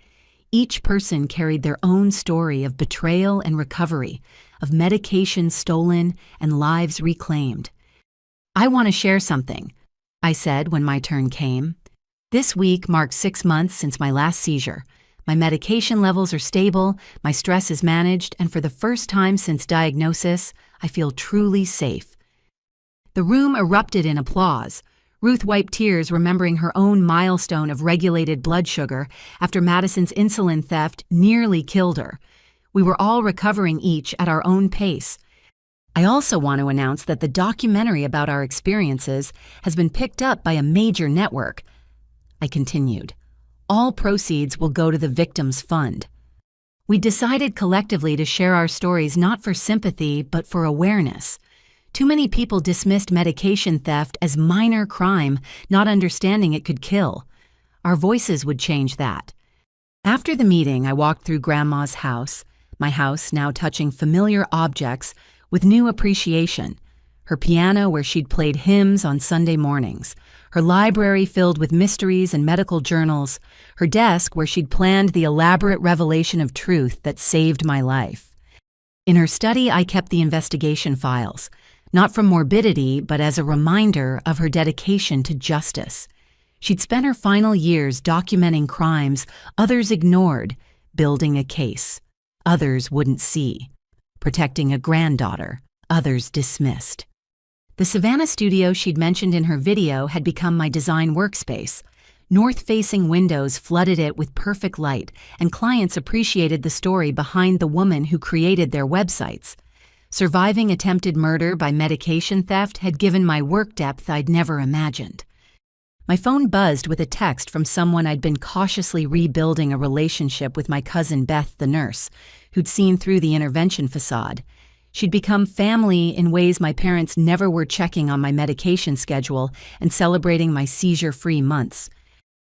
Each person carried their own story of betrayal and recovery, of medication stolen and lives reclaimed. I want to share something, I said when my turn came. This week marks 6 months since my last seizure. My medication levels are stable, my stress is managed, and for the first time since diagnosis, I feel truly safe. The room erupted in applause. Ruth wiped tears, remembering her own milestone of regulated blood sugar after Madison's insulin theft nearly killed her. We were all recovering each at our own pace. I also want to announce that the documentary about our experiences has been picked up by a major network. I continued. All proceeds will go to the Victims Fund. We decided collectively to share our stories not for sympathy, but for awareness. Too many people dismissed medication theft as minor crime, not understanding it could kill. Our voices would change that. After the meeting, I walked through Grandma's house, my house now touching familiar objects with new appreciation. Her piano where she'd played hymns on Sunday mornings, her library filled with mysteries and medical journals, her desk where she'd planned the elaborate revelation of truth that saved my life. In her study, I kept the investigation files, not from morbidity, but as a reminder of her dedication to justice. She'd spent her final years documenting crimes others ignored, building a case others wouldn't see, protecting a granddaughter others dismissed. The Savannah studio she'd mentioned in her video had become my design workspace. North-facing windows flooded it with perfect light, and clients appreciated the story behind the woman who created their websites. Surviving attempted murder by medication theft had given my work depth I'd never imagined. My phone buzzed with a text from someone I'd been cautiously rebuilding a relationship with, my cousin Beth, the nurse, who'd seen through the intervention facade. She'd become family in ways my parents never were, checking on my medication schedule and celebrating my seizure-free months.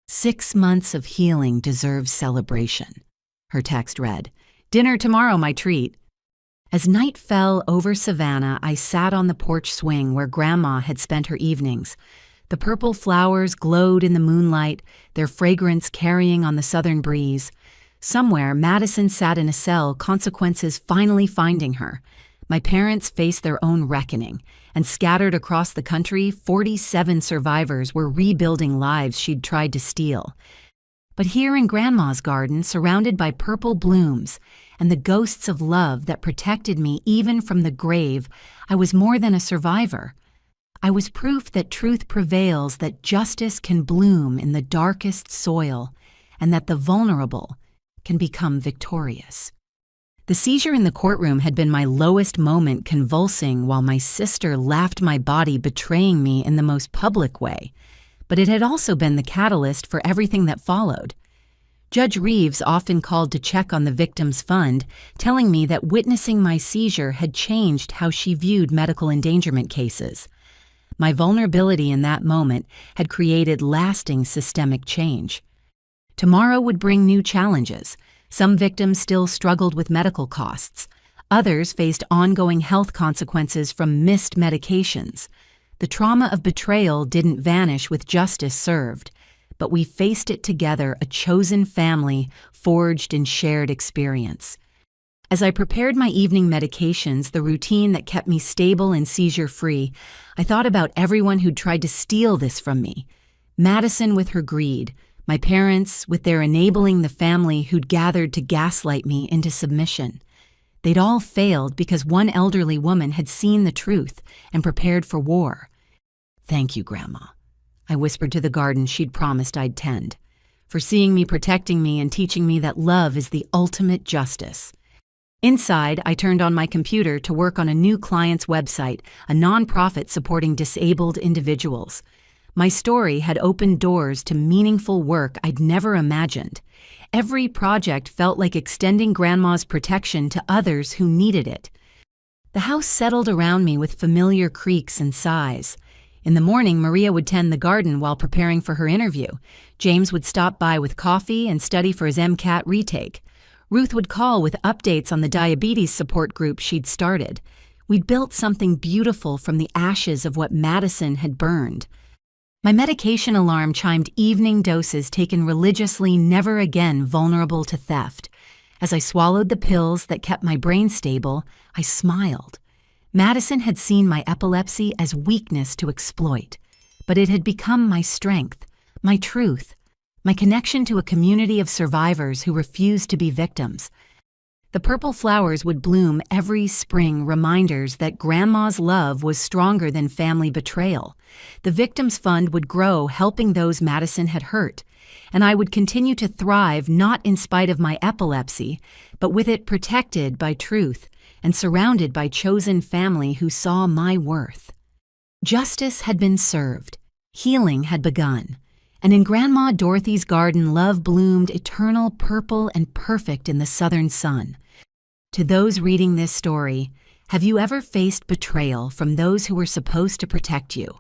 6 months of healing deserves celebration, her text read. Dinner tomorrow, my treat. As night fell over Savannah, I sat on the porch swing where Grandma had spent her evenings. The purple flowers glowed in the moonlight, their fragrance carrying on the southern breeze. Somewhere, Madison sat in a cell, consequences finally finding her. My parents faced their own reckoning, and scattered across the country, 47 survivors were rebuilding lives she'd tried to steal. But here in Grandma's garden, surrounded by purple blooms and the ghosts of love that protected me even from the grave, I was more than a survivor. I was proof that truth prevails, that justice can bloom in the darkest soil, and that the vulnerable can become victorious. The seizure in the courtroom had been my lowest moment, convulsing while my sister laughed my body, betraying me in the most public way. But it had also been the catalyst for everything that followed. Judge Reeves often called to check on the Victims Fund, telling me that witnessing my seizure had changed how she viewed medical endangerment cases. My vulnerability in that moment had created lasting systemic change. Tomorrow would bring new challenges. Some victims still struggled with medical costs. Others faced ongoing health consequences from missed medications. The trauma of betrayal didn't vanish with justice served, but we faced it together, a chosen family forged in shared experience. As I prepared my evening medications, the routine that kept me stable and seizure-free, I thought about everyone who'd tried to steal this from me. Madison with her greed, my parents with their enabling, the family who'd gathered to gaslight me into submission. They'd all failed because one elderly woman had seen the truth and prepared for war. Thank you, Grandma, I whispered to the garden she'd promised I'd tend, for seeing me, protecting me, and teaching me that love is the ultimate justice. Inside, I turned on my computer to work on a new client's website, a nonprofit supporting disabled individuals. My story had opened doors to meaningful work I'd never imagined. Every project felt like extending Grandma's protection to others who needed it. The house settled around me with familiar creaks and sighs. In the morning, Maria would tend the garden while preparing for her interview. James would stop by with coffee and study for his MCAT retake. Ruth would call with updates on the diabetes support group she'd started. We'd built something beautiful from the ashes of what Madison had burned. My medication alarm chimed evening doses taken religiously, never again vulnerable to theft. As I swallowed the pills that kept my brain stable, I smiled. Madison had seen my epilepsy as weakness to exploit, but it had become my strength, my truth, my connection to a community of survivors who refused to be victims. The purple flowers would bloom every spring, reminders that Grandma's love was stronger than family betrayal. The Victims Fund would grow, helping those Madison had hurt. And I would continue to thrive, not in spite of my epilepsy, but with it protected by truth and surrounded by chosen family who saw my worth. Justice had been served. Healing had begun. And in Grandma Dorothy's garden, love bloomed eternal, purple, and perfect in the southern sun. To those reading this story, have you ever faced betrayal from those who were supposed to protect you?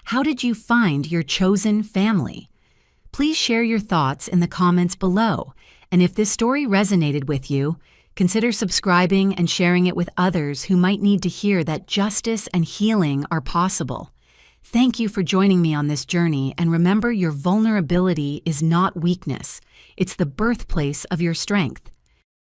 How did you find your chosen family? Please share your thoughts in the comments below. And if this story resonated with you, consider subscribing and sharing it with others who might need to hear that justice and healing are possible. Thank you for joining me on this journey, and remember, your vulnerability is not weakness. It's the birthplace of your strength.